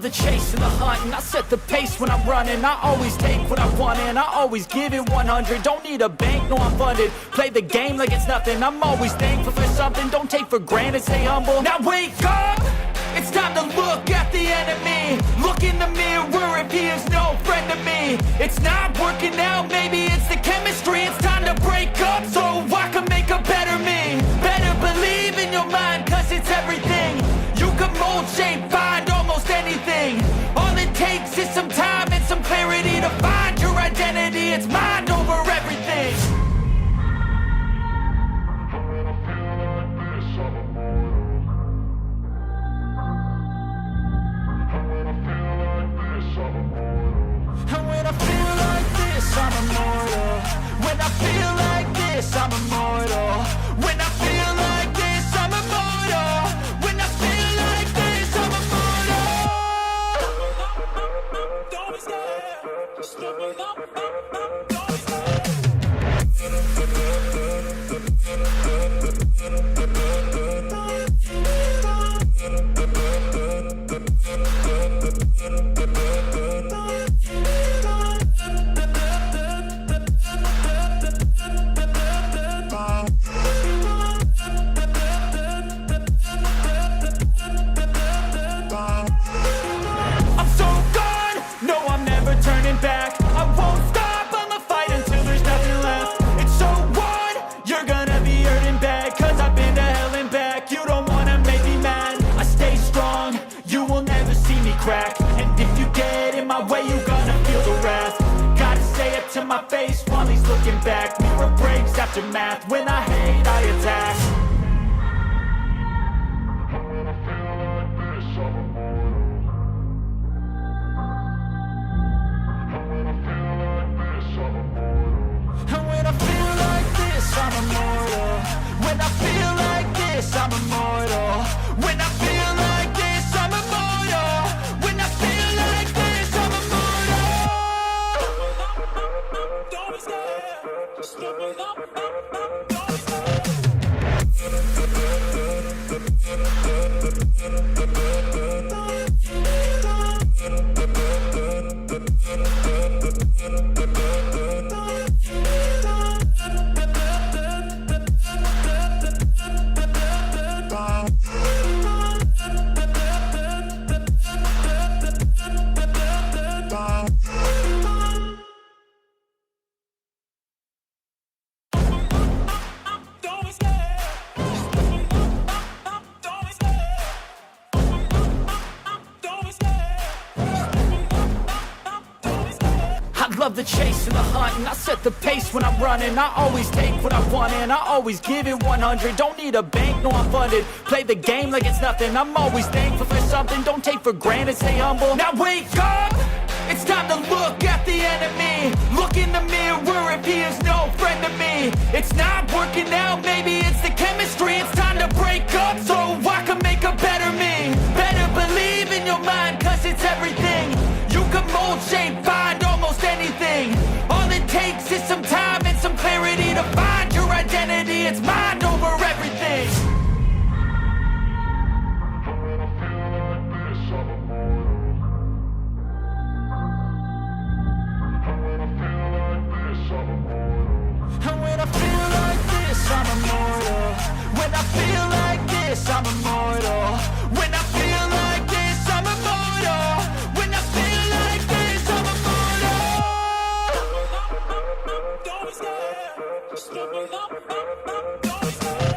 the chase and the hunt, and I set the pace when I'm running. I always take what I want and I always give it 100. Don't need a bank, no I'm funded. Play the game like it's nothing. I'm always thankful for something. Don't take for granted, stay humble. Now wake up! It's time to look at the enemy. Look in the mirror if he is no friend to me. It's not working out, maybe it's the chemistry. It's time to break up so I can make a better me. Better believe in your mind, cause it's everything. You can mold, shape, find almost anything. All it takes is some time and some clarity to find your identity. It's mind over everything. And when I feel like this, I'm immortal. When I feel like this, I'm immortal. When I feel like this, I'm immortal. When I feel like this, I'm immortal. Don't be scared. Just look me up. Don't be scared. Back. I won't stop, I'ma fight until there's nothing left. It's so what? You're gonna be hurting bad, cause I've been to hell and back. You don't wanna make me mad, I stay strong. You will never see me crack. And if you get in my way, you're gonna feel the wrath. Gotta say it to my face while he's looking back. Mirror breaks after math, when I hate, I attack. I'm immortal. When I feel like this, I'm immortal. When I feel like this, I'm immortal. When I feel like this, I'm immortal. Don't be scared. Just look me up. Don't be scared. Love the chase and the hunt, and I set the pace when I'm running. I always take what I want and I always give it 100. Don't need a bank, no I'm funded. Play the game like it's nothing. I'm always thankful for something. Don't take for granted, stay humble. Now wake up! It's time to look at the enemy. Look in the mirror if he is no friend to me. It's not working out, maybe it's the chemistry. It's time to break up so I can make a better me. Better believe in your mind, cause it's everything. You can mold, shape, find almost anything. All it takes is some time and some clarity to find your identity. It's mind over everything. And when I feel like this, I'm immortal. When I feel like this, I'm immortal. When I feel like this, I'm immortal. When I feel like this, I'm immortal. Don't be scared. Just look me up. Don't be scared.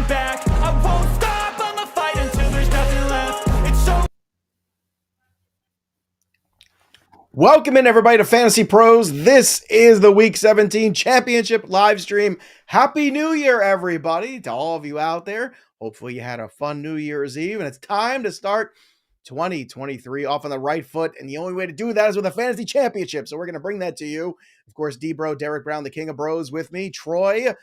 Back. I won't stop, I'ma fight until there's nothing left. It's so. Welcome in everybody to Fantasy Pros. This is the Week 17 Championship live stream. Happy New Year, everybody, to all of you out there. Hopefully you had a fun New Year's Eve, and it's time to start 2023 off on the right foot. And the only way to do that is with a fantasy championship. So we're going to bring that to you. Of course, D-Bro, Derek Brown, the king of bros with me. Troy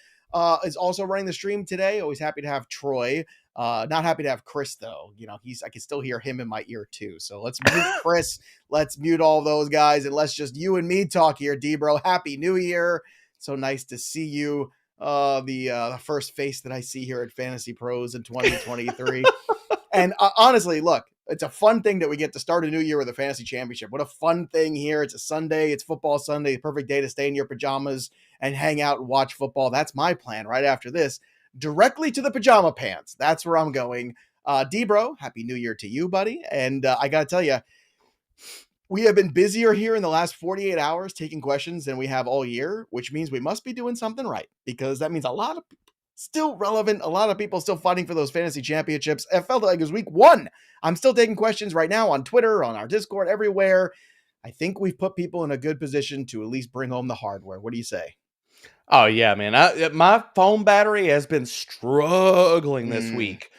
is also running the stream today. Always happy to have Troy. Not happy to have Chris though. I can still hear him in my ear too. So let's mute Chris. Let's mute all those guys. And let's just you and me talk here, D-Bro. Happy New Year. So nice to see you. The first face that I see here at Fantasy Pros in 2023. And honestly, look, it's a fun thing that we get to start a new year with a fantasy championship. What a fun thing here. It's a Sunday. It's football Sunday. The perfect day to stay in your pajamas and hang out and watch football. That's my plan right after this. Directly to the pajama pants. That's where I'm going. D-Bro, happy new year to you, buddy. And I got to tell you, we have been busier here in the last 48 hours taking questions than we have all year, which means we must be doing something right, because that means a lot of people still relevant. A lot of people still fighting for those fantasy championships. It felt like it was week 1. I'm still taking questions right now on Twitter, on our Discord, everywhere. I think we've put people in a good position to at least bring home the hardware. What do you say? Oh, yeah, man. My phone battery has been struggling this week.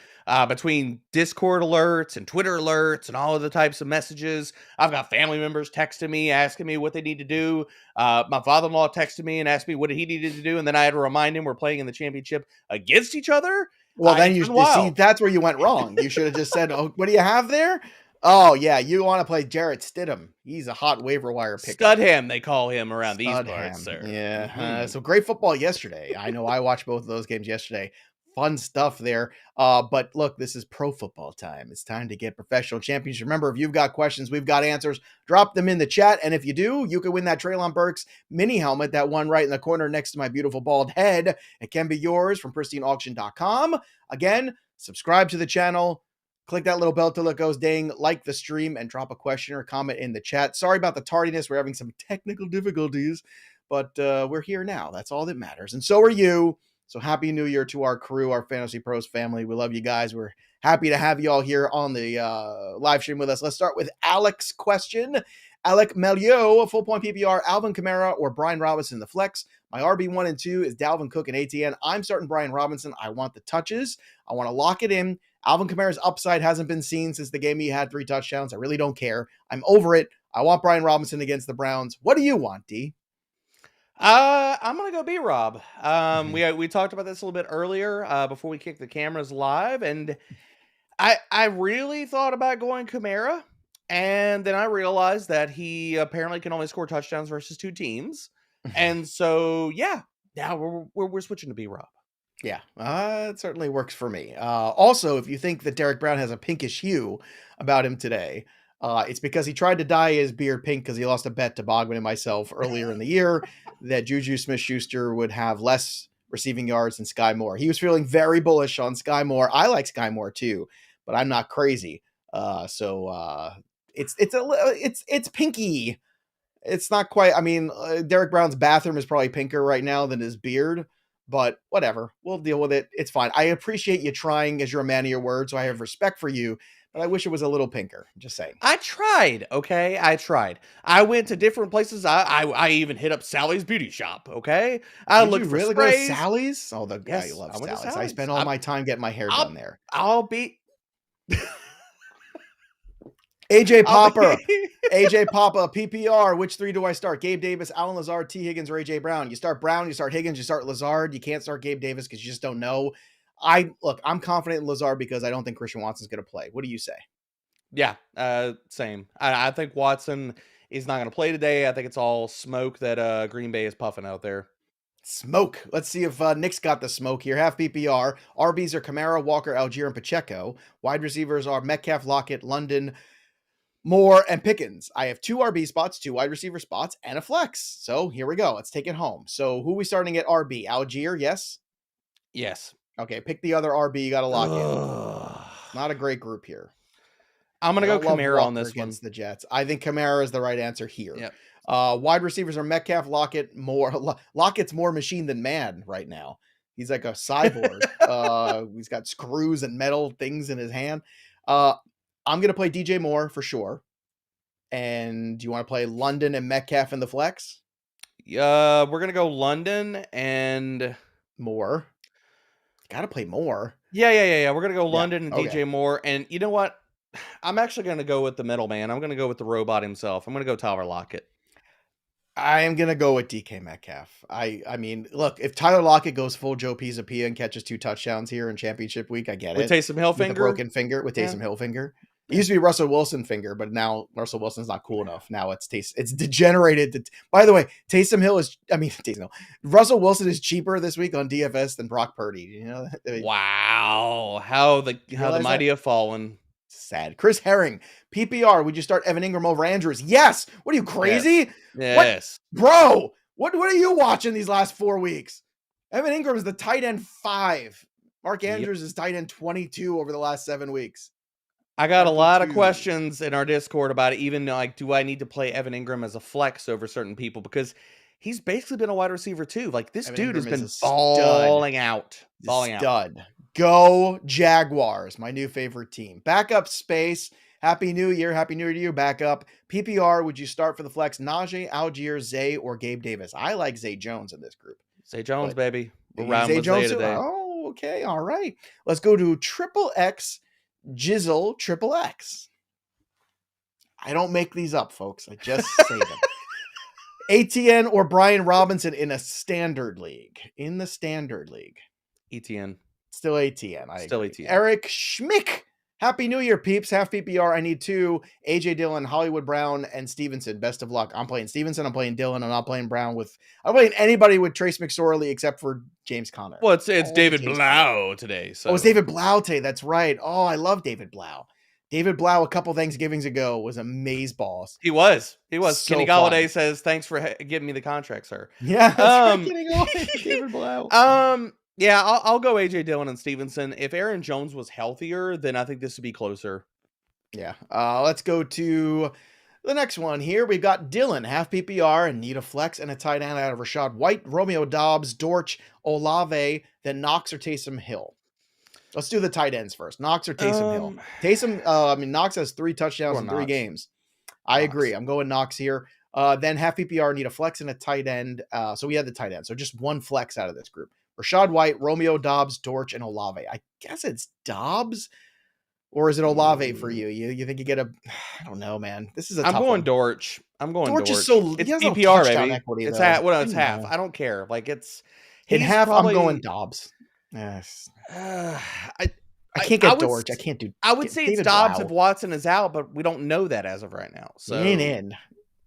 Between Discord alerts and Twitter alerts and all of the types of messages. I've got family members texting me, asking me what they need to do. My father-in-law texted me and asked me what he needed to do. And then I had to remind him we're playing in the championship against each other. Well, then you see, that's where you went wrong. You should have just said, oh, what do you have there? Oh, yeah, you want to play Jarrett Stidham. He's a hot waiver wire pickup. Studham, they call him around these parts, sir. Yeah, so great football yesterday. I know I watched both of those games yesterday. Fun stuff there. But look, this is pro football time. It's time to get professional champions. Remember, if you've got questions, we've got answers. Drop them in the chat. And if you do, you can win that Treylon Burks mini helmet, that one right in the corner next to my beautiful bald head. It can be yours from pristineauction.com. Again, subscribe to the channel. Click that little bell till it goes ding, like the stream, and drop a question or comment in the chat. Sorry about the tardiness. We're having some technical difficulties, but we're here now. That's all that matters. And so are you. So happy new year to our crew, our Fantasy Pros family. We love you guys. We're happy to have you all here on the live stream with us. Let's start with Alex's question. Alec Melio, full point PPR, Alvin Kamara or Brian Robinson in the flex. My RB1 and 2 is Dalvin Cook and ATN. I'm starting Brian Robinson. I want the touches. I want to lock it in. Alvin Kamara's upside hasn't been seen since the game he had 3 touchdowns. I really don't care. I'm over it. I want Brian Robinson against the Browns. What do you want, D? I'm gonna go B-Rob. We talked about this a little bit earlier before we kicked the cameras live, and I really thought about going Kamara, and then I realized that he apparently can only score touchdowns versus 2 teams, and so yeah, now we're switching to B-Rob. Yeah, it certainly works for me. Also, if you think that Derek Brown has a pinkish hue about him today, it's because he tried to dye his beard pink because he lost a bet to Bogman and myself earlier in the year that Juju Smith-Schuster would have less receiving yards than Sky Moore. He was feeling very bullish on Sky Moore. I like Sky Moore too, but I'm not crazy. It's pinky. It's not quite. I mean, Derek Brown's bathroom is probably pinker right now than his beard. But whatever, we'll deal with it. It's fine. I appreciate you trying, as you're a man of your word, so I have respect for you. But I wish it was a little pinker. Just saying. I tried, okay? I tried. I went to different places. I even hit up Sally's Beauty Shop, okay? I Did looked you for really sprays. go to Sally's? Oh, the guy Yes, loves I went to Sally's. I Sally's. spent all my time getting my hair done there. I'll be... AJ Popper. AJ Papa, PPR. Which 3 do I start? Gabe Davis, Allen Lazard, T. Higgins, or AJ Brown? You start Brown, you start Higgins, you start Lazard. You can't start Gabe Davis because you just don't know. I'm confident in Lazard because I don't think Christian Watson's going to play. What do you say? Yeah, same. I think Watson is not going to play today. I think it's all smoke that Green Bay is puffing out there. Smoke. Let's see if Nick's got the smoke here. Half PPR. RBs are Kamara, Walker, Algier, and Pacheco. Wide receivers are Metcalf, Lockett, London, Moore, and Pickens. I have 2 RB spots, 2 wide receiver spots, and a flex. So here we go. Let's take it home. So who are we starting at RB? Algier, yes? Yes. Okay, pick the other RB. You got to lock in. Not a great group here. I'm going to go Kamara on this against one. The Jets. I think Kamara is the right answer here. Yep. Wide receivers are Metcalf, Lockett, Moore. Lockett's more machine than man right now. He's like a cyborg. He's got screws and metal things in his hand. I'm going to play DJ Moore for sure. And do you want to play London and Metcalf in the flex? We're going to go London and Moore. Got to play Moore. Yeah. We're going to go London and okay. DJ Moore. And you know what? I'm actually going to go with the middleman. I'm going to go with the robot himself. I'm going to go Tyler Lockett. I am gonna go with DK Metcalf. I mean, look, if Tyler Lockett goes full Joe Pisapia and catches 2 touchdowns here in championship week, I get With it. Taysom Hill With a finger? broken finger, with Yeah. Taysom Hill finger. It Yeah. used to be Russell Wilson finger, but now Russell Wilson's not cool enough. Now it's degenerated. By the way, Taysom Hill. Russell Wilson is cheaper this week on DFS than Brock Purdy. You know, Wow. How the realize mighty have fallen. sad. Chris Herring, PPR. Would you start Evan Ingram over Andrews? Yes. What are you, crazy? Yes. Bro, what are you watching these last 4 weeks? Evan Ingram is the tight end 5. Mark Andrews is tight end 22 over the last 7 weeks. I got a lot of 22. questions in our Discord about it, even like, do I need to play Evan Ingram as a flex over certain people? Because he's basically been a wide receiver too. Like this Evan dude Ingram has is been a balling out. Stud. Go Jaguars, my new favorite team. Backup space. Happy New Year. Happy New Year to you. Backup. PPR, would you start for the flex? Najee, Algier, Zay, or Gabe Davis? I like Zay Jones in this group. Zay Jones, baby. We're You riding with Zay today. Oh, okay. All right. Let's go to Triple X Jizzle Triple X. I don't make these up, folks. I just say them. ATN or Brian Robinson in a standard league. In the standard league. ETN. Still ATN. Still agree. ATN. Eric Schmick. Happy New Year, peeps. Half PPR. I need 2. AJ Dillon, Hollywood Brown, and Stevenson. Best of luck. I'm playing Stevenson. I'm playing Dillon. I'm not playing Brown with. I'm playing anybody with Trace McSorley except for James Conner. Well, it's David Blau today. So. Oh, it's David Blau today. That's right. Oh, I love David Blau. David Blau, a couple Thanksgivings ago, was a maze boss. He was. So Kenny fun. Galladay says, "Thanks for giving me the contract, sir." Yeah, that's right, Kenny Galladay. David Blau. Yeah, I'll go AJ Dillon and Stevenson. If Aaron Jones was healthier, then I think this would be closer. Yeah. Let's go to the next one here. We've got Dillon, half PPR, and need a flex and a tight end out of Rashad White, Romeo Dobbs, Dortch, Olave, then Knox or Taysom Hill. Let's do the tight ends first. Knox or Taysom Hill? Knox has 3 touchdowns in 3 games. I agree. I'm going Knox here. Then half PPR, need a flex and a tight end. So we had the tight end. So just one flex out of this group. Rashad White, Romeo Dobbs, Dortch, and Olave. I guess it's Dobbs, or is it Olave for you? You think you get a? I don't know, man. This is a. I'm tough going one. Dortch. I'm going Dortch. Is so. It's PPR, PPR, baby. It's half. Well, it's half. I don't care. Like it's in half. I'm going Dobbs. Yes. I can't get Dortch. I can't do. I would say it's Dobbs if Watson is out, but we don't know that as of right now. So he ain't in.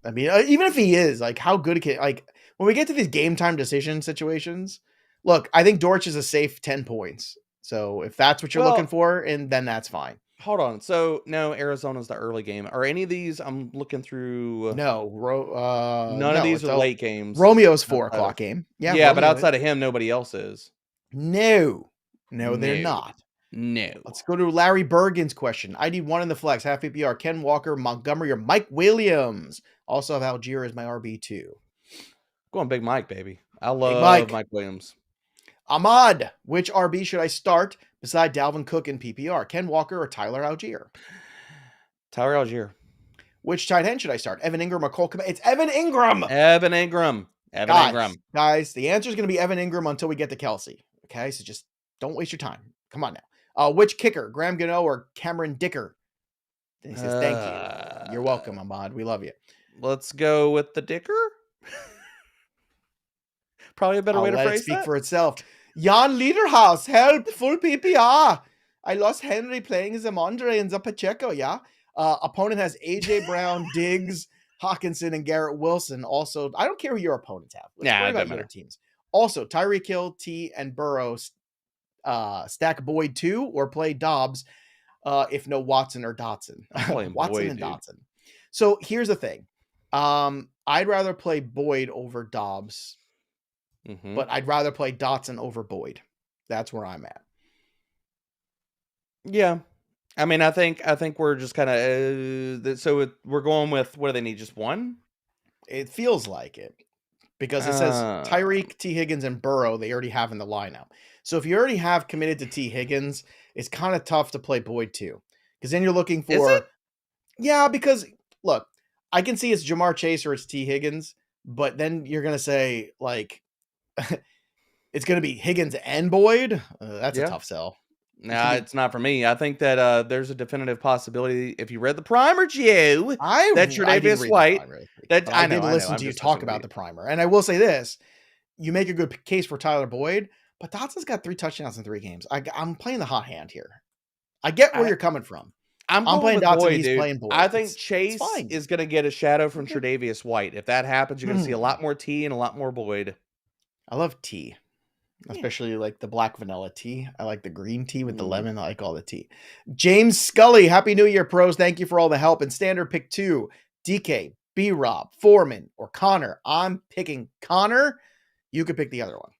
I mean, even if he is, like, how good can when we get to these game time decision situations. Look, I think Dortch is a safe 10 points. So if that's what you're looking for, and then that's fine. Hold on. So no, Arizona's the early game. Are any of these? I'm looking through. No, none of these are late games. Romeo's 4 o'clock game. Yeah, but outside of him, nobody else is. No, they're not. No. Let's go to Larry Bergen's question. I need 1 in the flex, half PPR. Ken Walker, Montgomery, or Mike Williams. Also have Algier as my RB2. Going Big Mike, baby. I love Mike Williams. Ahmad, which RB should I start beside Dalvin Cook in PPR? Ken Walker or Tyler Algier? Tyler Algier. Which tight end should I start? Evan Ingram or Cole Kmet? It's Evan Ingram. Ingram. Guys, the answer is going to be Evan Ingram until we get to Kelsey. Okay, so just don't waste your time. Come on now. Which kicker? Graham Gano or Cameron Dicker? He says, thank you. You're welcome, Ahmad. We love you. Let's go with the Dicker. Probably a better way to phrase it. Speak for itself. Jan Liederhaus, help, full PPR. I lost Henry playing as Amondre and Zapacheco, yeah? Opponent has AJ Brown, Diggs, Hawkinson, and Garrett Wilson. Also, I don't care who your opponents have. Let's worry about your teams. Also, Tyreek Hill, T, and Burrow stack Boyd 2 or play Dobbs if no Watson or Dotson. Watson Boyd, and Dotson. So here's the thing. I'd rather play Boyd over Dobbs. But I'd rather play Dotson over Boyd. That's where I'm at. Yeah. I mean, I think we're just kind of we're going with, what do they need? Just 1? It feels like it because it says Tyreek, T. Higgins, and Burrow. They already have in the lineup. So if you already have committed to T. Higgins, it's kind of tough to play Boyd too, because then you're looking for. Is it? Yeah, because look, I can see it's Jamar Chase or it's T. Higgins, but then you're gonna say like. It's going to be Higgins and Boyd. That's a tough sell. Nah, it's not for me. I think that there's a definitive possibility, if you read the primer, Joe, that I didn't Tre'Davious read the White. primer, That but I did I know. listen I'm to you just talk messing with about you. the primer. And I will say this: you make a good case for Tyler Boyd, but Dotson's got 3 touchdowns in 3 games. I'm playing the hot hand here. I get where I, you're coming from. I'm I'm going playing with Dotson. Boyd, He's dude. playing Boyd. I think It's Chase fine. is going to get a shadow from Okay. Tre'Davious White. If that happens, you're going to see a Hmm. lot more T and a lot more Boyd. I love tea, Yeah. especially like the black vanilla tea. I like the green tea with the Mm. lemon. I like all the tea. James Scully, Happy New Year, pros. Thank you for all the help. And standard pick 2, DK, B Rob, Foreman, or Connor. I'm picking Connor. You could pick the other one.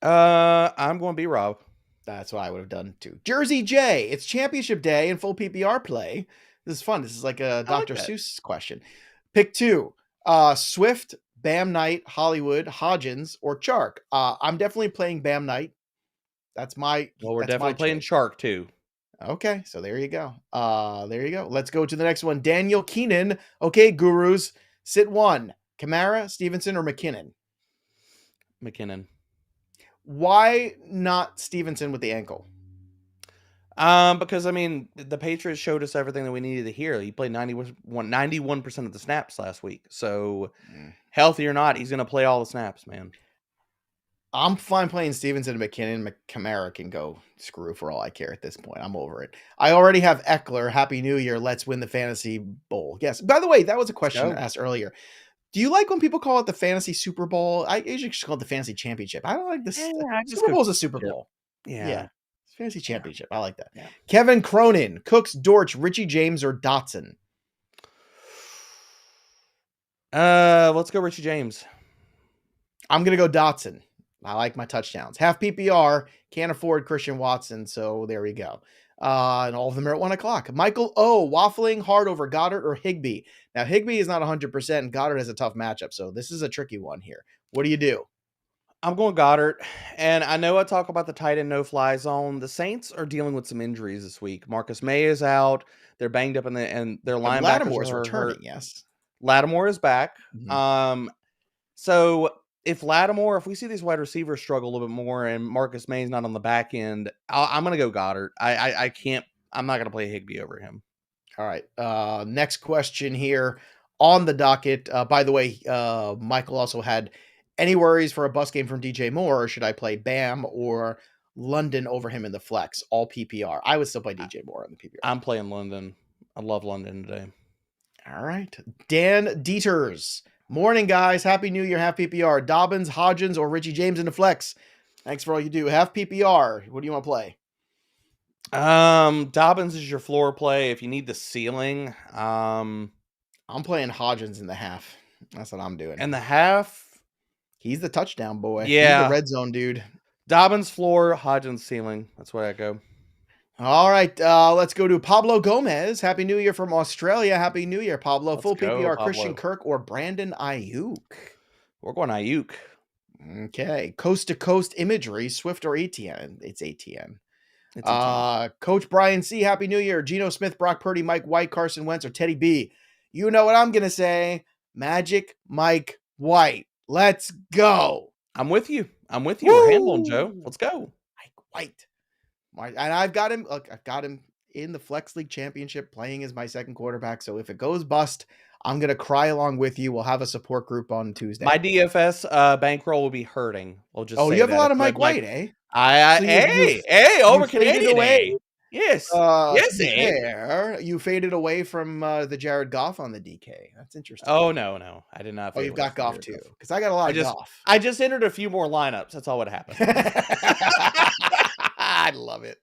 I'm going to be Rob. That's what I would have done too. Jersey J, it's championship day and full PPR play. This is fun. This is like a I like Dr. that. Seuss question. Pick 2, Swift, Bam Knight, Hollywood, Hodgins, or Chark. I'm definitely playing Bam Knight. That's my Well, we're that's my definitely playing choice. Shark too. Okay, so there you go. There you go. Let's go to the next one. Daniel Keenan. Okay, gurus. Sit 1. Kamara, Stevenson, or McKinnon? McKinnon. Why not Stevenson with the ankle? Because I mean, the Patriots showed us everything that we needed to hear. He played 91% of the snaps last week. So healthy or not, he's going to play all the snaps, man. I'm fine playing Stevenson and McKinnon. Kamara can go screw for all I care at this point. I'm over it. I already have Eckler. Happy New Year. Let's win the fantasy bowl. Yes. By the way, that was a question asked earlier. Do you like when people call it the fantasy Super Bowl? I usually just call it the fantasy championship. I don't like this. Super Bowl is a Super Bowl. Yeah. It's fantasy championship. I like that. Yeah. Kevin Cronin, Cooks, Dortch, Richie James, or Dotson? Let's go Richie James. I'm going to go Dotson. I like my touchdowns. Half PPR, can't afford Christian Watson, so there we go. And all of them are at 1 o'clock. Michael O, waffling hard over Goddard or Higbee. Now, Higbee is not 100%, and Goddard has a tough matchup, so this is a tricky one here. What do you do? I'm going Goddard, and I know I talk about the tight end no-fly zone. The Saints are dealing with some injuries this week. Marcus May is out. They're banged up, and their linebackers Lattimore's are returning, hurt. yes. Lattimore is back. Mhm. So if we see these wide receivers struggle a little bit more, and Marcus May is not on the back end, I'm going to go Goddard. I can't. I'm not going to play Higbee over him. All right. Next question here on the docket. By the way, Michael also had any worries for a bus game from DJ Moore, or should I play Bam or London over him in the flex? All PPR. I would still play DJ Moore on the PPR. I'm playing London. I love London today. All right. Dan Dieters. Morning, guys. Happy New Year. Half PPR. Dobbins, Hodgins, or Richie James in the flex. Thanks for all you do. Half PPR. What do you want to play? Dobbins is your floor play. If you need the ceiling, I'm playing Hodgins in the half. That's what I'm doing. And the half, he's the touchdown boy. Yeah. He's the red zone dude. Dobbins floor, Hodgins ceiling. That's where I go. All right, let's go to Pablo Gomez. Happy New Year from Australia. Happy New Year, Pablo. Let's Full go, PPR, Pablo. Christian Kirk or Brandon Ayuk? We're going Ayuk. Okay. Coast to coast imagery, Swift or ATN? It's ATN. It's ATN. Coach Brian C. Happy New Year. Geno Smith, Brock Purdy, Mike White, Carson Wentz, or Teddy B. You know what I'm going to say. Magic Mike White. Let's go. I'm with you. Woo! We're handling Joe. Let's go. Mike White. And I've got him. Look, I've got him in the Flex League Championship playing as my second quarterback. So if it goes bust, I'm gonna cry along with you. We'll have a support group on Tuesday. My DFS bankroll will be hurting. We'll just. Oh, say you have that. a lot of If Mike Mike White, eh? Hey, over faded Canadian away. Yes. Yes, eh? you faded away from the Jared Goff on the DK. That's interesting. Oh no, I did not. Oh, fade you've away got from Goff Jared too, Goff. because I got a lot of Goff. I just entered a few more lineups. That's all what happened. I love it.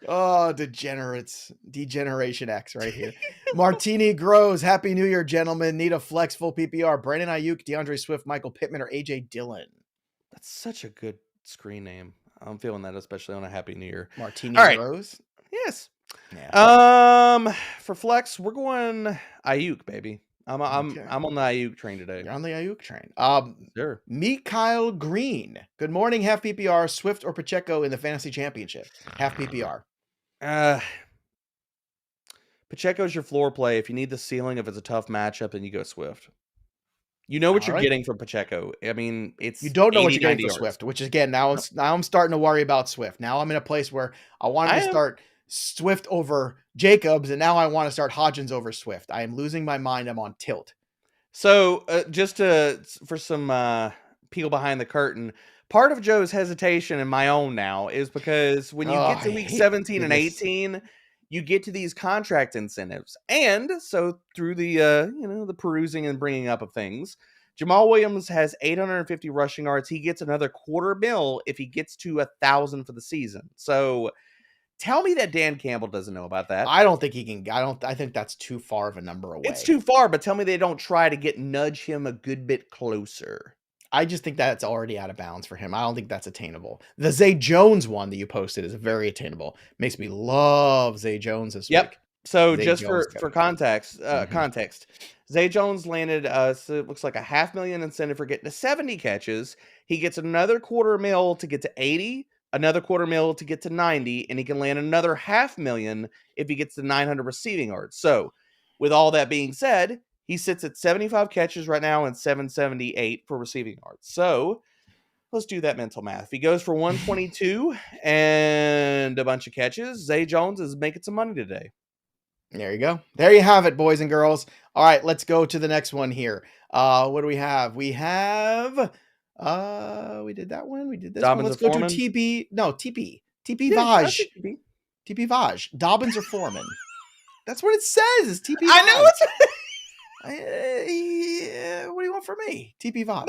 Oh, degenerates. Degeneration X right here. Martini Grows. Happy New Year, gentlemen. Need a flex full PPR. Brandon Ayuk, DeAndre Swift, Michael Pittman, or AJ Dillon? That's such a good screen name. I'm feeling that, especially on a Happy New Year. Martini All right. Grows. Yes. Yeah. For flex, we're going Ayuk, baby. I'm on the Ayuk train today. You're on the Ayuk train. Sure. Mikhail Green. Good morning. Half PPR. Swift or Pacheco in the fantasy championship? Half PPR. Pacheco's your floor play. If you need the ceiling, if it's a tough matchup, then you go Swift. You know what All you're right. getting from Pacheco. I mean, You it's don't know what 80, you're getting 90 for yards. Swift, which is again now I'm starting to worry about Swift. Now I'm in a place where I wanted I to am. start Swift over Jacobs, and now I want to start Hodgins over Swift. I am losing my mind. I'm on tilt. So, for some people behind the curtain, part of Joe's hesitation and my own now is because when you Oh, get I to week hate 17 and this. 18, you get to these contract incentives. And so through the the perusing and bringing up of things, Jamal Williams has 850 rushing yards. He gets another $250,000 if he gets to 1,000 for the season. So tell me that Dan Campbell doesn't know about that. I don't think he can. I think that's too far of a number It's away. too far, but tell me they don't try to nudge him a good bit closer. I just think that's already out of bounds for him. I don't think that's attainable. The Zay Jones one that you posted is very attainable. Makes me love Zay Jones this Yep. week. So Zay just Jones for got Mhm. context, Zay Jones landed so it looks like a $500,000 incentive for getting to 70 catches. He gets another $250,000 to get to 80, another $250,000 to get to 90, and he can land another $500,000 if he gets to 900 receiving yards. So, with all that being said, he sits at 75 catches right now and 778 for receiving yards. So, let's do that mental math. If he goes for 122 and a bunch of catches, Zay Jones is making some money today. There you go. There you have it, boys and girls. All right, let's go to the next one here. What do we have? We have we did that one. We did this one. Dobbins Let's or go to Foreman? TB. No, TP. TP Yeah, I Vaj. think he'd be. TP Vaj. Dobbins or Foreman. That's what it says. Is TP I know Vaj. it's Yeah, what do you want from me? TP Vaj.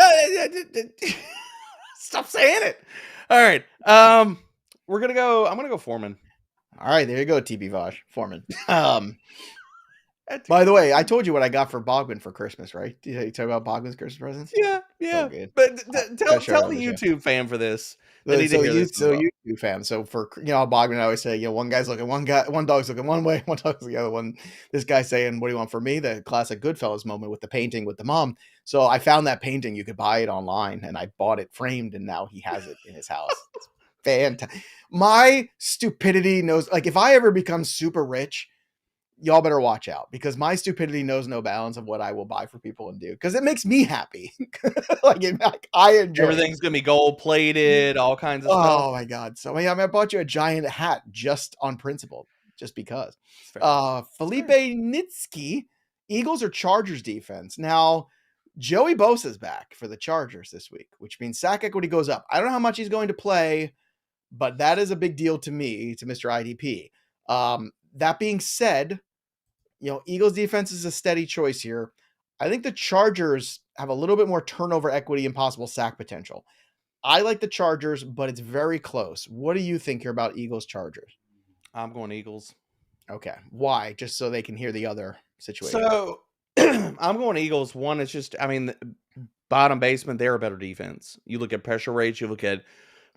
Stop saying it. All right. I'm gonna go Foreman. All right, there you go, TP Vaj. Foreman. By the way, I told you what I got for Bogman for Christmas, right? Did I tell you about Bogman's Christmas presents? Yeah, So yeah. good. But Gotta share it tell on the the show. YouTube fan for this. They need to hear this as well. You two fam. So for Bogman, I always say, one guy's looking one dog's looking one way, one dog's the other one. This guy's saying, "What do you want from me?" The classic Goodfellas moment with the painting with the mom. So I found that painting. You could buy it online, and I bought it framed, and now he has it in his house. It's fantastic. My stupidity knows, like, if I ever become super rich, y'all better watch out, because my stupidity knows no bounds of what I will buy for people and do, because it makes me happy. like I enjoy it. Everything's gonna be gold plated, all kinds of stuff. Oh my god! So I bought you a giant hat just on principle, just because. Felipe Nitsky, Eagles or Chargers defense. Now, Joey Bosa's back for the Chargers this week, which means sack equity goes up. I don't know how much he's going to play, but that is a big deal to me, to Mr. IDP. That being said, Eagles defense is a steady choice here. I think the Chargers have a little bit more turnover equity and possible sack potential. I like the Chargers, but it's very close. What do you think here about Eagles Chargers? I'm going Eagles. Okay. Why? Just so they can hear the other situation. So I'm going Eagles. One, it's just, the bottom basement, they're a better defense. You look at pressure rates, you look at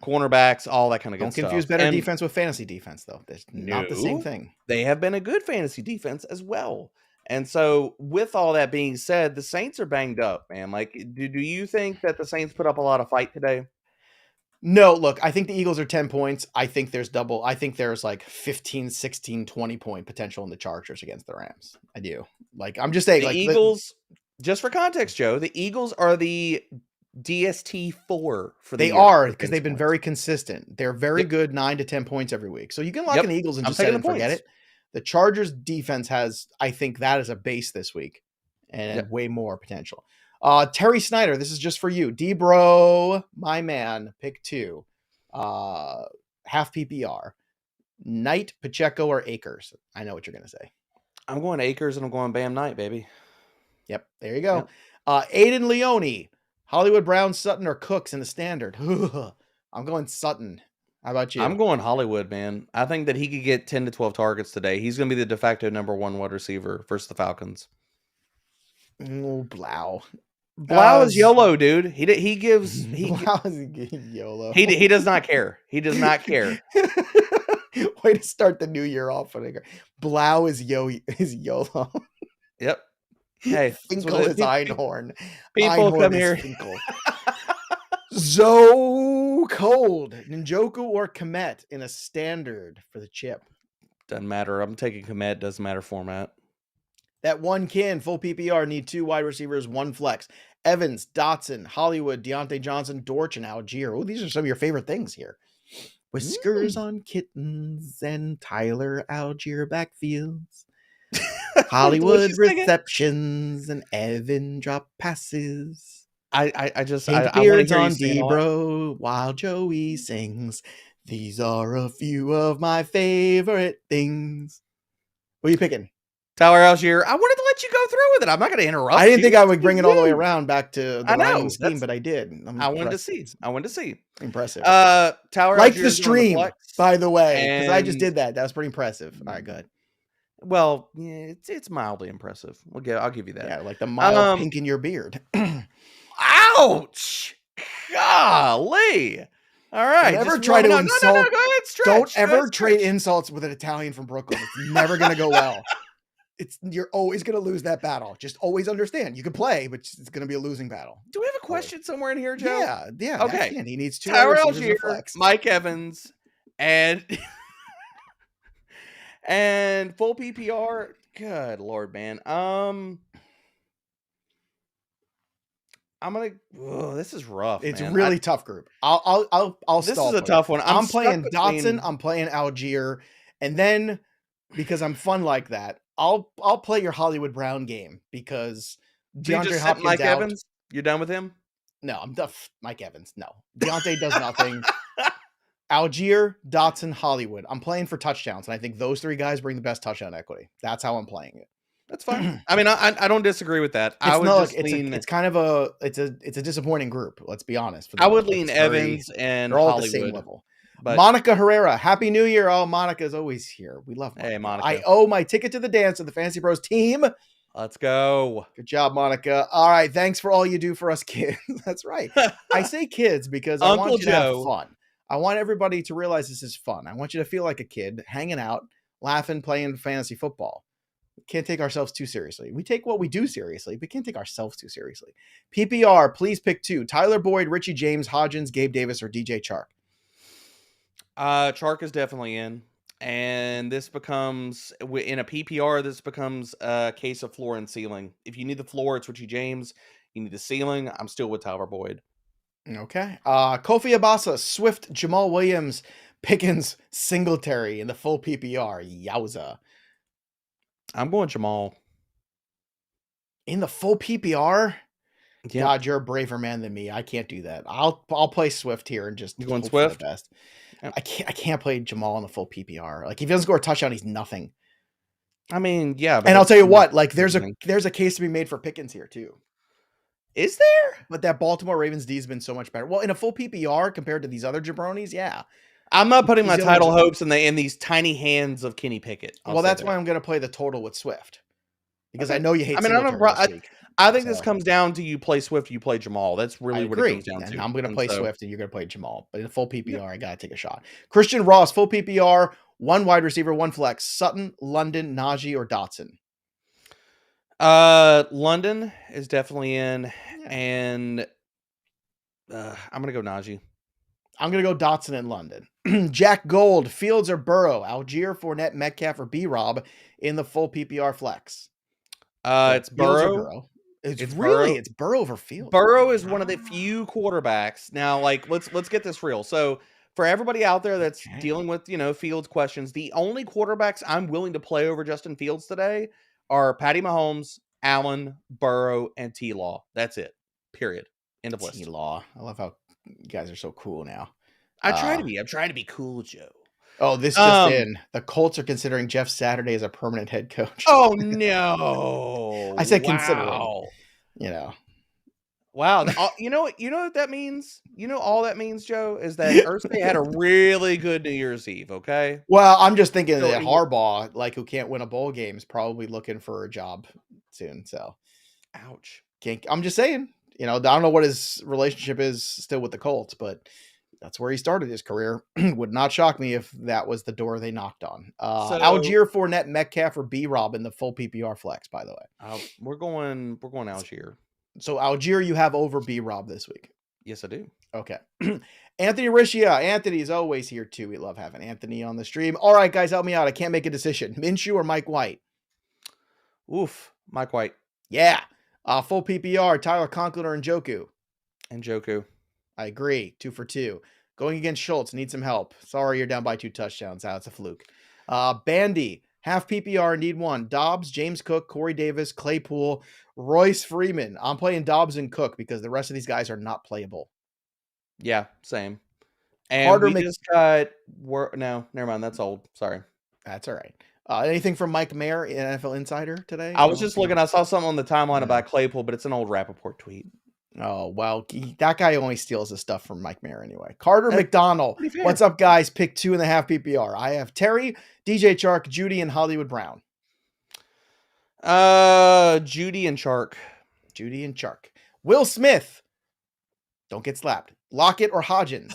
cornerbacks, all that kind of good Don't stuff. confuse better defense with fantasy defense, though. It's not the same thing. They have been a good fantasy defense as well. And so, with all that being said, the Saints are banged up, man. Like, do you think that the Saints put up a lot of fight today? No, look, I think the Eagles are 10 points. I think there's like 15, 16, 20 point potential in the Chargers against the Rams. I do. I'm just saying, the Eagles, just for context, Joe, the Eagles are the DST4 for the They year, are, because they've been very consistent. They're very good 9 to 10 points every week. So you can lock in the Eagles and just set it and forget it. The Chargers defense has, I think, that as a base this week, and way more potential. Terry Snyder, this is just for you. D-Bro, my man, pick 2. Half PPR. Knight, Pacheco, or Akers? I know what you're going to say. I'm going Akers, and I'm going Bam Knight, baby. Yep, there you go. Aiden Leone, Hollywood Brown, Sutton, or Cooks in the standard? I'm going Sutton. How about you? I'm going Hollywood, man. I think that he could get 10 to 12 targets today. He's going to be the de facto number 1 wide receiver versus the Falcons. Oh, Blau. Blau is YOLO, dude. He gives Blau is YOLO. He does not care. He does not care. Way to start the new year off. Blau is YOLO. Yep. Hey, Finkel is Einhorn. People Einhorn come is here. Finkel. So cold. Njoku or Komet in a standard for the chip? Doesn't matter. I'm taking Komet. Doesn't matter format. That one can full PPR need 2 wide receivers, 1 flex. Evans, Dotson, Hollywood, Deontay Johnson, Dortch, and Algier. Oh, these are some of your favorite things here. Whiskers on kittens and Tyler Algier backfields. Hollywood receptions and Evan drop passes. I Pink want to beards hear you on sing it all. D-Bro while Joey sings. These are a few of my favorite things. What are you picking? Tyler Algier. I wanted to let you go through with it. I'm not going to interrupt. I didn't think I would That's bring it you. all the way around back to the I know, rhyming scheme, that's- but I did. I wanted to see. I wanted to see. Impressive. Tyler Like Algier the is on the stream, flex, by the way, because I just and- did that. That was pretty impressive. All right, good. Well, yeah, it's mildly impressive. I'll give you that. Yeah, like the mild pink in your beard. Ouch! Golly! All right. Don't ever just try to warming up. insult. No, go ahead. Stretch. Don't Go ever ahead, trade stretch. insults with an Italian from Brooklyn. It's never gonna go well. You're always gonna lose that battle. Just always understand. You can play, but it's gonna be a losing battle. Do we have a question somewhere in here, Joe? Yeah. Okay. He needs 2 Tera receivers and a Algier, flex. Mike Evans, and and full PPR. Good Lord, man. I'm gonna. Oh, this is rough. It's man. a really tough group. I'll This stall is a for you. tough one. I'm stuck playing between- Dotson. I'm playing Algier, and then because I'm fun like that, I'll play your Hollywood Brown game because Do you DeAndre just set Hopkins Mike out. Evans? You're done with him? No, I'm done. Mike Evans. No, Deontay does nothing. Algier, Dotson, Hollywood. I'm playing for touchdowns, and I think those 3 guys bring the best touchdown equity. That's how I'm playing it. That's fine. I mean, I don't disagree with that. I It's would not just like lean. it's kind of a disappointing group. Let's be honest. For the I would most. Like, lean it's very- Evans and They're all Hollywood. at the same level. But Monica Herrera, Happy New Year! Oh, Monica's always here. We love Monica. Hey, Monica. I owe my ticket to the dance of the Fantasy Pros team. let's go. Good job, Monica. All right, thanks for all you do for us kids. That's right. I say kids because I Uncle want you to have Joe. fun. I want everybody to realize this is fun. I want you to feel like a kid, hanging out, laughing, playing fantasy football. We can't take ourselves too seriously. We take what we do seriously, but can't take ourselves too seriously. PPR, please pick 2. Tyler Boyd, Richie James, Hodgins, Gabe Davis, or DJ Chark. Chark is definitely in. And this becomes, in a PPR, this becomes a case of floor and ceiling. If you need the floor, it's Richie James. You need the ceiling, I'm still with Tyler Boyd. Okay. Kofi Abasa, Swift, Jamal Williams, Pickens, Singletary in the full PPR. Yowza. I'm going Jamal. In the full PPR? Yeah. God, you're a braver man than me. I can't do that. I'll play Swift here and just You going hope for the Swift? best. Yep. I can't play Jamal in the full PPR. Like if he doesn't score a touchdown, he's nothing. I mean, yeah. And I'll tell you what, like that's there's a case to be made for Pickens here too. Is there? But that Baltimore Ravens D has been so much better. Well, in a full PPR compared to these other jabronis, yeah. I'm not putting my He's the title only- hopes in these tiny hands of Kenny Pickett. I'll Well, say that's that. why I'm going to play the total with Swift because Okay. I know you hate. I mean, I don't. Singletary this week. I think this So- comes down to you play Swift, you play Jamal. That's I really what agree. it comes down And to. I'm going to And play so- Swift, and you're going to play Jamal. But in a full PPR, I got to take a shot. Christian Ross, full PPR, 1 wide receiver, 1 flex. Sutton, London, Najee, or Dotson. London is definitely in, and I'm gonna go Najee. I'm going to go Dotson in London. Jack Gold, Fields or Burrow, Algier, Fournette, Metcalf, or B-Rob in the full PPR flex. So It's Fields or Burrow. It's It's really Burrow. it's Burrow over Fields. Burrow is one of the few quarterbacks. Now, like, let's get this real. So, for everybody out there that's Okay. dealing with Fields questions, the only quarterbacks I'm willing to play over Justin Fields today are Patty Mahomes, Allen, Burrow, and T-Law. That's it. Period. End of list. T-Law. I love how you guys are so cool now. I try to be. I'm trying to be cool, Joe. Oh, this just in. The Colts are considering Jeff Saturday as a permanent head coach. Oh no! I said considering. Wow. You know. Wow. You know what that means? You know all that means, Joe, is that Irsay had a really good New Year's Eve, okay? Well, I'm just thinking So that he- Harbaugh, like who can't win a bowl game, is probably looking for a job soon. So Ouch. I'm just saying, I don't know what his relationship is still with the Colts, but that's where he started his career. Would not shock me if that was the door they knocked on. So- Algier, Fournette, Metcalf, or B-Rob in the full PPR flex, by the way. We're going Algier. So Algier, you have over B-Rob this week. Yes, I do. Okay. Anthony Riccia. Anthony's always here too. We love having Anthony on the stream. All right, guys, help me out. I can't make a decision. Minshew or Mike White? Oof. Mike White. Yeah. Full PPR, Tyler Conklin or Njoku. And Joku. I agree. 2 for 2. Going against Schultz, need some help. Sorry, you're down by 2 touchdowns. It's a fluke. Bandy, half PPR, need 1. Dobbs, James Cook, Corey Davis, Claypool, Royce Freeman. I'm playing Dobbs and Cook because the rest of these guys are not playable. Yeah, same. And Carter we just got no, never mind. That's old. Sorry. That's all right. Anything from Mike Mayer, NFL Insider today? I was just looking. I saw something on the timeline Yeah. about Claypool, but it's an old Rappaport tweet. Oh, well, that guy only steals his stuff from Mike Mayer anyway. Carter That's McDonald. pretty fair. What's up, guys? Pick 2.5 PPR. I have Terry, DJ Chark, Judy, and Hollywood Brown. Judy and Chark. Judy and Chark. Will Smith. Don't get slapped. Lockett or Hodgins.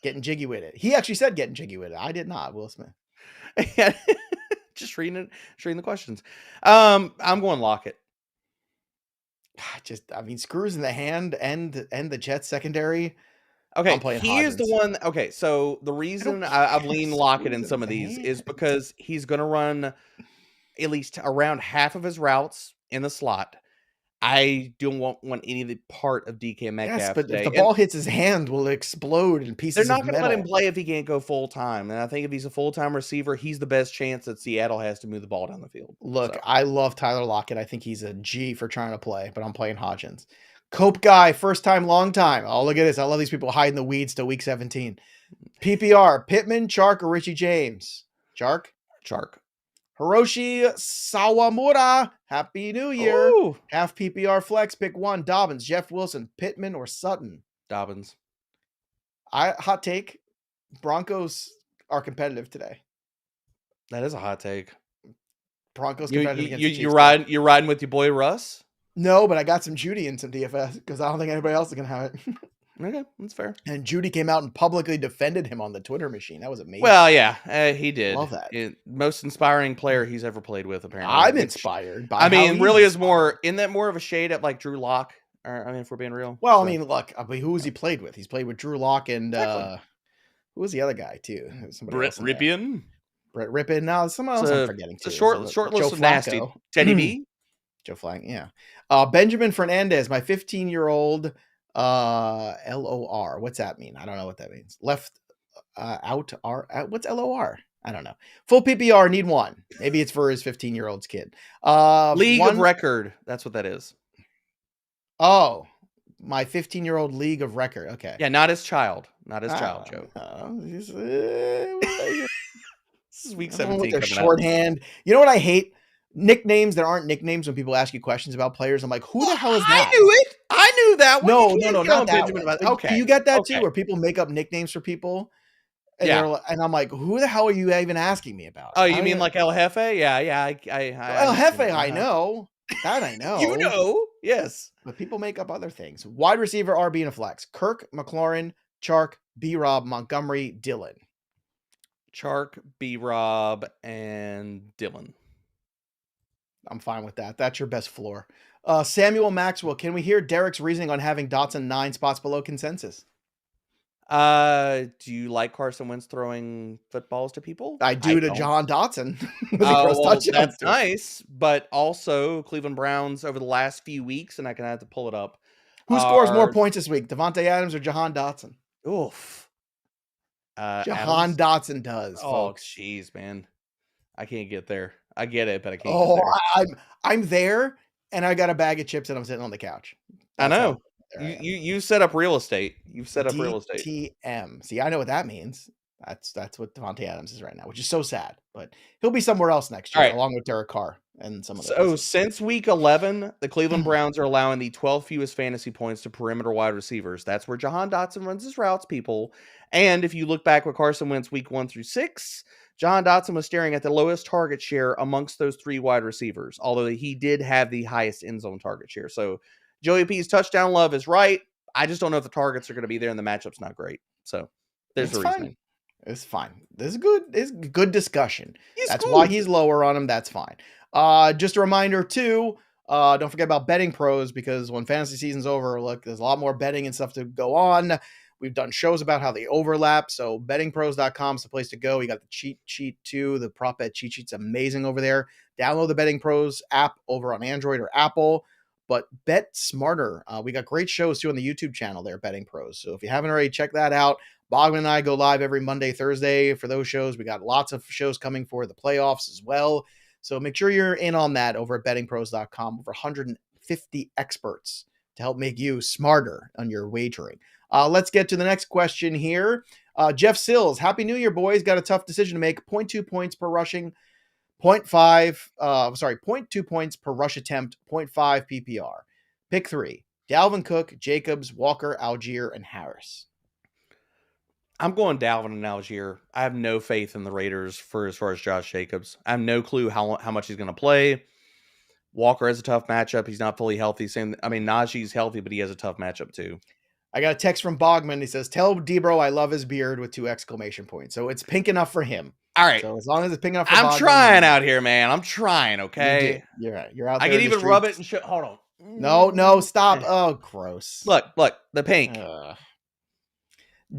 Getting jiggy with it. He actually said getting jiggy with it. I did not. Will Smith. Just reading the questions. I'm going Lockett. I mean, screws in the hand and the Jets secondary. Okay, I'm playing he is the Hodgins. one. Okay, so the reason I've leaned Lockett in some of these is because he's going to run at least around half of his routes in the slot. I don't want any of the part of DK Metcalf. Yes, but today. if the ball hits his hand, will explode in pieces. They're not going to let him play if he can't go full time. And I think if he's a full time receiver, he's the best chance that Seattle has to move the ball down the field. Look, So. I love Tyler Lockett. I think he's a G for trying to play, but I'm playing Hodgins. Cope guy, first time, long time. Oh, look at this. I love these people hiding the weeds till week 17. PPR, Pittman, Chark, or Richie James? Chark? Hiroshi Sawamura, Happy New Year. Ooh. Half PPR flex, pick 1. Dobbins, Jeff Wilson, Pittman, or Sutton? Dobbins. Hot take. Broncos are competitive today. That is a hot take. Broncos competitive against the Chiefs. You're riding with your boy Russ? No, but I got some Judy in some DFS because I don't think anybody else is going to have it. Okay, that's fair. And Judy came out and publicly defended him on the Twitter machine. That was amazing. Well, yeah, he did. Love that. Most inspiring player he's ever played with, apparently. I'm inspired by. I mean, really is more. Isn't that more of a shade at like Drew Lock? Or, I mean, if we're being real. Well, So. I mean, look. Who has he played with? He's played with Drew Lock and who was the other guy too? Brett Ripien. Brett Ripien. No, someone else I'm forgetting too. It's a short list of nasty. Teddy B. Joe Flacco. Yeah. Benjamin Fernandez, my 15-year-old. LOR. What's that mean? I don't know what that means. Left out R. What's LOR? I don't know. Full PPR, need 1. Maybe it's for his 15-year-old's kid. League of record. That's what that is. Oh, my 15-year-old league of record. Okay. Yeah, not his child. Not his child, Joe. This is week 17. With their shorthand. You know what I hate? Nicknames that aren't nicknames when people ask you questions about players. I'm like, who the hell is that? I knew it. I knew that. No, not that one. Okay. Do you get that too? Where people make up nicknames for people? And yeah. And I'm like, who the hell are you even asking me about? Oh, you mean like El Jefe? Yeah. El Jefe, I know. That I know. You know. Yes. But people make up other things. Wide receiver, RB, and a flex. Kirk, McLaurin, Chark, B-Rob, Montgomery, Dillon. Chark, B-Rob, and Dillon. I'm fine with that. That's your best floor. Samuel Maxwell, can we hear Derek's reasoning on having Dotson 9 spots below consensus? Do you like Carson Wentz throwing footballs to people? I do to John Dotson. That's nice. But also Cleveland Browns over the last few weeks, and I can have to pull it up. Who scores more points this week, Devontae Adams or Jahan Dotson? Oof. Jahan Dotson does, folks. Jeez, man. I can't get there. I get it, but I can't get there. I'm there, and I got a bag of chips, and I'm sitting on the couch. That's I know. You set up real estate. You've set up real estate. DTM. See, I know what that means. That's what Devontae Adams is right now, which is so sad. But he'll be somewhere else next year, along with Derek Carr and some of those. So since week 11, the Cleveland Browns are allowing the 12th fewest fantasy points to perimeter wide receivers. That's where Jahan Dotson runs his routes, people. And if you look back with Carson Wentz week 1 through 6, Jahan Dotson was staring at the lowest target share amongst those 3 wide receivers, although he did have the highest end zone target share. So Joey P's touchdown love is right. I just don't know if the targets are going to be there and the matchup's not great. So there's the reasoning. It's fine. This is good. It's good discussion. That's cool. why he's lower on him. That's fine. Just a reminder too. Don't forget about betting pros, because when fantasy season's over, look, there's a lot more betting and stuff to go on. We've done shows about how they overlap. So bettingpros.com is the place to go. You got the cheat sheet too. The prop bet cheat sheet's amazing over there. Download the Betting Pros app over on Android or Apple, but bet smarter. We got great shows too on the YouTube channel there, Betting Pros. So if you haven't already, check that out. Bogman and I go live every Monday, Thursday for those shows. We got lots of shows coming for the playoffs as well. So make sure you're in on that over at bettingpros.com. Over 150 experts to help make you smarter on your wagering. Let's get to the next question here. Jeff Sills, Happy New Year, boys. Got a tough decision to make. 0.2 points per rushing, 0.2 points per rush attempt, 0.5 PPR. Pick 3. Dalvin Cook, Jacobs, Walker, Algier, and Harris. I'm going Dalvin and Algier. I have no faith in the Raiders for as far as Josh Jacobs. I have no clue how much he's going to play. Walker has a tough matchup. He's not fully healthy. Najee's healthy, but he has a tough matchup too. I got a text from Bogman. He says, tell Debro I love his beard with 2 exclamation points. So it's pink enough for him. All right. So as long as it's pink enough for I'm Bogman, trying out here, man. I'm trying, okay? You're right. You're out there. I can even rub it and show. Hold on. No, stop. Oh, gross. Look, the pink.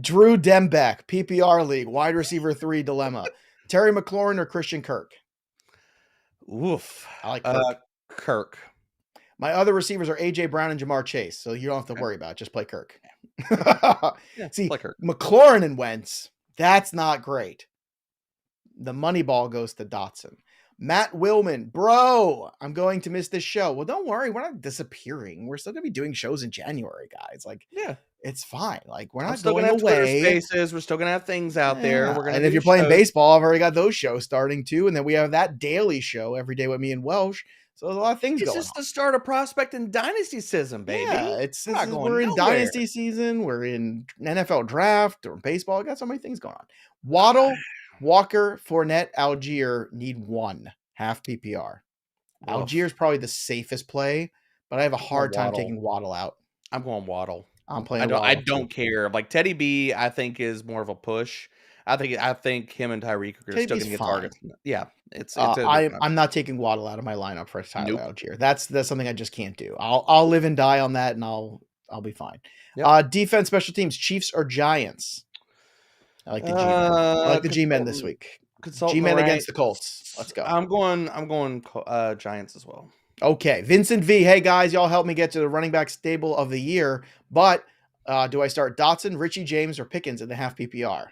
Drew Dembeck, PPR League, wide receiver 3 dilemma. Terry McLaurin or Christian Kirk? Oof. I like Kirk. Kirk. My other receivers are AJ Brown and Jamar Chase, so you don't have to worry about it. Just play Kirk. See, play Kirk. McLaurin and Wentz, that's not great. The money ball goes to Dotson. Matt Willman, bro, I'm going to miss this show. Well, don't worry. We're not disappearing. We're still going to be doing shows in January, guys. Like, yeah, it's fine. Like, we're not going away. Spaces. We're still going to have things out there. We're going and if you're playing baseball, I've already got those shows starting too. And then we have that daily show every day with me and Welsh. So there's a lot of things going on. This is the start of prospect and dynasty season, baby. Yeah, we're in dynasty season. We're in NFL draft or baseball. I got so many things going on. Waddle, Walker, Fournette, Algier need 1 half PPR. Algier is probably the safest play, but I have a hard time taking Waddle out. I'm going Waddle. I'm playing. I don't care. Like Teddy B, I think is more of a push. I think him and Tyreek are still going to get targets. Yeah, I'm not taking Waddle out of my lineup for Tyler Algier. That's something I just can't do. I'll live and die on that, and I'll be fine. Yep. Defense, special teams, Chiefs or Giants? I like the G-Men. I like the G-Men this week. G-Men against the Colts. Let's go. I'm going Giants as well. Okay, Vincent V. Hey guys, y'all help me get to the running back stable of the year. But do I start Dotson, Richie James, or Pickens in the half PPR?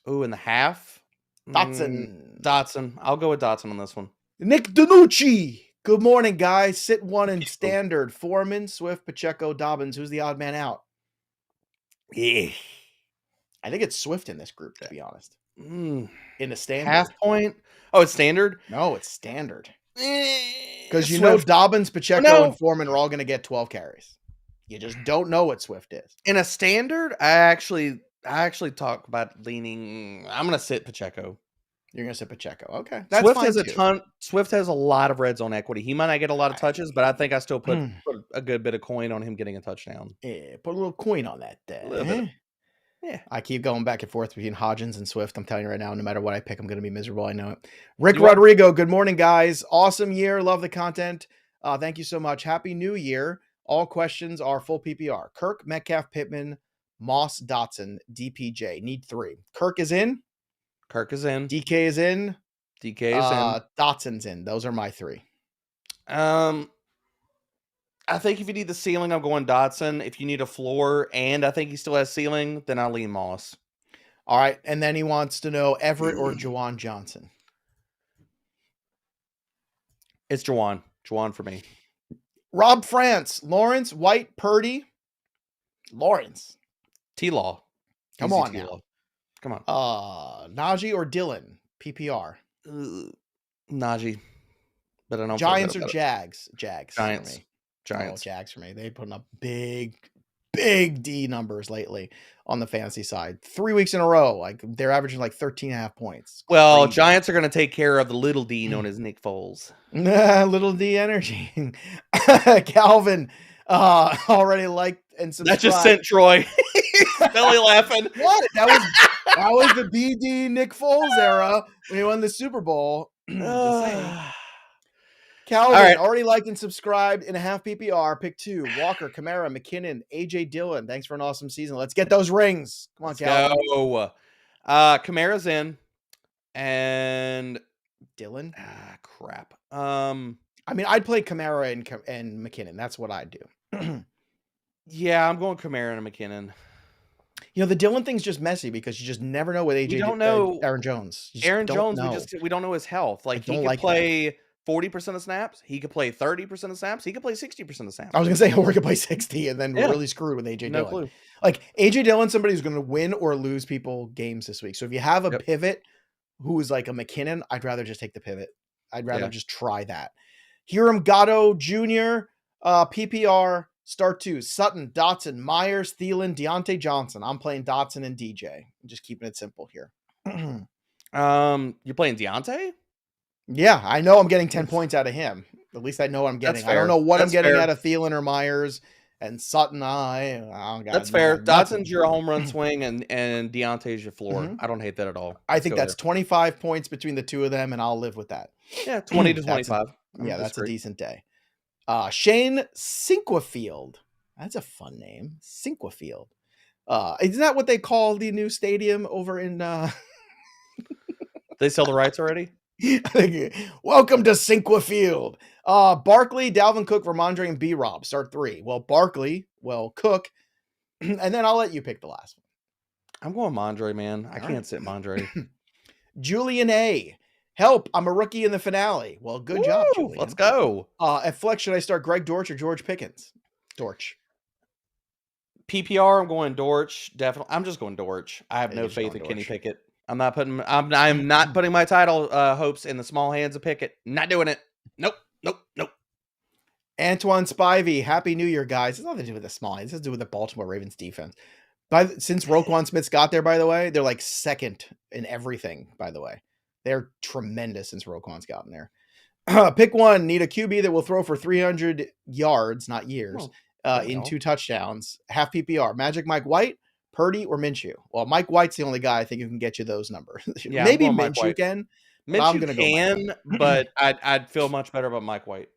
Ooh, in the half? Dotson. I'll go with Dotson on this one. Nick Danucci. Good morning, guys. Sit 1 in standard. Foreman, Swift, Pacheco, Dobbins. Who's the odd man out? Yeah. I think it's Swift in this group, to be honest. In the standard. Half point? Oh, it's standard? No, it's standard. Because you know Dobbins, Pacheco, and Foreman are all going to get 12 carries. You just don't know what Swift is. In a standard, I actually talk about leaning. I'm going to sit Pacheco. You're going to sit Pacheco. Okay. That's Swift has a ton. Swift has a lot of red zone equity. He might not get a lot of touches, but I think I still put a good bit of coin on him getting a touchdown. Yeah, put a little coin on that. A little bit. Yeah. I keep going back and forth between Hodgins and Swift. I'm telling you right now, no matter what I pick, I'm going to be miserable. I know it. Rick Rodrigo, good morning, guys. Awesome year. Love the content. Thank you so much. Happy New Year. All questions are full PPR. Kirk, Metcalf, Pittman, Moss, Dotson, DPJ. Need 3. Kirk is in. DK is in. Dotson's in. Those are my 3. I think if you need the ceiling, I'm going Dotson. If you need a floor and I think he still has ceiling, then I'll lean Moss. All right. And then he wants to know Everett or Juwan Johnson. It's Juwan. Juwan for me. Rob France, Lawrence, White, Purdy. Lawrence. T-Law. Come on now. T-Law. Come on. Najee or Dylan? PPR. Najee. But I don't Giants or Jags? Giants. For me. Giants. Jags for me. They're putting up big D numbers lately on the fantasy side. 3 weeks in a row. Like they're averaging like 13.5 points. Well, crazy. Giants are going to take care of the little D known as Nick Foles. Little D energy. Calvin already liked and subscribed. That just sent Troy. Belly laughing. What? That was the BD Nick Foles era when he won the Super Bowl. Calvin already liked and subscribed in a half PPR. Pick 2. Walker, Kamara, McKinnon, AJ Dillon. Thanks for an awesome season. Let's get those rings. Come on, Calvin. Go. Kamara's in. And Dylan. Ah, crap. I mean, I'd play Kamara and McKinnon. That's what I'd do. Yeah, I'm going Kamara and McKinnon. You know, the Dylan thing's just messy because you just never know with We don't know Aaron Jones. You just Aaron don't Jones. know. We don't know his health. Like he don't could like that. play 40% of snaps. He could play 30% of snaps. He could play 60% of snaps. I was gonna say we're gonna play 60 and then we're Yeah. really screwed with AJ No Dillon. clue. Like AJ Dillon, somebody who's gonna win or lose people games this week. So if you have a Yep. pivot who is like a McKinnon, I'd rather just take the pivot. I'd rather Yeah. just try that. Hiram Gatto Jr., PPR, start 2. Sutton, Dotson, Myers, Thielen, Deontay Johnson. I'm playing Dotson and DJ. I'm just keeping it simple here. You're playing Deontay? Yeah, I know I'm getting 10 points out of him. At least I know what I'm getting. I don't know what I'm getting out of Thielen or Myers and Sutton. That's fair. Dotson's your home run swing and Deontay's your floor. I don't hate that at all. I think that's 25 points between the two of them, and I'll live with that. Yeah, 20 to 25. That's a decent day. Shane Sinquefield. That's a fun name. Sinquefield. Isn't that what they call the new stadium over in They sell the rights already? Welcome to Sinquefield. Barkley, Dalvin Cook, Ramondre, and B-Rob. Start 3. Well, Barkley, Cook, and then I'll let you pick the last one. I'm going Mondre, man. I can't sit Mondre. Julian A. Help, I'm a rookie in the finale. Well, good job, Julian. Let's go. At flex, should I start Greg Dortch or George Pickens? Dortch. PPR, I'm going Dortch. Definitely. I'm just going Dortch. I have no faith in Kenny Pickett. I'm not putting my title hopes in the small hands of Pickett. Not doing it. Nope. Antoine Spivey, Happy New Year, guys. It's nothing to do with the small hands. It has to do with the Baltimore Ravens defense. Since Roquan Smith's got there, by the way, they're like second in everything, by the way. They're tremendous since Roquan's gotten there. Pick one. Need a QB that will throw for 300 yards, not years, in 2 touchdowns. Half PPR. Magic Mike White, Purdy, or Minshew. Well, Mike White's the only guy I think who can get you those numbers. Yeah, maybe Minshew can. Minshew can, but I'd feel much better about Mike White.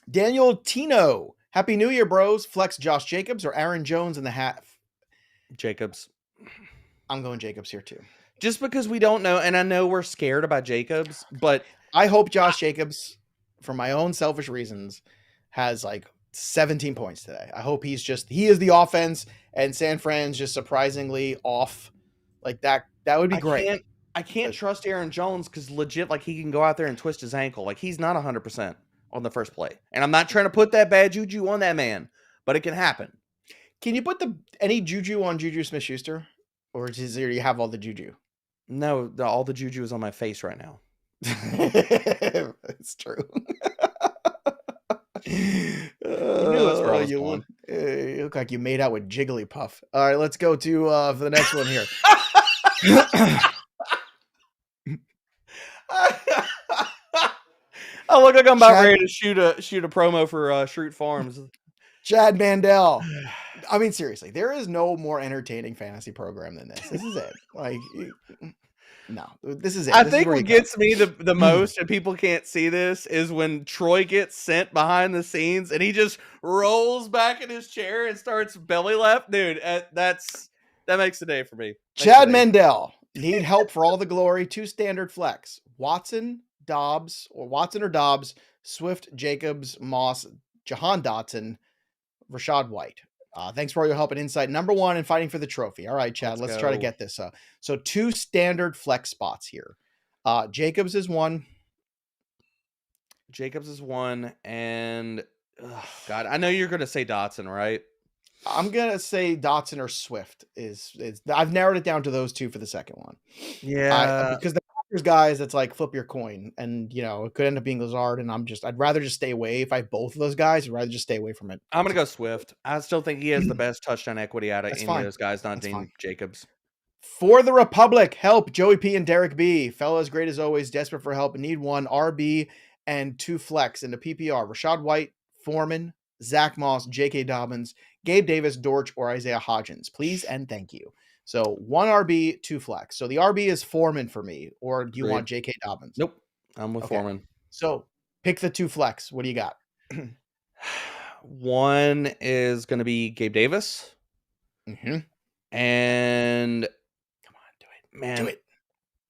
Daniel Tino. Happy New Year, bros. Flex Josh Jacobs or Aaron Jones in the half? Jacobs. I'm going Jacobs here too. Just because we don't know, and I know we're scared about Jacobs, but I hope Josh Jacobs, for my own selfish reasons, has like 17 points today. I hope he is the offense and San Fran's just surprisingly off. Like that would be great. I can't trust Aaron Jones because legit, like he can go out there and twist his ankle. Like he's not 100% on the first play. And I'm not trying to put that bad juju on that man, but it can happen. Can you put any juju on Juju Smith-Schuster? Or do you have all the juju? No, all the juju is on my face right now. It's true. You look like you made out with Jigglypuff. All right, let's go to for the next one here. I look like I'm about ready to shoot a promo for Shroot Farms. Chad Mandel. I mean, seriously, there is no more entertaining fantasy program than this. This is it. Like, no, this is it. I think what gets me the most, and people can't see this, is when Troy gets sent behind the scenes and he just rolls back in his chair and starts belly laugh. Dude, that makes the day for me. Chad Mandel. Need help for all the glory. 2 standard flex. Watson or Dobbs, Swift, Jacobs, Moss, Jahan Dotson, Rashad White. Thanks for all your help and insight. Number 1 in fighting for the trophy. All right, Chad, let's try to get this. So 2 standard flex spots here. Jacobs is 1. And God, I know you're going to say Dotson, right? I'm going to say Dotson or Swift is I've narrowed it down to those 2 for the second one. Yeah. Because there's guys that's like flip your coin and it could end up being Lazard and I'd rather just stay away. If I have both of those guys, I'd rather just stay away from it. I'm going to go Swift. I still think he has the best touchdown equity out of any of those guys, not Dean Jacobs. For the Republic, help Joey P and Derek B. Fellas, great as always, desperate for help. Need 1 RB and 2 flex into PPR. Rashad White, Foreman, Zach Moss, J.K. Dobbins, Gabe Davis, Dortch, or Isaiah Hodgins. Please and thank you. So 1 RB, 2 flex. So the RB is Foreman for me, or do you want J.K. Dobbins? Nope. I'm with Foreman. So pick the 2 flex. What do you got? 1 is going to be Gabe Davis. Mm-hmm. And come on, do it. Man, do it.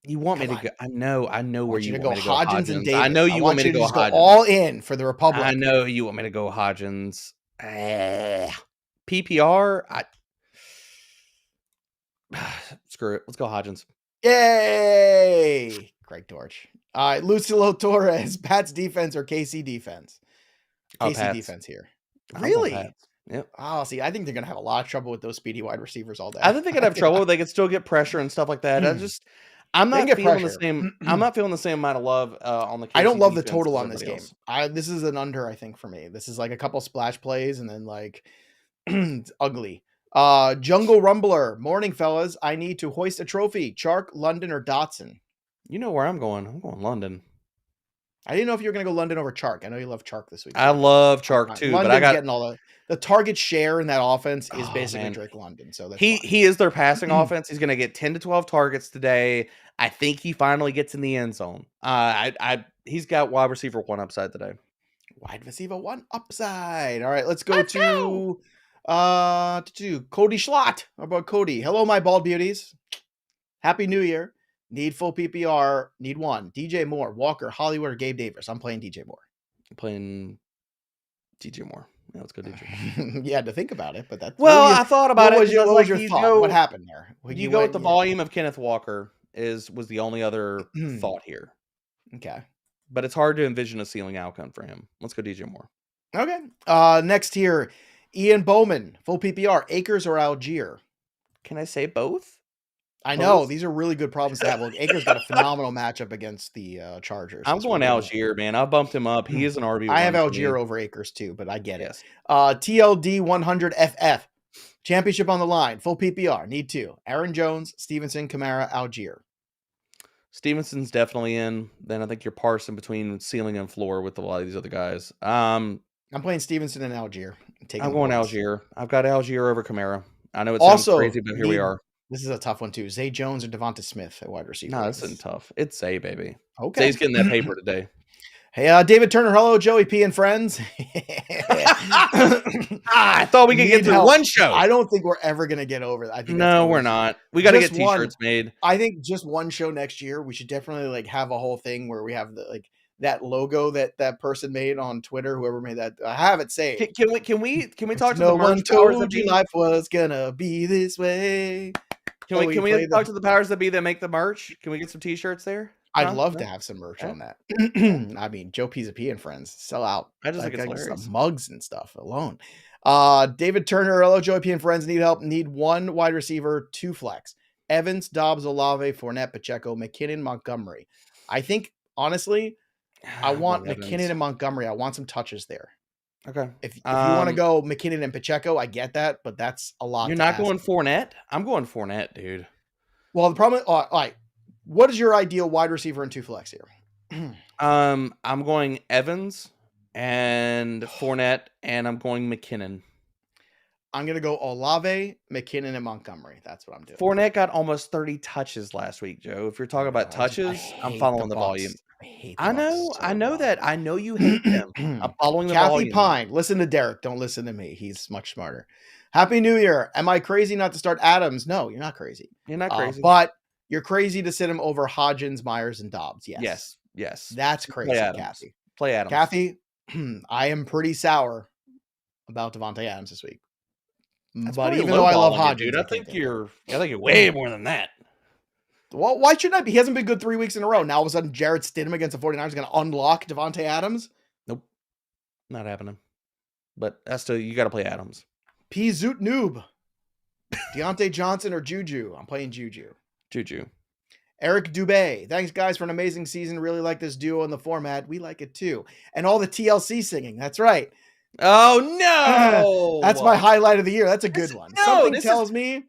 You want me Come to on. go? I know where want you you to want go me to go. Hodgins and Hodgins. Davis. I know you want me to you to go just go Hodgins. all in for the Republic. I know you want me to go Hodgins. PPR. Screw it. Let's go Hodgins. Yay! Greg Dortch. All right, Lucilo Torres, Pats defense or KC defense? KC Pats. defense here. I'm going Really? Pats. Yep. Oh, see, I think they're gonna have a lot of trouble with those speedy wide receivers all day. I think they could have trouble. They could still get pressure and stuff like that. I'm They can not get feeling the pressure. same. I'm not feeling the same amount of love on the. KC I don't love the defense total as on this everybody game. else. This is an under, I think, for me. This is like a couple splash plays and then like it's ugly. Jungle Rumbler. Morning, fellas. I need to hoist a trophy. Chark, London, or Dotson? You know where I'm going. I'm going London. I didn't know if you were going to go London over Chark. I know you love Chark this week. I love Chark too, London's but I got getting all the target share in that offense is basically Drake London. So that's fine. he is their passing offense. He's going to get 10 to 12 targets today. I think he finally gets in the end zone. He's got wide receiver 1 upside today. Wide receiver 1 upside. All right, let's go to Cody Schlott. How about Cody? Hello, my bald beauties. Happy New Year. Need full PPR. Need 1. DJ Moore, Walker, Hollywood, or Gabe Davis. I'm playing DJ Moore. I'm playing DJ Moore. Yeah, let's go DJ Moore. You had to think about it, but that's I thought about it. What was your thought? What happened there? You go with the volume of Kenneth Walker was the only other thought here. Okay. But it's hard to envision a ceiling outcome for him. Let's go DJ Moore. Okay. Next here, Ian Bowman, full PPR, Akers or Algier? Can I say both? I know these are really good problems to have. Look, Akers got a phenomenal matchup against the Chargers. I'm going Algier, man. I bumped him up. He is an RB1. I have Algier over Akers too, but I get it. TLD 100 FF, championship on the line, full PPR, need 2. Aaron Jones, Stevenson, Kamara, Algier. Stevenson's definitely in. Then I think you're parsing between ceiling and floor with a lot of these other guys. I'm playing Stevenson and Algier. I'm going Algier. I've got Algier over Kamara. I know it sounds crazy, but here we are. This is a tough one too. Zay Jones or Devonta Smith at wide receiver. No, this isn't tough. It's Zay, baby. Okay. Zay's getting that paper today. Hey, David Turner. Hello, Joey P and friends. I thought we could get through one show. I don't think we're ever going to get over that. I think no, we're not. We got to get t-shirts made. I think just one show next year. We should definitely have a whole thing where we have that logo that person made on Twitter, whoever made that. I have it saved. Can we talk to no the one told you life was gonna be this way? Can we talk to the powers that be that make the merch? Can we get some t-shirts there? I'd love to have some merch on that. I mean, Joe Pisapia and friends sell out. I just think it's hilarious. Some mugs and stuff alone. David Turner, hello, Joe P and friends. Need help. Need 1 wide receiver, 2 flex. Evans, Dobbs, Olave, Fournette, Pacheco, McKinnon, Montgomery. I think honestly, I want McKinnon and Montgomery. I want some touches there. Okay. If you want to go McKinnon and Pacheco, I get that, but that's a lot. You're not going Fournette? I'm going Fournette, dude. Well, the problem. All right. What is your ideal wide receiver and 2 flex here? I'm going Evans and Fournette, and I'm going McKinnon. I'm going to go Olave, McKinnon, and Montgomery. That's what I'm doing. Fournette got almost 30 touches last week, Joe. If you're talking about touches, I'm following the volume. I know that. I know you hate them. I'm following the volume. Kathy Pine. Listen to Derek. Don't listen to me. He's much smarter. Happy New Year. Am I crazy not to start Adams? No, you're not crazy. You're not crazy. But you're crazy to sit him over Hodgins, Myers, and Dobbs. Yes. That's crazy, Kathy. Play Adams. Kathy, I am pretty sour about Devontae Adams this week. But even though I love Hodgins, dude, I think you're way more than that. Well, why shouldn't I be? He hasn't been good 3 weeks in a row. Now all of a sudden, Jarrett Stidham against the 49ers is going to unlock Devontae Adams? Nope. Not happening. But that's still, you got to play Adams. P. Zoot Noob. Deontay Johnson or Juju? I'm playing Juju. Eric Dubé. Thanks, guys, for an amazing season. Really like this duo in the format. We like it, too. And all the TLC singing. That's right. Oh, no. That's my highlight of the year. That's a good one. No, Something tells me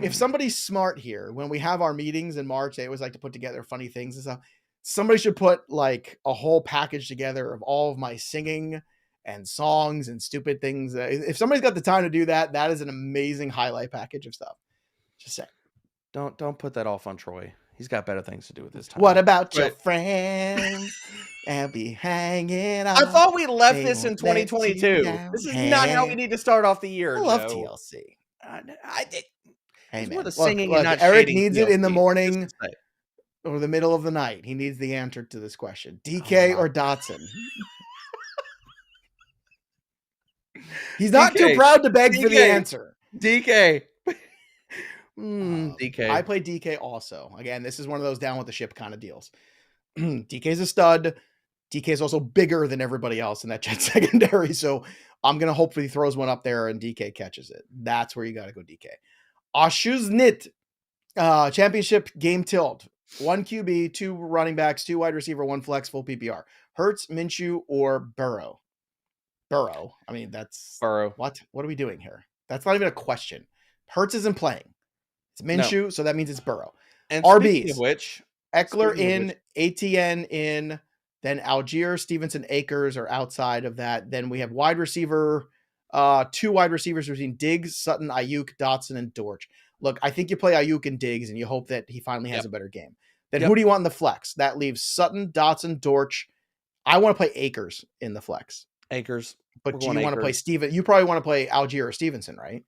if somebody's smart here, when we have our meetings in March, they always like to put together funny things and stuff. Somebody should put like a whole package together of all of my singing and songs and stupid things. If somebody's got the time to do that, that is an amazing highlight package of stuff. Just saying. Don't put that off on Troy. He's got better things to do with his time. What about your friends? And be hanging out. I thought we left this in 2022. This is not how we need to start off the year. I love TLC. I did. Hey, man. Look, Eric needs it in the morning. or the middle of the night. He needs the answer to this question. DK or Dotson? He's not too DK. proud to beg for the DK. answer. DK. DK. I play DK also. Again, this is one of those down with the ship kind of deals. DK's a stud. DK is also bigger than everybody else in that Jet secondary. So I'm going to hopefully throws one up there and DK catches it. That's where you got to go DK. Ashuznit. Championship game tilt. 1 QB, 2 running backs, 2 wide receiver, 1 flex, full PPR. Hurts, Minshew, or Burrow? Burrow. I mean, that's... Burrow. What are we doing here? That's not even a question. Hurts isn't playing. It's Minshew, so that means it's Burrow. And RBs. of which, Eckler in, ATN in, then Algier, Stevenson, Akers are outside of that. Then we have wide receiver, 2 wide receivers between Diggs, Sutton, Ayuk, Dotson, and Dortch. Look, I think you play Ayuk and Diggs, and you hope that he finally has a better game. Then who do you want in the flex? That leaves Sutton, Dotson, Dortch. I want to play Akers in the flex. Akers. But do you want to play Steven? You probably want to play Algier or Stevenson, right?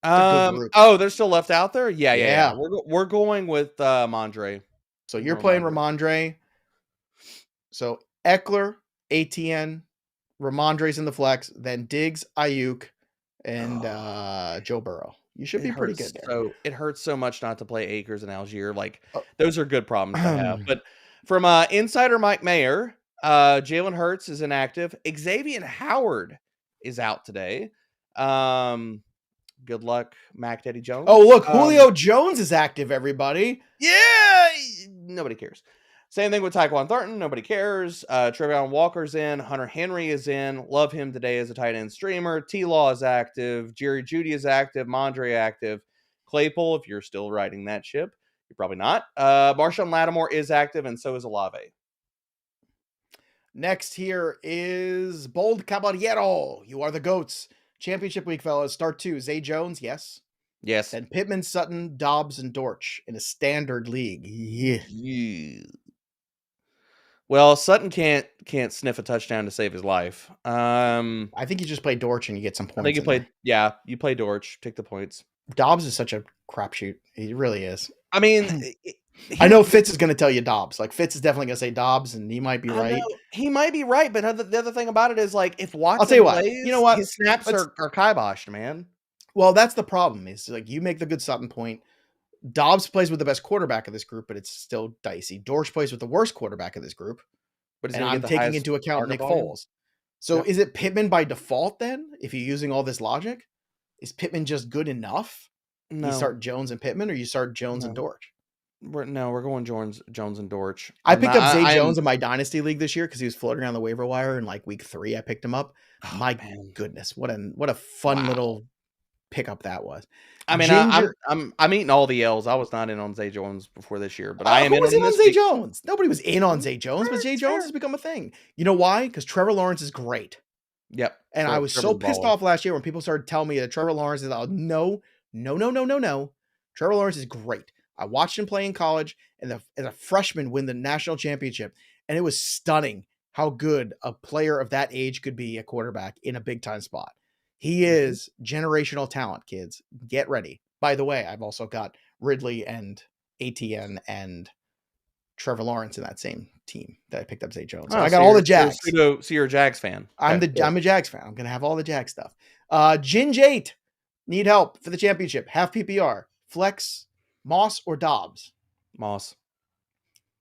Oh, they're still left out there? Yeah. We're going with Mondre. So you're playing Ramondre. So Eckler, ATN, Ramondre's in the flex, then Diggs, Ayuk, and Joe Burrow. You should be pretty good there. So it hurts so much not to play Akers and Algier. Like those are good problems to have. But from insider Mike Mayer, Jalen Hurts is inactive. Xavier Howard is out today. Good luck, Mac Daddy Jones. Oh, look, Julio Jones is active, everybody. Yeah, nobody cares. Same thing with Tyquan Thornton. Nobody cares. Trayvon Walker's in. Hunter Henry is in. Love him today as a tight end streamer. T-Law is active. Jerry Jeudy is active. Mondre active. Claypool, if you're still riding that ship, you're probably not. Marshawn Lattimore is active, and so is Olave. Next here is Bold Caballero. You are the GOATs. Championship week, fellas. Start 2. Zay Jones, yes. Yes. And Pittman, Sutton, Dobbs, and Dortch in a standard league. Yeah. Well, Sutton can't sniff a touchdown to save his life. I think you just play Dortch and you get some points. I think you play Dortch, take the points. Dobbs is such a crapshoot. He really is. I mean, I know Fitz is going to tell you Dobbs. Like Fitz is definitely going to say Dobbs, and he might be right. He might be right, but the other thing about it is like if Watson I'll tell you what, plays, you know what? His snaps are kiboshed, man. Well, that's the problem. Is like you make the good Sutton point. Dobbs plays with the best quarterback of this group, but it's still dicey. Dortch plays with the worst quarterback of this group, and I'm taking into account Nick Foles. So is it Pittman by default then? If you're using all this logic, is Pittman just good enough? No. You start Jones and Pittman, or you start Jones and Dortch? We're going Jones and Dortch. I picked up Zay Jones in my dynasty league this year because he was floating around the waiver wire in like week 3. I picked him up. My goodness, what a fun little pickup that was. I mean, I'm eating all the L's. I was not in on Zay Jones before this year, but I am in on Zay Jones. Nobody was in on Zay Jones, but Zay Jones has become a thing. You know why? Because Trevor Lawrence is great. Yep. And I was so pissed off last year when people started telling me that Trevor Lawrence is no. Trevor Lawrence is great. I watched him play in college and as a freshman win the national championship. And it was stunning how good a player of that age could be a quarterback in a big time spot. He is generational talent, kids. Get ready. By the way, I've also got Ridley and ATN and Trevor Lawrence in that same team that I picked up Zay Jones. So I got all the Jags. So you're a Jags fan. I'm a Jags fan. I'm going to have all the Jag stuff. Ginge 8. Need help for the championship. Half PPR. Flex, Moss or Dobbs? Moss.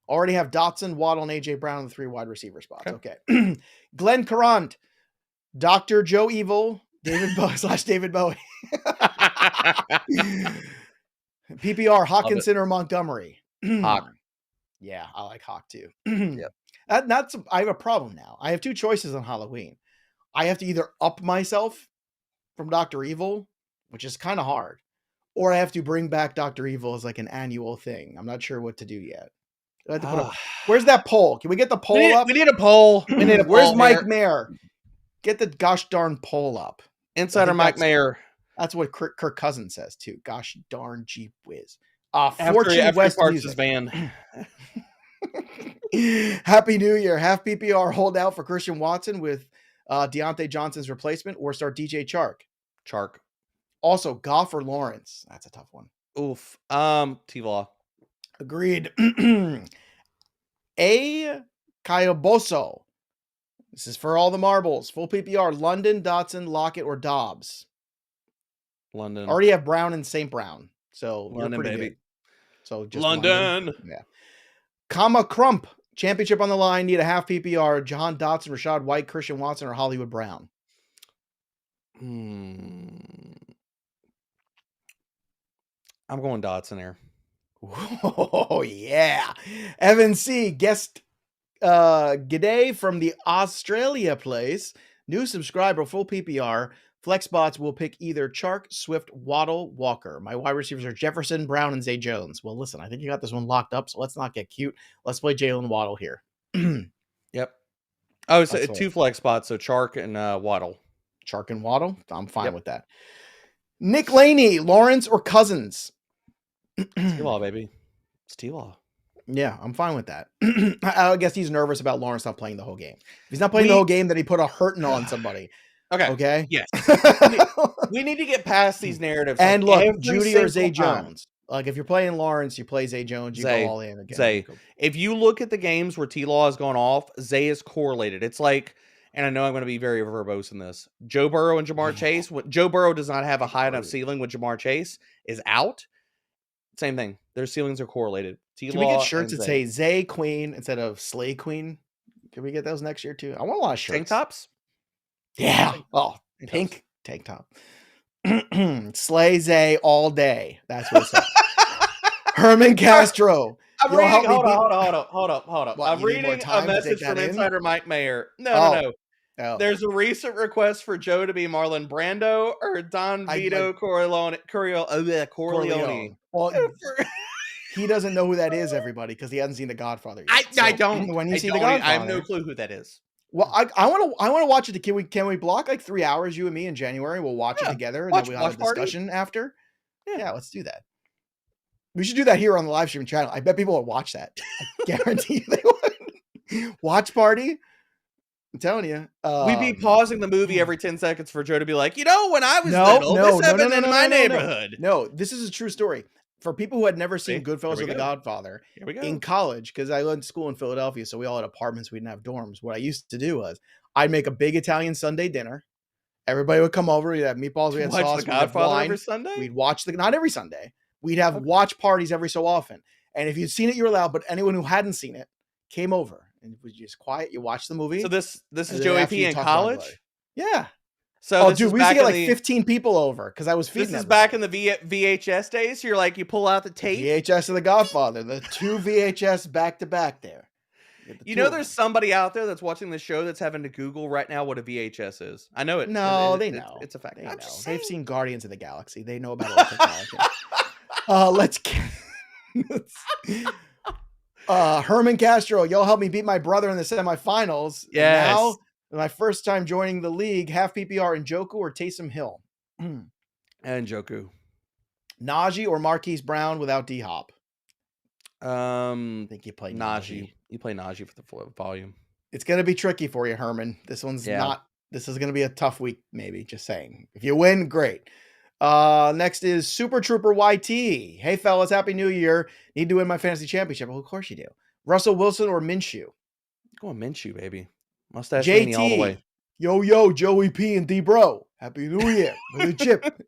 Already have Dotson, Waddle, and AJ Brown in the 3 wide receiver spots. Okay. Glenn Carant, Dr. Joe Evil, David Bowie. PPR, Hawkinson or Montgomery? Hawk. Yeah, I like Hawk too. Yep. I have a problem now. I have 2 choices on Halloween. I have to either up myself from Dr. Evil, which is kind of hard, or I have to bring back Dr. Evil as like an annual thing. I'm not sure what to do yet. I have to put where's that poll? Can we get the poll up? We need a poll. Where's Mike Mayer? Get the gosh darn poll up. Insider Mike Mayer. That's what Kirk Cousins says too. Gosh darn gee whiz. Fortune West Music van. Happy New Year. Half PPR hold out for Christian Watson with Deontay Johnson's replacement, or start DJ Chark. Also, Goff or Lawrence. That's a tough one. Oof. T-Law. Agreed. A. Cayoboso. This is for all the marbles. Full PPR. London, Dotson, Lockett, or Dobbs. London. Already have Brown and St. Brown. So you're London, pretty baby. good. So just London. Yeah. Comma Crump. Championship on the line. Need a half PPR. Jahan Dotson, Rashad White, Christian Watson, or Hollywood Brown. I'm going Dotson here. Oh, yeah. Evan C. Guest G'day from the Australia place. New subscriber, full PPR. Flex spots will pick either Chark, Swift, Waddle, Walker. My wide receivers are Jefferson, Brown, and Zay Jones. Well, listen, I think you got this one locked up, so let's not get cute. Let's play Jalen Waddle here. Yep. Oh, it's That's two flex spots, so Chark and Waddle. Chark and Waddle? I'm fine with that. Nick Laney, Lawrence, or Cousins? T-Law, baby. It's T-Law. Yeah, I'm fine with that. I guess he's nervous about Lawrence not playing the whole game. If he's not playing the whole game, then he put a hurting on somebody. Okay. Yes. we need to get past these narratives. And look, Judy or Zay Jones. Like if you're playing Lawrence, you play Zay Jones, you go all in again. Zay. If you look at the games where T-Law has gone off, Zay is correlated. It's like, and I know I'm going to be very verbose in this. Joe Burrow and Jamar Chase. Joe Burrow does not have a high enough ceiling when Jamar Chase is out. Same thing. Their ceilings are correlated. Can we get shirts that say Zay Queen instead of Slay Queen? Can we get those next year too? I want a lot of shirts. Tank tops? Yeah. Oh, pink tank top. Slay Zay all day. That's what it says. Herman Castro. Hold up. What, I'm reading a message from Insider Mike Mayer. No. Oh. There's a recent request for Joe to be Marlon Brando or Don Vito Corleone. Well, he doesn't know who that is, everybody, because he hasn't seen The Godfather yet. I don't. When you see The Godfather, I have no clue who that is. Well, I want to watch it. Can we block like 3 hours, you and me, in January? We'll watch it together, and then we'll have a discussion after. Yeah, let's do that. We should do that here on the live streaming channel. I bet people would watch that. I guarantee they would. Watch party. I'm telling you. We'd be pausing the movie every 10 seconds for Joe to be like, when I was little, this happened in my neighborhood. No, this is a true story. For people who had never seen Goodfellas or The Godfather, here we go. In college, because I went to school in Philadelphia, so we all had apartments, we didn't have dorms. What I used to do was I'd make a big Italian Sunday dinner. Everybody would come over. We'd have meatballs, we had sauce, The Godfather every Sunday? We'd watch not every Sunday. We'd have watch parties every so often. And if you'd seen it, you were allowed, but anyone who hadn't seen it came over. And it was just quiet. You watch the movie. So this is Joey P in college? Yeah. So dude, we used to get like 15 people over because I was feeding them. This is back in the VHS days. So you're like, you pull out the tape. VHS of The Godfather. The two VHS back to back there. There's somebody out there that's watching the show that's having to Google right now what a VHS is. I know it. No, they know. It's a fact. They've seen Guardians of the Galaxy. They know about all technology. Let's Herman Castro, y'all help me beat my brother in the semifinals. Yes. Now, my first time joining the league, half PPR Njoku or Taysom Hill? And Njoku. Najee or Marquise Brown without D-Hop? I think you play Najee. You play Najee for the volume. It's going to be tricky for you, Herman. This one's not. This is going to be a tough week, maybe. Just saying. If you win, great. Next is Super Trooper YT. Hey, fellas, Happy New Year. Need to win my fantasy championship. Well, of course you do. Russell Wilson or Minshew? Going Minshew, baby. Mustache JT, all the way. Yo, Joey P and D-Bro. Happy New Year. With a chip.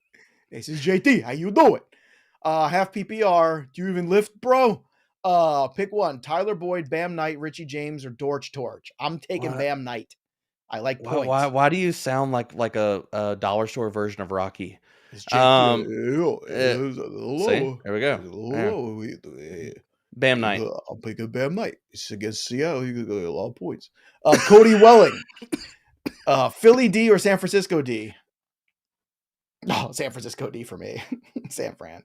This is JT. How you doing? Half PPR. Do you even lift, bro? Pick one. Tyler Boyd, Bam Knight, Richie James, or Dorch Torch. I'm taking Bam Knight. I like points. Why do you sound like a dollar store version of Rocky? See, there we go. Bam Knight. I'll pick a Bam Knight. It's against Seattle. You could get a lot of points. Cody Welling. Philly D or San Francisco D? Oh, San Francisco D for me. San Fran.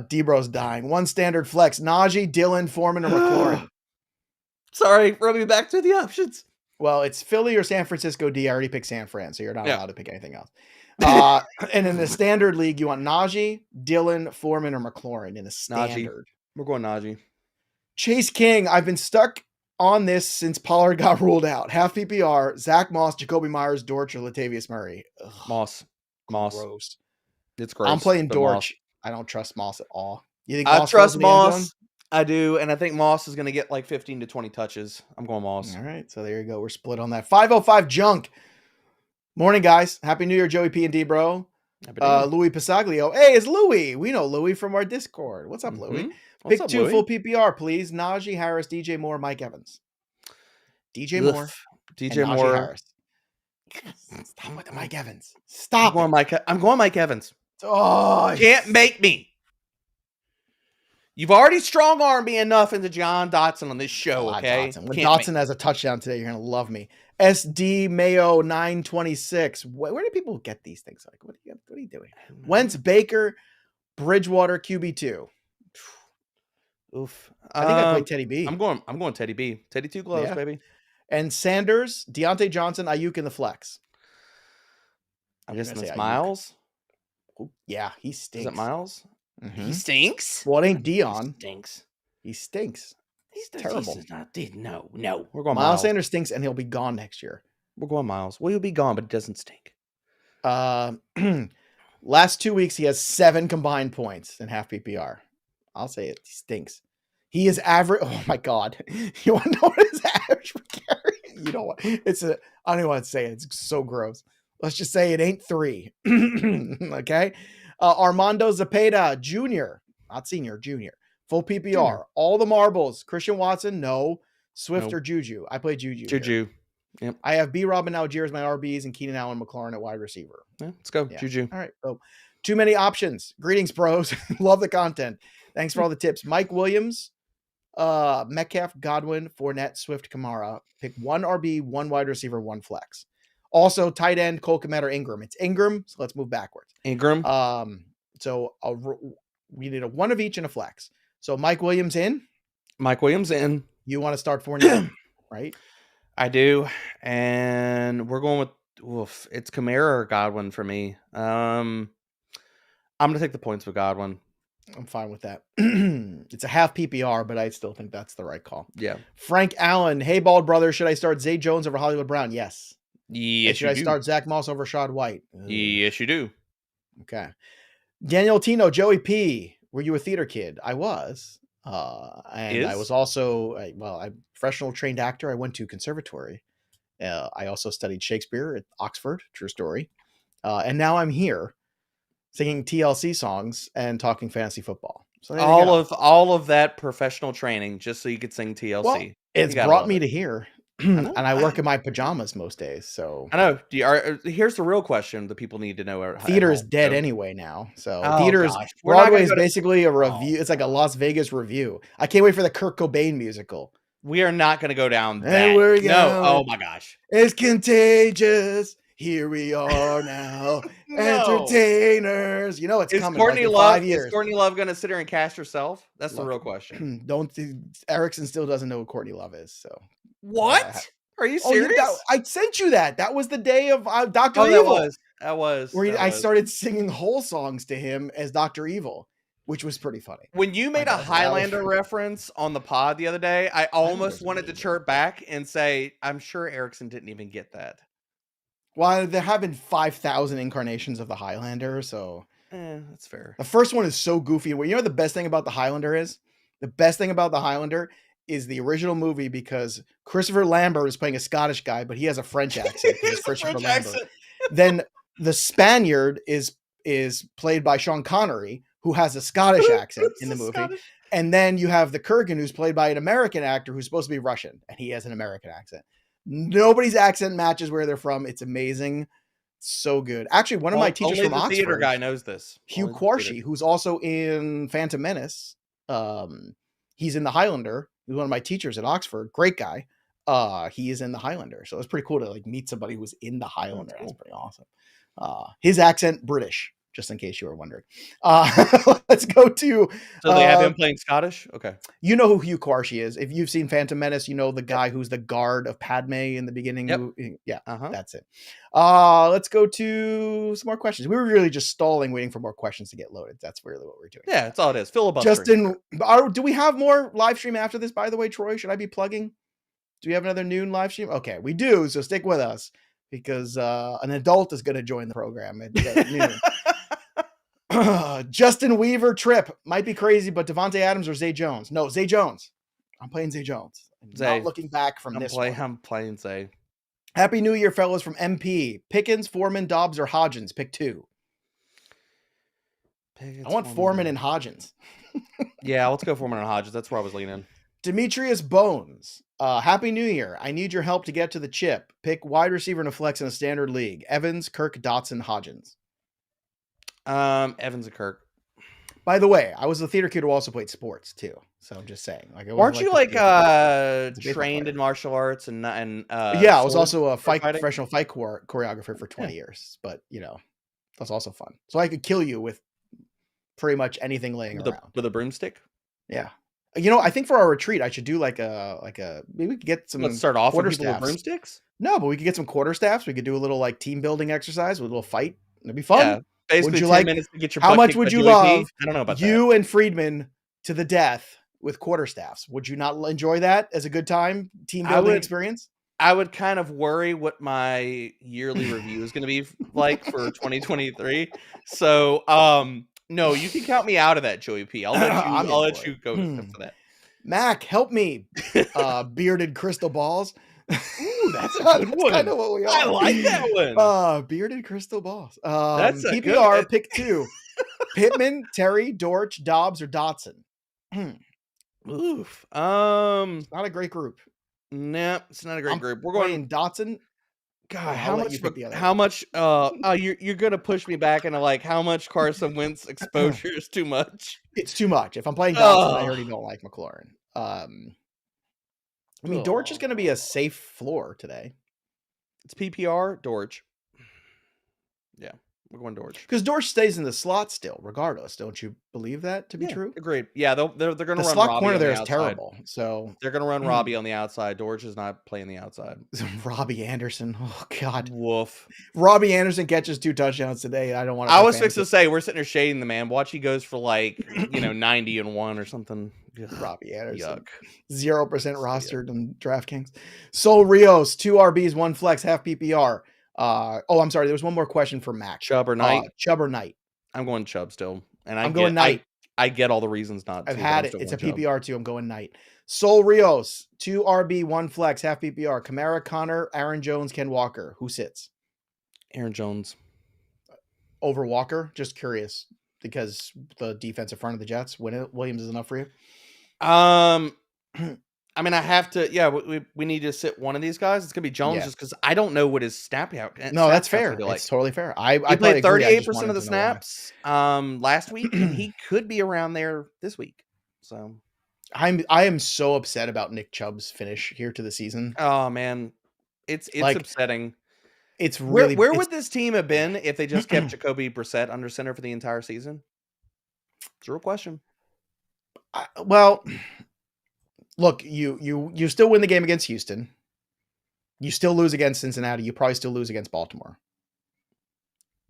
D-Bro's dying. One standard flex. Najee, Dillon, Foreman, or McLaurin? Sorry, run me back to the options. Well, it's Philly or San Francisco D. I already picked San Fran, so you're not allowed to pick anything else. And in the standard league, you want Najee, Dillon, Foreman, or McLaurin in the standard. We're going Najee. Chase King, I've been stuck on this since Pollard got ruled out. Half PPR, Zach Moss, Jacoby Myers, Dortch, or Latavius Murray. Ugh, Moss. Gross. It's gross. I'm playing Dortch. I don't trust Moss at all. You think I trust Moss. I do, and I think Moss is going to get like 15 to 20 touches. I'm going Moss. All right, so there you go. We're split on that. 505 Junk. Morning, guys. Happy New Year, Joey P and D, bro. Louis Pisaglio. Hey, it's Louis. We know Louis from our Discord. What's up, Louis? What's Pick up, 2 Louis? full PPR, please. Najee Harris, DJ Moore, Mike Evans. DJ Moore, DJ and Najee Moore. Harris. Stop with the Mike Evans. Stop. I'm going Mike Evans. Oh, Can't make me. You've already strong-armed me enough into John Dotson on this show, okay? Dotson. When Dotson has a touchdown today, you're going to love me. SD Mayo 926. Where do people get these things? Like, what are you doing? Wentz, Baker, Bridgewater, QB2. Oof. I think I played Teddy B. I'm going Teddy B. Teddy 2 gloves, baby. And Sanders, Deontay Johnson, Ayuk in the flex. I'm guessing it's Miles. Yeah, he stinks. Is it Miles? Mm-hmm. He stinks? Well, it ain't Dion. He stinks. He's terrible. No. We're going Miles Sanders stinks, and he'll be gone next year. We're going Miles. Well, he'll be gone, but it doesn't stink. Last 2 weeks, he has 7 combined points in half PPR. I'll say it. He stinks. He is average. Oh my God. You want to know what his average per carry? You know what? I don't even want to say it. It's so gross. Let's just say it ain't 3. Okay. Armando Zepeda Jr., not senior, junior. Full PPR. Junior. All the marbles. Christian Watson, no. Swift or Juju. I play Juju. Juju. Yep. I have B. Rob and Algier as my RBs and Keenan Allen McLaurin at wide receiver. Yeah, let's go. Yeah. Juju. All right. So too many options. Greetings, pros. Love the content. Thanks for all the tips. Mike Williams, Metcalf, Godwin, Fournette, Swift, Kamara. Pick 1 RB, 1 wide receiver, 1 flex. Also, tight end, Cole Kmet or Ingram. It's Ingram, so let's move backwards. Ingram. So we need a 1 of each and a flex. So Mike Williams in. Mike Williams in. You want to start Fournette, right? I do, and we're going with it's Kamara or Godwin for me. I'm gonna take the points with Godwin. I'm fine with that. It's a half PPR, but I still think that's the right call. Yeah. Frank Allen, hey bald brother, should I start Zay Jones over Hollywood Brown? Yes. Yes. Should I start Zach Moss over Shad White? Yes, you do. Okay. Daniel Tino, Joey P. Were you a theater kid? I was. I was also I'm a professional trained actor. I went to conservatory. I also studied Shakespeare at Oxford. True story. And now I'm here singing TLC songs and talking fantasy football. So all of that professional training just so you could sing TLC. Well, it's brought me to here. And I work in my pajamas most days. So I know. Here's the real question that people need to know. Theater is dead anyway now. So theater is Broadway is basically a review. It's like a Las Vegas review. I can't wait for the Kurt Cobain musical. We are not going to go down that. Hey, no. Oh my gosh. It's contagious. Here we are now. No. Entertainers. You know it's coming. Courtney like in Love, 5 years. Is Courtney Love going to sit here and cast herself? That's the real question. Erickson still doesn't know who Courtney Love is. So what? Are you serious? I sent you that. That was the day of Dr. Evil. That was. I started singing whole songs to him as Dr. Evil, which was pretty funny. When you made a Highlander reference on the pod the other day, I almost wanted to chirp back and say, I'm sure Erickson didn't even get that. Well, there have been 5,000 incarnations of the Highlander, so that's fair. The first one is so goofy. You know what the best thing about the Highlander is? The best thing about the Highlander is the original movie because Christopher Lambert is playing a Scottish guy, but he has a French accent. Then the Spaniard is played by Sean Connery, who has a Scottish accent in the movie. And then you have the Kurgan, who's played by an American actor who's supposed to be Russian, and he has an American accent. Nobody's accent matches where they're from. It's amazing. So good. Actually, one of my teachers from Oxford, theater guy knows this. Hugh Quarshie, who's also in Phantom Menace. He's in the Highlander. He's one of my teachers at Oxford. Great guy. He is in the Highlander. So it's pretty cool to meet somebody who was in the Highlander. That's pretty awesome. His accent, British, just in case you were wondering. Let's go to... So they have him playing Scottish? Okay. You know who Hugh Quarshie is. If you've seen Phantom Menace, you know the guy who's the guard of Padme in the beginning. Yep. That's it. Let's go to some more questions. We were really just stalling, waiting for more questions to get loaded. That's really what we're doing. Yeah, that's all it is. Filibustering. Justin, do we have more live stream after this, by the way, Troy? Should I be plugging? Do we have another noon live stream? Okay, we do, so stick with us because an adult is going to join the program at noon. Justin Weaver trip might be crazy, but Devontae Adams or Zay Jones? No, Zay Jones. I'm playing Zay Jones. Zay. Not looking back from this one. I'm playing Zay. Happy New Year, fellas, from MP. Pickens, Foreman, Dobbs, or Hodgins? Pick 2. I want Foreman and Hodgins. Yeah, let's go Foreman and Hodgins. That's where I was leaning. Demetrius Bones. Happy New Year. I need your help to get to the chip. Pick wide receiver in a flex in a standard league. Evans, Kirk, Dotson, Hodgins. Evans and Kirk. By the way, I was a theater kid who also played sports too. So I'm just saying. Like, weren't you trained in martial arts and yeah, I was also a professional fight choreographer for 20 years. But that's also fun. So I could kill you with pretty much anything laying around with a broomstick. Yeah. I think for our retreat, I should do like a maybe we could get some. Let's start off with people with staffs. broomsticks. No, but we could get some quarter staffs. We could do a little like team building exercise with a little fight. It'd be fun. Yeah, basically, 10 minutes to get your. How much would you love? I don't know about you and Friedman to the death with quarter staffs. Would you not enjoy that as a good time team building experience? I would kind of worry what my yearly review is going to be like for 2023. So, no, you can count me out of that, Joey P. I'll let you go for that. Mac, help me. Bearded crystal balls. Ooh, that's a good one. Kind of what we are. I like that one. Bearded crystal balls. That's a PPR good... pick 2. Pittman, Terry, Dortch, Dobbs, or Dotson. Oof. Not a great group. Nah, it's not a great group. We're going Dotson. God, how much you're gonna push me back into like how much Carson Wentz exposure is too much? It's too much. If I'm playing Dotson, I already don't like McLaurin. I mean, Dortch is gonna be a safe floor today. It's PPR, Dortch. Yeah, we're going Dortch. Because Dortch stays in the slot still, regardless. Don't you believe that to be true? Agreed. Yeah, they're going to run the slot Robbie corner there is outside. Terrible. So they're going to run Robbie on the outside. Dortch is not playing the outside. Robbie Anderson. Oh God. Woof. Robbie Anderson catches 2 touchdowns today. I don't want to. I was fixed to say we're sitting there shading the man. Watch he goes for like 90-1 or something. Robbie Anderson. Yuck. 0% rostered on DraftKings. Sol Rios, 2 RBs, 1 flex, half PPR. I'm sorry. There was one more question for Mac. Chubb or Knight? Chubb or Knight? I'm going Chubb still. And I'm going Knight. I get all the reasons not to. I've had it. It's a PPR too. I'm going Knight. Sol Rios, 2 RB, 1 flex, half PPR. Kamara, Connor, Aaron Jones, Ken Walker. Who sits? Aaron Jones. Over Walker? Just curious. Because the defensive front of the Jets. Williams is enough for you? I mean, I have to. Yeah, we need to sit one of these guys. It's gonna be Jones, just because I don't know what his snap out. No, that's fair. It's totally fair. I played 38% of the snaps last week, and he could be around there this week. So, I am so upset about Nick Chubb's finish here to the season. Oh man, it's like, upsetting. It's really where would this team have been if they just kept Jacoby Brissett under center for the entire season? It's a real question. Well. Look, you still win the game against Houston. You still lose against Cincinnati. You probably still lose against Baltimore.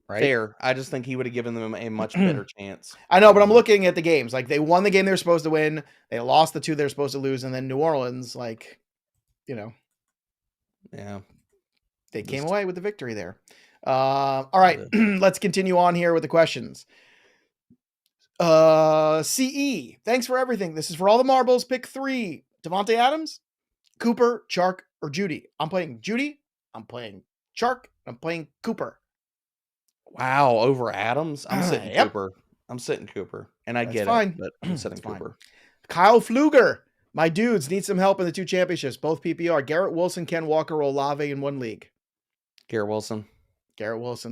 Right? Fair. I just think he would have given them a much better chance. I know, but I'm looking at the games. Like, they won the game they were supposed to win. They lost the 2 they were supposed to lose. And then New Orleans, Yeah. They came away with the victory there. All right. Let's continue on here with the questions. CE, thanks for everything. This is for all the marbles. Pick 3. Devontae Adams, Cooper, Chark, or Judy. I'm playing Judy. I'm playing Chark. I'm playing Cooper. Wow, over Adams? I'm sitting Cooper. I'm sitting Cooper. And I get it, but I'm sitting Cooper. Kyle Pfluger. My dudes need some help in the 2 championships, both PPR. Garrett Wilson, Ken Walker, or Olave in 1 league. Garrett Wilson,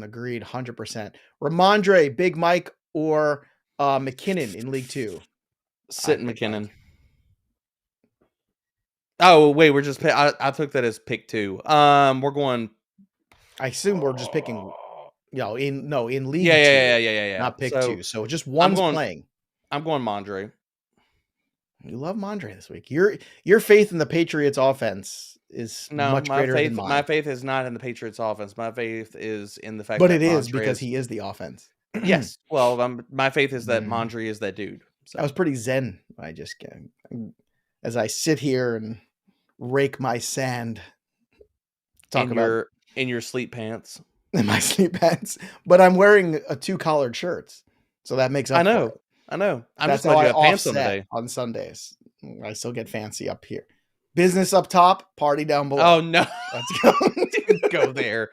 agreed, 100%. Ramondre, Big Mike, or McKinnon in League 2. Sitting McKinnon. Oh, wait, we're just I took that as pick 2. We're going. I assume we're just picking in League 2. Yeah. Not pick 2. So just one's playing. I'm going Mondre. You love Mondre this week. Your faith in the Patriots offense is much greater than mine. My faith is not in the Patriots offense. My faith is in the fact that it is because he is the offense. Yes. Well, my faith is that Mondre is that dude. So. I was pretty zen. As I sit here and rake my sand. In your sleep pants. In my sleep pants. But I'm wearing 2 collared shirts. So that makes I up for know. it. I know. I'm That's just glad how you I have pants on offset today. on Sundays. I still get fancy up here. Business up top, party down below. Oh no. Let's go. Didn't go there.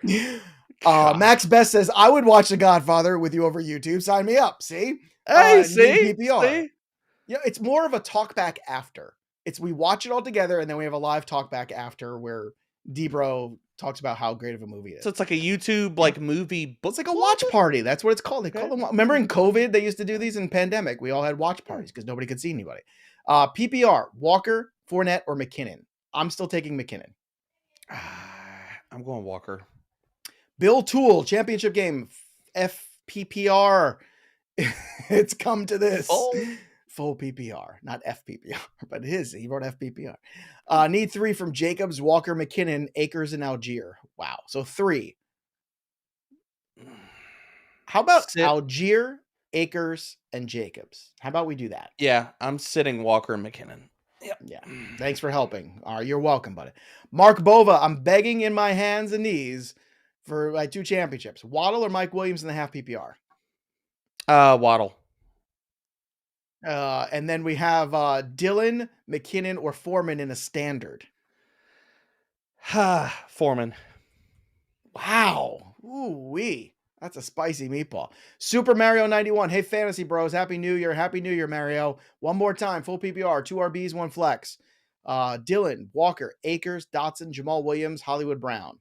God. Max Best says, I would watch The Godfather with you over YouTube. Sign me up. See? Hey, Need see? PPR. See? Yeah, it's more of a talk back after. It's we watch it all together and then we have a live talk back after where Debro talks about how great of a movie it is. So it's like a YouTube like movie book. It's like a watch party. That's what it's called. They call Okay. them. Remember in COVID, they used to do these in pandemic. We all had watch parties because nobody could see anybody. PPR, Walker, Fournette, or McKinnon. I'm still taking McKinnon. I'm going Walker. Bill Toole, championship game, FPPR. It's come to this. Full PPR, not FPPR, but his. He wrote FPPR. Need 3 from Jacobs, Walker, McKinnon, Akers, and Algier. Wow. So 3. How about Algier, Akers, and Jacobs? How about we do that? Yeah, I'm sitting Walker and McKinnon. Yep. Yeah. Thanks for helping. You're welcome, buddy. Mark Bova, I'm begging in my hands and knees for my 2 championships. Waddle or Mike Williams in the half PPR? Waddle. And then we have Dylan, McKinnon, or Foreman in a standard. Foreman. Wow. Ooh-wee. That's a spicy meatball. Super Mario 91. Hey, Fantasy Bros. Happy New Year. Happy New Year, Mario. One more time. Full PPR. 2 RBs, 1 flex. Dylan, Walker, Akers, Dotson, Jamal Williams, Hollywood Brown.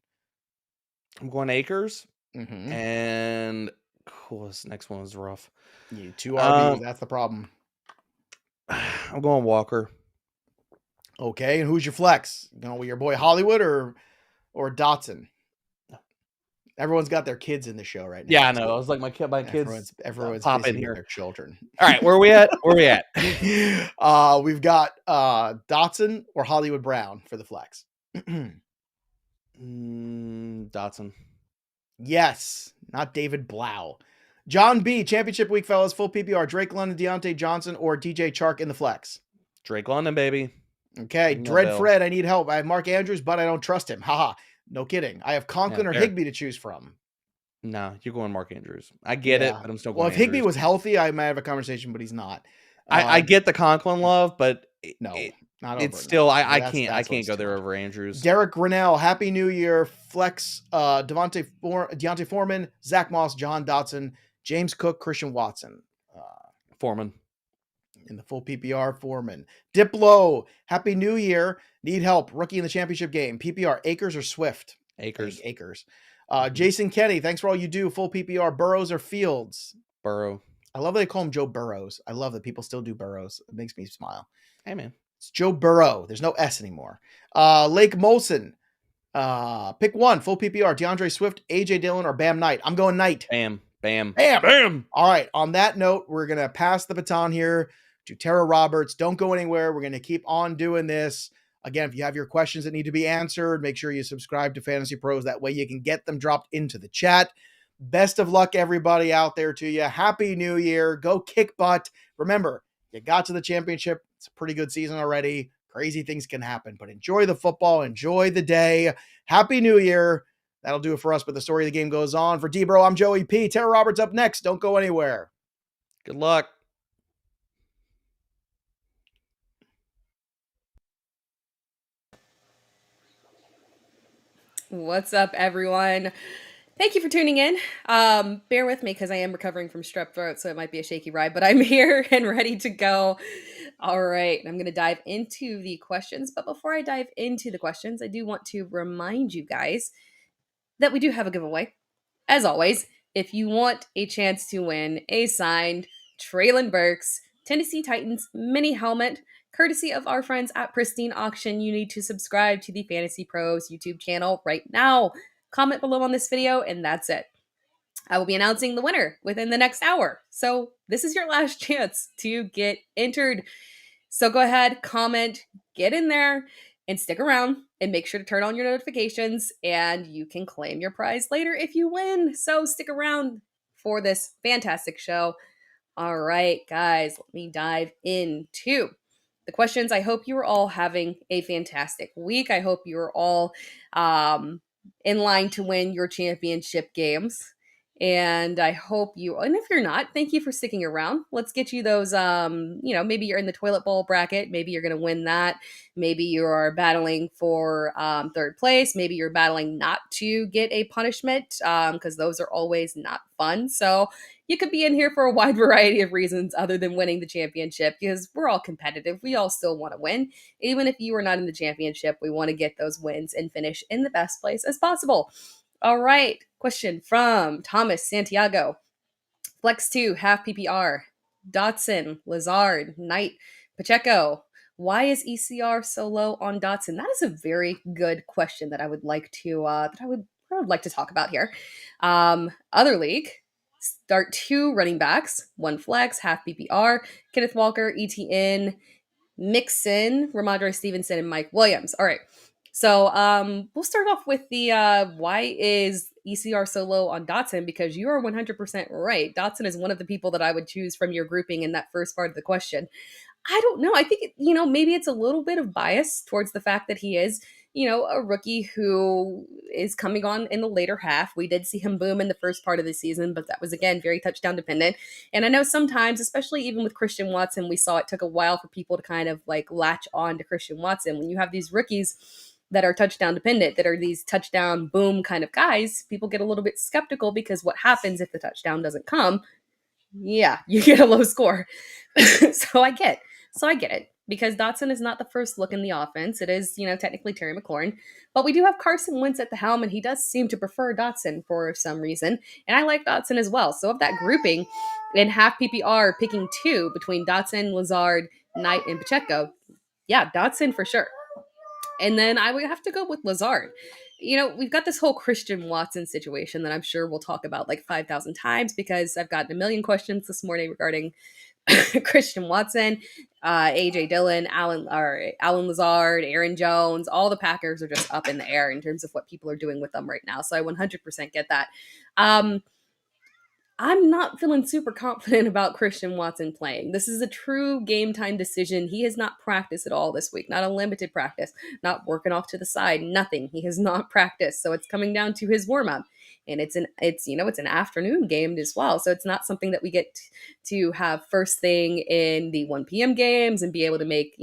I'm going Akers. Mm-hmm. And cool. This next one was rough. Yeah, 2 RBs. That's the problem. I'm going Walker. Okay. And who's your flex? You know, your boy Hollywood or Dotson? Everyone's got their kids in the show right now. Yeah, I know. I was like, my kids. Everyone's pop in busy here. with their children. All right, where are we at? Where are we at? We've got Dotson or Hollywood Brown for the flex. Dotson. Yes, not David Blau. John B. Championship week, fellas. Full PPR. Drake London, Deontay Johnson, or DJ Chark in the flex. Drake London, baby. Okay. Dread Fred. I need help. I have Mark Andrews, but I don't trust him. Haha. No kidding. I have Conklin or Higbee to choose from. No, you're going Mark Andrews. I get it, but I'm still going Well, if Andrews. Higbee was healthy, I might have a conversation, but he's not. I get the Conklin love, but not it's still I can't go there over Andrews. Derek Grinnell, Happy New Year. Flex, Deontay Foreman, Zach Moss, John Dotson, James Cook, Christian Watson. Foreman. In the full PPR, Foreman. Diplo, Happy New Year. Need help. Rookie in the championship game. PPR, Akers or Swift? Akers. Akers. Jason Kenny, thanks for all you do. Full PPR, Burrows or Fields? Burrow. I love that they call him Joe Burrows. I love that people still do Burrows. It makes me smile. Hey, man. It's Joe Burrow. There's no S anymore. Lake Molson. Pick one. Full PPR. DeAndre Swift, AJ Dillon, or Bam Knight. I'm going Knight. Bam. Bam. Bam. Bam. All right. On that note, we're going to pass the baton here to Tera Roberts. Don't go anywhere. We're going to keep on doing this. Again, if you have your questions that need to be answered, make sure you subscribe to Fantasy Pros. That way you can get them dropped into the chat. Best of luck, everybody out there to you. Happy New Year. Go kick butt. Remember, you got to the championship. It's a pretty good season already. Crazy things can happen, but enjoy the football. Enjoy the day. Happy New Year. That'll do it for us, but the story of the game goes on. For Debro, I'm Joey P. Tera Roberts up next. Don't go anywhere. Good luck. What's up, everyone? Thank you for tuning in. Bear with me because I am recovering from strep throat, so it might be a shaky ride, but I'm here and ready to go. All right, I'm going to dive into the questions, but before I dive into the questions, I do want to remind you guys that we do have a giveaway. As always, if you want a chance to win a signed Traylon Burks Tennessee Titans mini helmet, courtesy of our friends at Pristine Auction, you need to subscribe to the Fantasy Pros YouTube channel right now. Comment below on this video, and that's it. I will be announcing the winner within the next hour. So this is your last chance to get entered. So go ahead, comment, get in there, and stick around, and make sure to turn on your notifications, and you can claim your prize later if you win. So stick around for this fantastic show. All right, guys, let me dive into the questions. I hope you are all having a fantastic week. I hope you are all in line to win your championship games. And I hope you, and if you're not, thank you for sticking around. Let's get you those, maybe you're in the toilet bowl bracket. Maybe you're going to win that. Maybe you are battling for third place. Maybe you're battling not to get a punishment because those are always not fun. So you could be in here for a wide variety of reasons other than winning the championship, because we're all competitive. We all still want to win. Even if you are not in the championship, we want to get those wins and finish in the best place as possible. All right. Question from Thomas Santiago. Flex 2, half PPR. Dotson, Lazard, Knight, Pacheco. Why is ECR so low on Dotson? That is a very good question that I would like to talk about here. Other league, start 2 running backs, 1 flex, half PPR. Kenneth Walker, ETN, Mixon, Ramondre Stevenson, and Mike Williams. All right. So we'll start off with the why is ECR so low on Dotson, because you are 100% right. Dotson is one of the people that I would choose from your grouping in that first part of the question. I don't know. I think, maybe it's a little bit of bias towards the fact that he is, a rookie who is coming on in the later half. We did see him boom in the first part of the season, but that was, again, very touchdown dependent. And I know sometimes, especially even with Christian Watson, we saw it took a while for people to kind of like latch on to Christian Watson. When you have these rookies that are touchdown dependent, that are these touchdown boom kind of guys, people get a little bit skeptical, because what happens if the touchdown doesn't come? Yeah, you get a low score. So I get it, because Dotson is not the first look in the offense. It is, technically Terry McLaurin, but we do have Carson Wentz at the helm, and he does seem to prefer Dotson for some reason. And I like Dotson as well. So of that grouping in half PPR, picking 2 between Dotson, Lazard, Knight, and Pacheco, yeah, Dotson for sure. And then I would have to go with Lazard. We've got this whole Christian Watson situation that I'm sure we'll talk about like 5,000 times, because I've gotten a million questions this morning regarding Christian Watson, AJ Dillon, Alan Lazard, Aaron Jones. All the Packers are just up in the air in terms of what people are doing with them right now. So I 100% get that. I'm not feeling super confident about Christian Watson playing. This is a true game time decision. He has not practiced at all this week, not a limited practice, not working off to the side, nothing. He has not practiced. So it's coming down to his warm up. And it's an afternoon game as well. So it's not something that we get to have first thing in the 1 p.m. games and be able to make,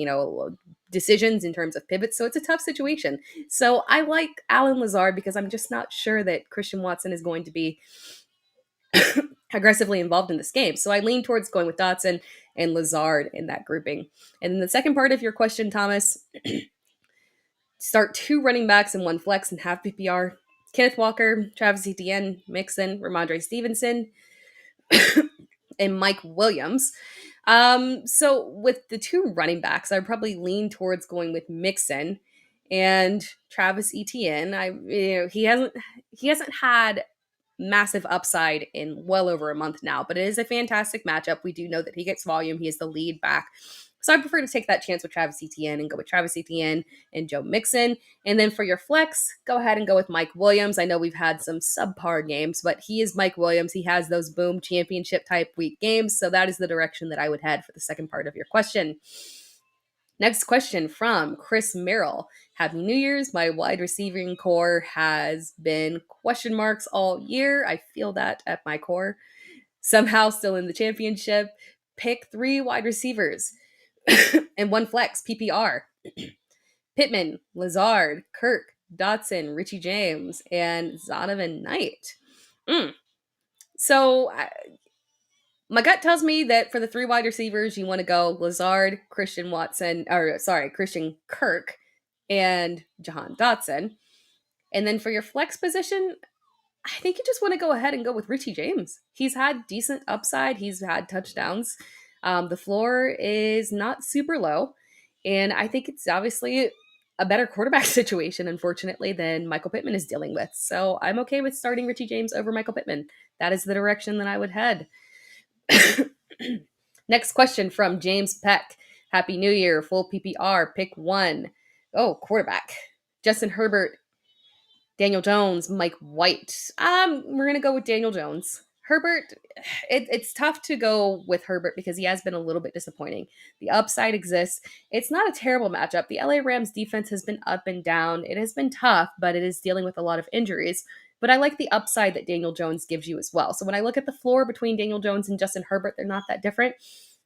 decisions in terms of pivots. So it's a tough situation. So I like Alan Lazard, because I'm just not sure that Christian Watson is going to be aggressively involved in this game. So I lean towards going with Dotson and Lazard in that grouping. And then the second part of your question, Thomas, start 2 running backs and 1 flex and half PPR. Kenneth Walker, Travis Etienne, Mixon, Ramondre Stevenson, and Mike Williams. So with the 2 running backs, I'd probably lean towards going with Mixon and Travis Etienne. He hasn't had massive upside in well over a month now, but it is a fantastic matchup. We do know that he gets volume. He is the lead back. So I prefer to take that chance with Travis Etienne and go with Travis Etienne and Joe Mixon. And then for your flex, go ahead and go with Mike Williams. I know we've had some subpar games, but he is Mike Williams. He has those boom championship type week games. So that is the direction that I would head for the second part of your question. Next question from Chris Merrill. Happy New Year's. My wide receiving core has been question marks all year. I feel that at my core. Somehow still in the championship. Pick 3 wide receivers and 1 flex, PPR. Pittman, Lazard, Kirk, Dotson, Richie James, and Zonovan Knight. So my gut tells me that for the 3 wide receivers, you want to go Lazard, Christian Kirk, and Jahan Dotson. And then for your flex position, I think you just want to go ahead and go with Richie James. He's had decent upside. He's had touchdowns. The floor is not super low. And I think it's obviously a better quarterback situation, unfortunately, than Michael Pittman is dealing with. So I'm okay with starting Richie James over Michael Pittman. That is the direction that I would head. Next question from James Peck. Happy New Year. Full PPR. Pick 1. Oh, quarterback. Justin Herbert, Daniel Jones, Mike White. We're going to go with Daniel Jones. Herbert, it's tough to go with Herbert because he has been a little bit disappointing. The upside exists. It's not a terrible matchup. The LA Rams defense has been up and down. It has been tough, but it is dealing with a lot of injuries. but I like the upside that Daniel Jones gives you as well. So when I look at the floor between Daniel Jones and Justin Herbert, they're not that different.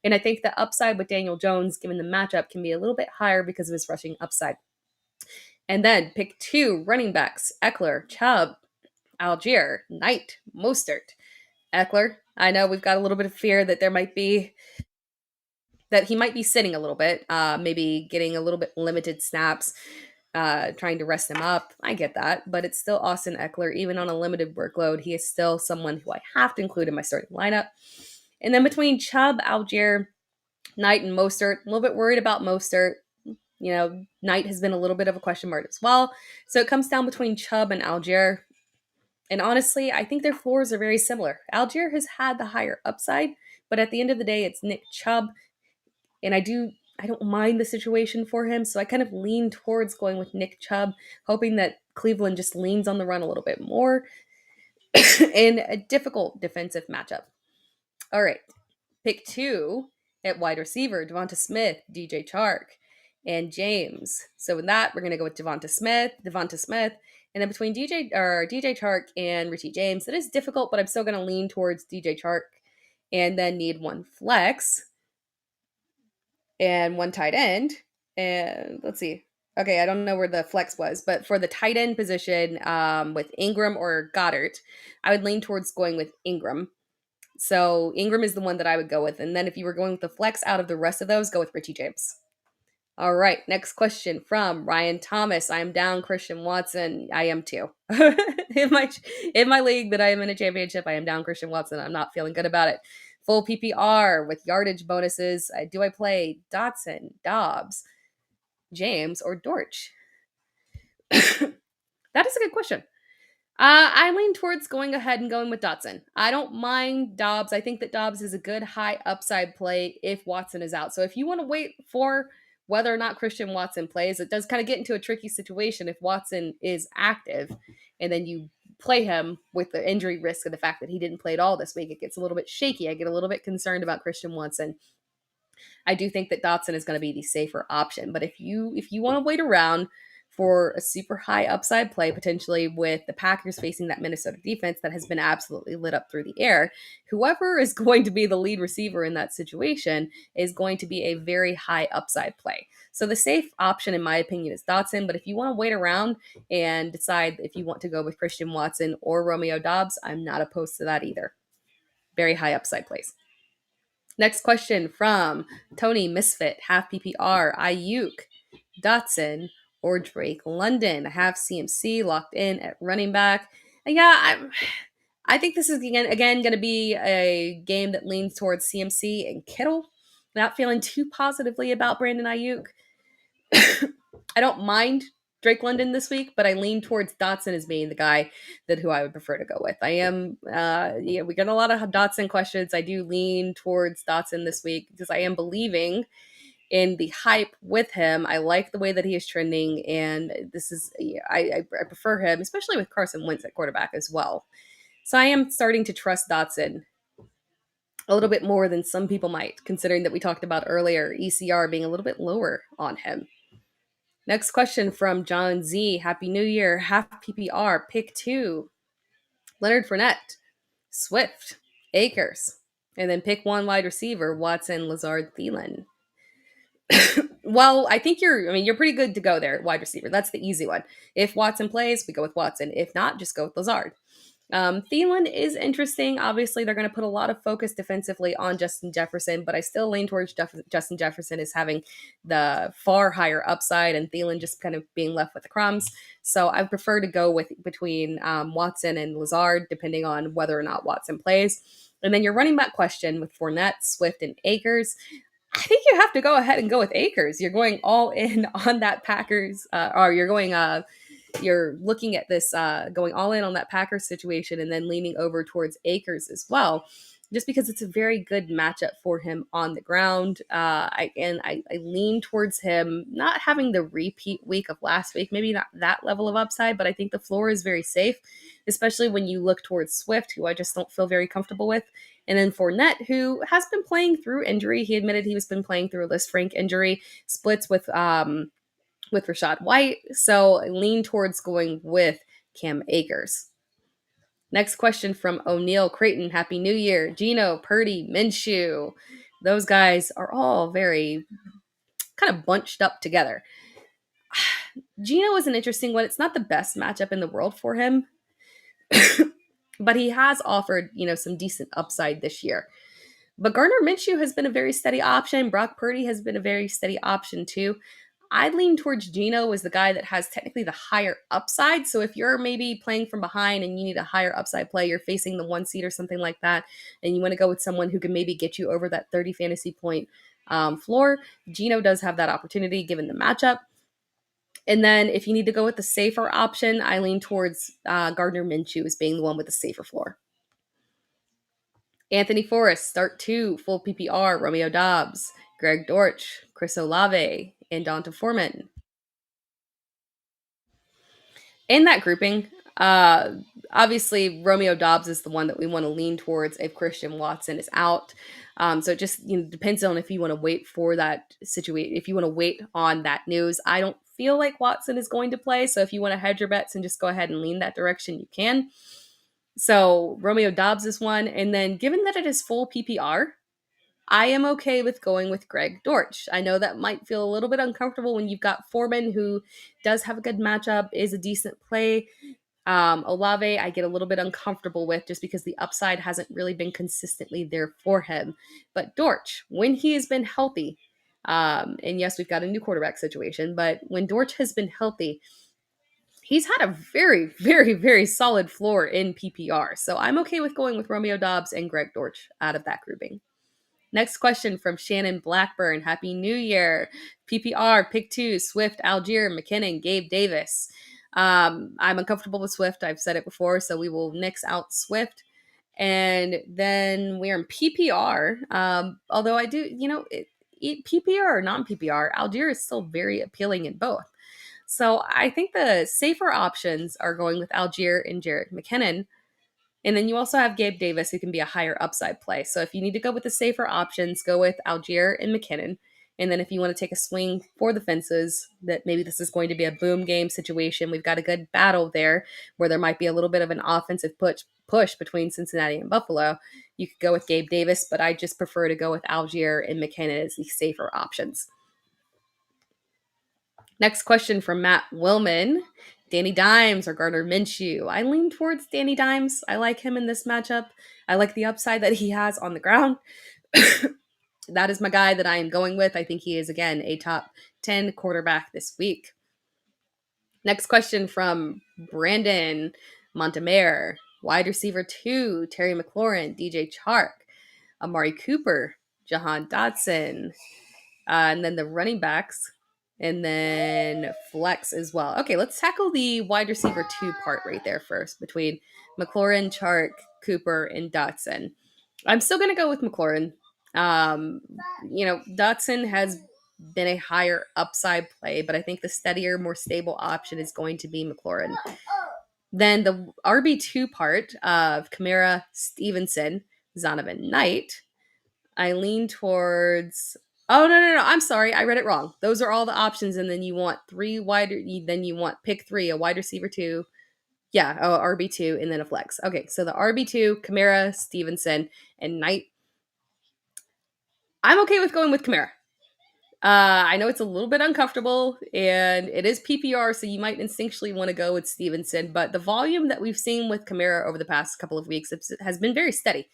And I think the upside with Daniel Jones, given the matchup, can be a little bit higher because of his rushing upside. And then pick 2 running backs: Eckler, Chubb, Algier, Knight, Mostert. Eckler, I know we've got a little bit of fear that he might be sitting a little bit, maybe getting a little bit limited snaps, trying to rest him up. I get that, but it's still Austin Eckler. Even on a limited workload, he is still someone who I have to include in my starting lineup. And then between Chubb, Algier, Knight, and Mostert, a little bit worried about Mostert. Knight has been a little bit of a question mark as well. So it comes down between Chubb and Algier. And honestly, I think their floors are very similar. Algier has had the higher upside, but at the end of the day, it's Nick Chubb. And I don't mind the situation for him, so I kind of lean towards going with Nick Chubb, hoping that Cleveland just leans on the run a little bit more in a difficult defensive matchup. All right, pick 2 at wide receiver: Devonta Smith, DJ Chark, and James. So with that, we're going to go with Devonta Smith, and then between DJ Chark and Richie James. That is difficult, but I'm still going to lean towards DJ Chark, and then need 1 flex and 1 tight end. And let's see. Okay, I don't know where the flex was, but for the tight end position, with Ingram or Goddard, I would lean towards going with Ingram. So Ingram is the one that I would go with. And then if you were going with the flex out of the rest of those, go with Richie James. All right, next question from Ryan Thomas. I am down Christian Watson. I am too. in my league that I am in a championship, I am down Christian Watson. I'm not feeling good about it. Full PPR with yardage bonuses. Do I play Dotson, Dobbs, James, or Dortch? That is a good question. I lean towards going ahead and going with Dotson. I don't mind Dobbs. I think that Dobbs is a good high upside play if Watson is out. So if you want to wait for whether or not Christian Watson plays, it does kind of get into a tricky situation if Watson is active and then you play him with the injury risk of the fact that he didn't play at all this week. It gets a little bit shaky. I get a little bit concerned about Christian Watson. I do think that Dotson is going to be the safer option. But if you want to wait around for a super high upside play, potentially with the Packers facing that Minnesota defense that has been absolutely lit up through the air, whoever is going to be the lead receiver in that situation is going to be a very high upside play. So the safe option, in my opinion, is Dotson. But if you want to wait around and decide if you want to go with Christian Watson or Romeo Dobbs, I'm not opposed to that either. Very high upside plays. Next question from Tony Misfit, half PPR: Ayuk, Dotson, or Drake London. I have CMC locked in at running back. And yeah, I think this is again going to be a game that leans towards CMC and Kittle. Not feeling too positively about Brandon Ayuk. I don't mind Drake London this week, but I lean towards Dotson as being the guy who I would prefer to go with. I am, we got a lot of Dotson questions. I do lean towards Dotson this week because I am believing in the hype with him. I like the way that he is trending, and this is, I prefer him, especially with Carson Wentz at quarterback as well. So I am starting to trust Dotson a little bit more than some people might, considering that we talked about earlier ECR being a little bit lower on him. Next question from John Z. Happy New Year. Half PPR. Pick 2. Leonard Fournette, Swift, Akers. And then pick 1 wide receiver: Watson, Lazard, Thielen. Well, I think you're pretty good to go there, wide receiver. That's the easy one. If Watson plays, we go with Watson. If not, just go with Lazard. Thielen is interesting. Obviously, they're going to put a lot of focus defensively on Justin Jefferson, but I still lean towards Justin Jefferson as having the far higher upside, and Thielen just kind of being left with the crumbs. So I prefer to go with between Watson and Lazard, depending on whether or not Watson plays. And then your running back question with Fournette, Swift, and Akers. I think you have to go ahead and go with Akers. You're going all in on that Packers, or you're looking at this, going all in on that Packers situation and then leaning over towards Akers as well, just because it's a very good matchup for him on the ground. I lean towards him not having the repeat week of last week, maybe not that level of upside, but I think the floor is very safe, especially when you look towards Swift, who I just don't feel very comfortable with. And then Fournette, who has been playing through injury. He admitted he was been playing through a Liz Frank injury, splits with Rachaad White. So I lean towards going with Cam Akers. Next question from O'Neill Creighton. Happy New Year. Gino, Purdy, Minshew. Those guys are all very kind of bunched up together. Gino is an interesting one. It's not the best matchup in the world for him, but he has offered, some decent upside this year. But Gardner Minshew has been a very steady option. Brock Purdy has been a very steady option too. I lean towards Gino as the guy that has technically the higher upside. So if you're maybe playing from behind and you need a higher upside play, you're facing the 1 seed or something like that, and you want to go with someone who can maybe get you over that 30 fantasy point floor, Gino does have that opportunity given the matchup. And then if you need to go with the safer option, I lean towards Gardner Minshew as being the one with the safer floor. Anthony Forrest, start 2, full PPR, Romeo Dobbs, Greg Dortch, Chris Olave, and Donta Foreman. In that grouping, obviously Romeo Dobbs is the one that we want to lean towards if Christian Watson is out. So it just depends on if you want to wait for that situation, if you want to wait on that news. I don't feel like Watson is going to play, so if you want to hedge your bets and just go ahead and lean that direction, you can. So Romeo Dobbs is one, and then given that it is full PPR, I am okay with going with Greg Dortch. I know that might feel a little bit uncomfortable when you've got Foreman, who does have a good matchup, is a decent play. Olave, I get a little bit uncomfortable with just because the upside hasn't really been consistently there for him. But Dortch, when he has been healthy, and yes, we've got a new quarterback situation, but when Dortch has been healthy, he's had a very, very, very solid floor in PPR. So I'm okay with going with Romeo Dobbs and Greg Dortch out of that grouping. Next question from Shannon Blackburn. Happy New Year. PPR, pick 2, Swift, Algier, McKinnon, Gabe Davis. I'm uncomfortable with Swift. I've said it before, so we will nix out Swift. And then we're in PPR. Although I do, PPR or non-PPR, Algier is still very appealing in both. So I think the safer options are going with Algier and Jerick McKinnon. And then you also have Gabe Davis, who can be a higher upside play. So if you need to go with the safer options, go with Algier and McKinnon. And then if you want to take a swing for the fences, that maybe this is going to be a boom game situation, we've got a good battle there where there might be a little bit of an offensive push between Cincinnati and Buffalo. You could go with Gabe Davis, but I just prefer to go with Algier and McKinnon as the safer options. Next question from Matt Willman. Danny Dimes or Gardner Minshew? I lean towards Danny Dimes. I like him in this matchup. I like the upside that he has on the ground. That is my guy that I am going with. I think he is, again, a top 10 quarterback this week. Next question from Brandon Montemare. Wide receiver 2, Terry McLaurin, DJ Chark, Amari Cooper, Jahan Dotson, and then the running backs, and then flex as well. Okay, let's tackle the wide receiver 2 part right there first between McLaurin, Chark, Cooper, and Dotson. I'm still going to go with McLaurin. Dotson has been a higher upside play, but I think the steadier, more stable option is going to be McLaurin. Then the RB2 part of Kamara, Stevenson, Zonovan Knight, I lean towards... Oh, no. I'm sorry. I read it wrong. Those are all the options. And then you want then you want pick 3, a wide receiver 2. Yeah, RB2, and then a flex. Okay, so the RB2, Kamara, Stevenson, and Knight. I'm okay with going with Kamara. I know it's a little bit uncomfortable, and it is PPR, so you might instinctually want to go with Stevenson, but the volume that we've seen with Kamara over the past couple of weeks has been very steady.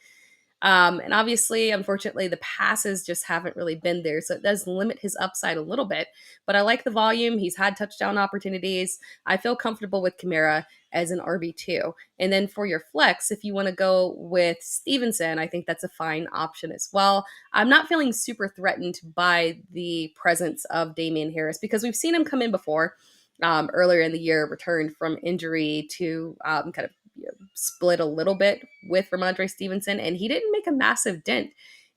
And obviously, unfortunately, the passes just haven't really been there. So it does limit his upside a little bit. But I like the volume. He's had touchdown opportunities. I feel comfortable with Kamara as an RB2. And then for your flex, if you want to go with Stevenson, I think that's a fine option as well. I'm not feeling super threatened by the presence of Damian Harris because we've seen him come in before. Earlier in the year, returned from injury to kind of split a little bit with Ramondre Stevenson, and he didn't make a massive dent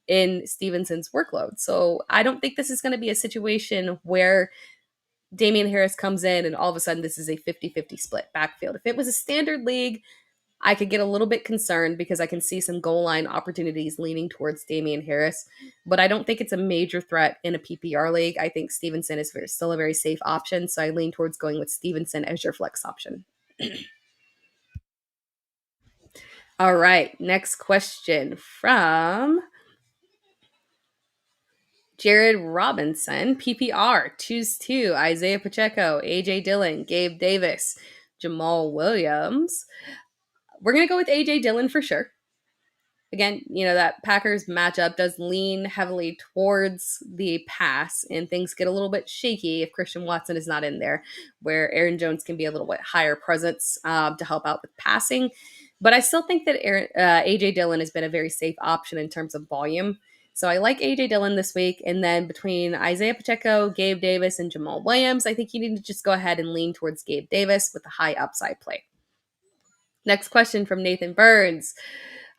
in Stevenson's workload. So I don't think this is going to be a situation where Damian Harris comes in and all of a sudden this is a 50-50 split backfield. If it was a standard league, I could get a little bit concerned because I can see some goal line opportunities leaning towards Damian Harris, but I don't think it's a major threat in a PPR league. I think Stevenson is still a very safe option, so I lean towards going with Stevenson as your flex option. All right, next question from Jared Robinson, PPR, choose two, Isaiah Pacheco, AJ Dillon, Gabe Davis, Jamal Williams. We're going to go with AJ Dillon for sure. Again, that Packers matchup does lean heavily towards the pass, and things get a little bit shaky if Christian Watson is not in there, where Aaron Jones can be a little bit higher presence to help out with passing. But I still think that AJ Dillon has been a very safe option in terms of volume. So I like AJ Dillon this week. And then between Isaiah Pacheco, Gabe Davis, and Jamal Williams, I think you need to just go ahead and lean towards Gabe Davis with a high upside play. Next question from Nathan Burns.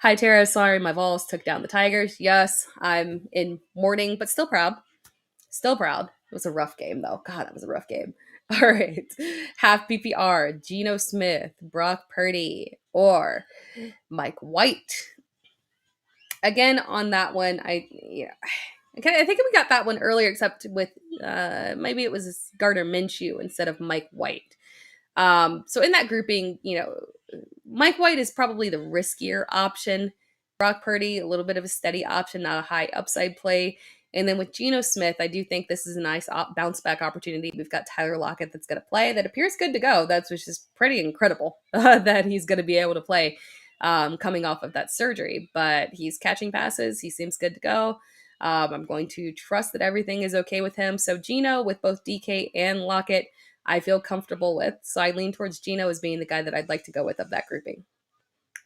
Hi, Tara. Sorry, my Vols took down the Tigers. Yes, I'm in mourning, but still proud. Still proud. It was a rough game, though. God, that was a rough game. All right. Half PPR, Geno Smith, Brock Purdy, or Mike White. Again, on that one, I think we got that one earlier, except with maybe it was Gardner Minshew instead of Mike White. So in that grouping, Mike White is probably the riskier option. Brock Purdy, a little bit of a steady option, not a high upside play. And then with Geno Smith, I do think this is a nice bounce back opportunity. We've got Tyler Lockett that's going to play that appears good to go. Which is pretty incredible that he's going to be able to play coming off of that surgery. But he's catching passes. He seems good to go. I'm going to trust that everything is okay with him. So Geno with both DK and Lockett, I feel comfortable with. So I lean towards Geno as being the guy that I'd like to go with of that grouping.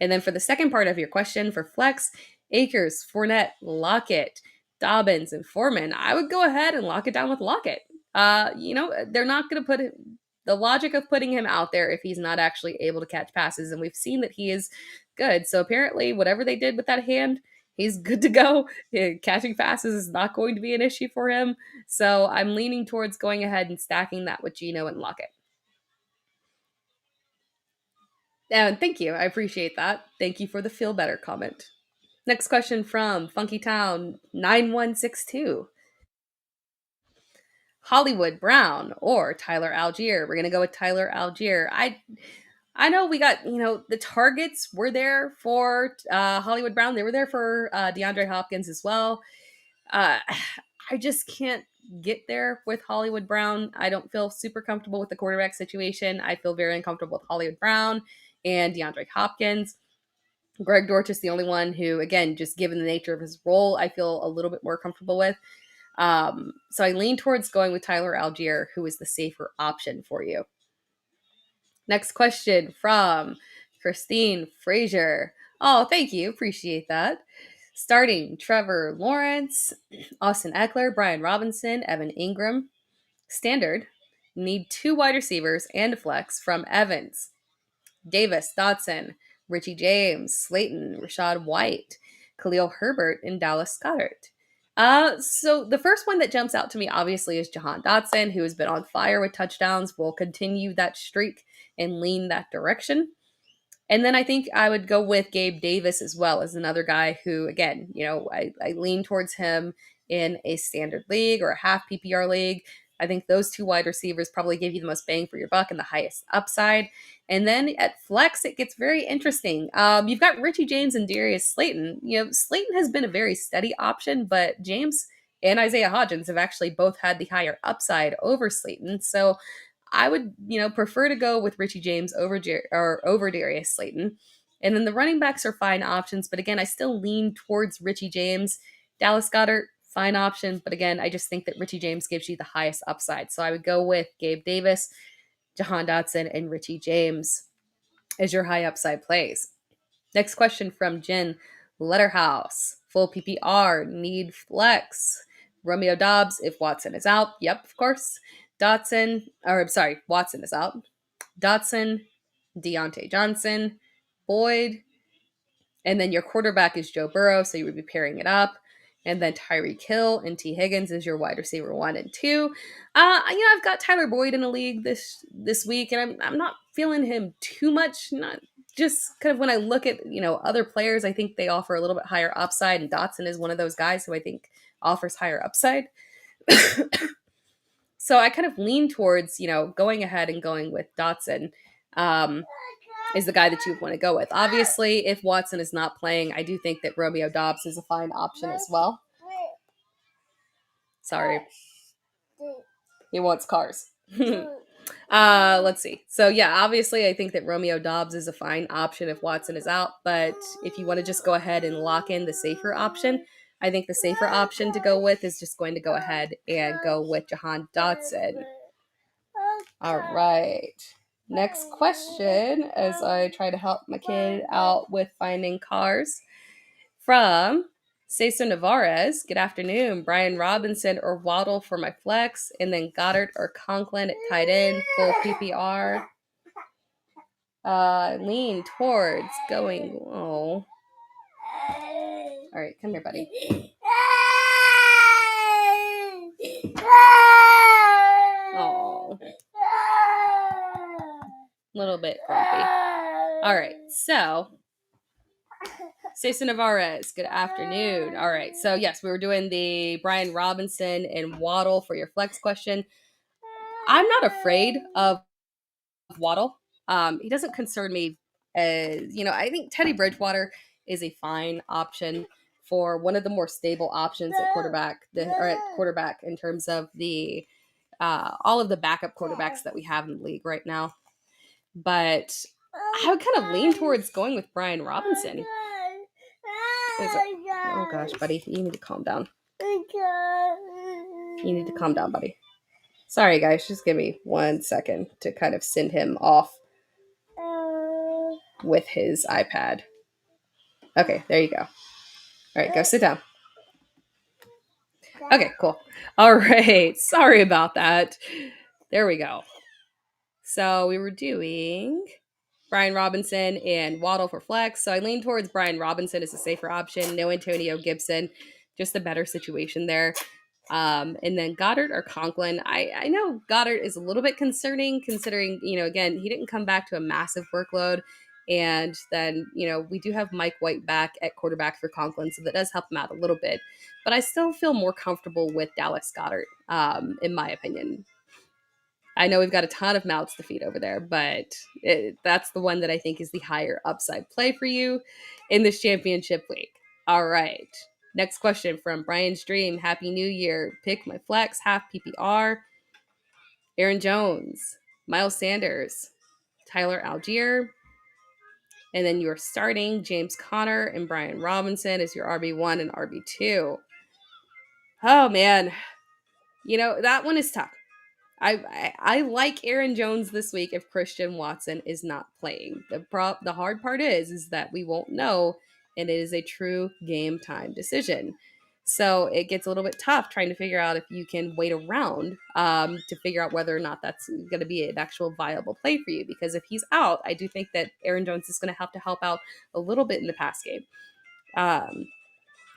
And then for the second part of your question for flex, Akers, Fournette, Lockett, Dobbins, and Foreman, I would go ahead and lock it down with Lockett. They're not going to put the logic of putting him out there if he's not actually able to catch passes. And we've seen that he is good. So apparently whatever they did with that hand, he's good to go. Catching passes is not going to be an issue for him. So I'm leaning towards going ahead and stacking that with Geno and Lockett. And thank you. I appreciate that. Thank you for the feel better comment. Next question from Funky Town 9162. Hollywood Brown or Tyler Algier. We're going to go with Tyler Algier. I know we got, the targets were there for Hollywood Brown. They were there for DeAndre Hopkins as well. I just can't get there with Hollywood Brown. I don't feel super comfortable with the quarterback situation. I feel very uncomfortable with Hollywood Brown and DeAndre Hopkins. Greg Dortch is the only one who, again, just given the nature of his role, I feel a little bit more comfortable with. So I lean towards going with Tyler Algier, who is the safer option for you. Next question from Christine Frazier. Oh, thank you. Appreciate that. Starting Trevor Lawrence, Austin Eckler, Brian Robinson, Evan Ingram. Standard, need two wide receivers and a flex from Evans, Davis, Dotson, Richie James, Slayton, Rashad White, Khalil Herbert, and Dallas Goedert. So the first one that jumps out to me, obviously, is Jahan Dotson, who has been on fire with touchdowns, will continue that streak and lean that direction. And then I think I would go with Gabe Davis as well as another guy who, again, I lean towards him in a standard league or a half PPR league. I think those two wide receivers probably give you the most bang for your buck and the highest upside. And then at flex, it gets very interesting. You've got Richie James and Darius Slayton. Slayton has been a very steady option, but James and Isaiah Hodgins have actually both had the higher upside over Slayton. So I would, prefer to go with Richie James over Darius Slayton. And then the running backs are fine options, but again, I still lean towards Richie James. Dallas Goedert, fine option, but again, I just think that Richie James gives you the highest upside. So I would go with Gabe Davis, Jahan Dotson, and Richie James as your high upside plays. Next question from Jen Letterhouse. Full PPR, need flex. Romeo Dobbs if Watson is out. Yep, of course. Watson is out. Dotson, Deontay Johnson, Boyd, and then your quarterback is Joe Burrow, so you would be pairing it up. And then Tyreek Hill and T. Higgins is your wide receiver 1 and 2. I've got Tyler Boyd in a league this week, and I'm not feeling him too much. Not just kind of when I look at other players, I think they offer a little bit higher upside, and Dotson is one of those guys who I think offers higher upside. So I kind of lean towards, going ahead and going with Dotson. is the guy that you want to go with. Obviously, if Watson is not playing, I do think that Romeo Doubs is a fine option as well. Sorry. He wants cars. Let's see. So yeah, obviously I think that Romeo Doubs is a fine option if Watson is out, but if you want to just go ahead and lock in the safer option, I think the safer option to go with is just going to go ahead and go with Jahan Dotson. All right. Next question, as I try to help my kid out with finding cars, from Cesar Navarez. Good afternoon. Brian Robinson or Waddle for my flex, and then Goddard or Conklin at tight end, full PPR. Lean towards going. Oh. All right, come here, buddy. Oh. Little bit grumpy. All right, so Cesar Navarez, good afternoon. All right, so yes, we were doing the Brian Robinson and Waddle for your flex question. I'm not afraid of Waddle. He doesn't concern me as, I think Teddy Bridgewater is a fine option for one of the more stable options at quarterback, in terms of the all of the backup quarterbacks that we have in the league right now. But I would kind of lean towards going with Brian Robinson. Oh gosh, buddy, you need to calm down. You need to calm down, buddy. Sorry, guys, just give me 1 second to kind of send him off with his iPad. Okay, there you go. All right, go sit down. Okay, cool. All right, sorry about that. There we go. So we were doing Brian Robinson and Waddle for flex. So I lean towards Brian Robinson as a safer option. No Antonio Gibson, just a better situation there. And then Goddard or Conklin. I know Goddard is a little bit concerning considering, again, he didn't come back to a massive workload. And then, we do have Mike White back at quarterback for Conklin, so that does help him out a little bit. But I still feel more comfortable with Dallas Goddard, in my opinion. I know we've got a ton of mouths to feed over there, but that's the one that I think is the higher upside play for you in this championship week. All right. Next question from Brian's Dream. Happy New Year. Pick my flex, half PPR. Aaron Jones, Miles Sanders, Tyler Algier. And then you're starting James Conner and Brian Robinson as your RB1 and RB2. Oh, man. That one is tough. I like Aaron Jones this week if Christian Watson is not playing. The hard part is that we won't know, and it is a true game time decision. So it gets a little bit tough trying to figure out if you can wait around to figure out whether or not that's going to be an actual viable play for you. Because if he's out, I do think that Aaron Jones is going to have to help out a little bit in the pass game.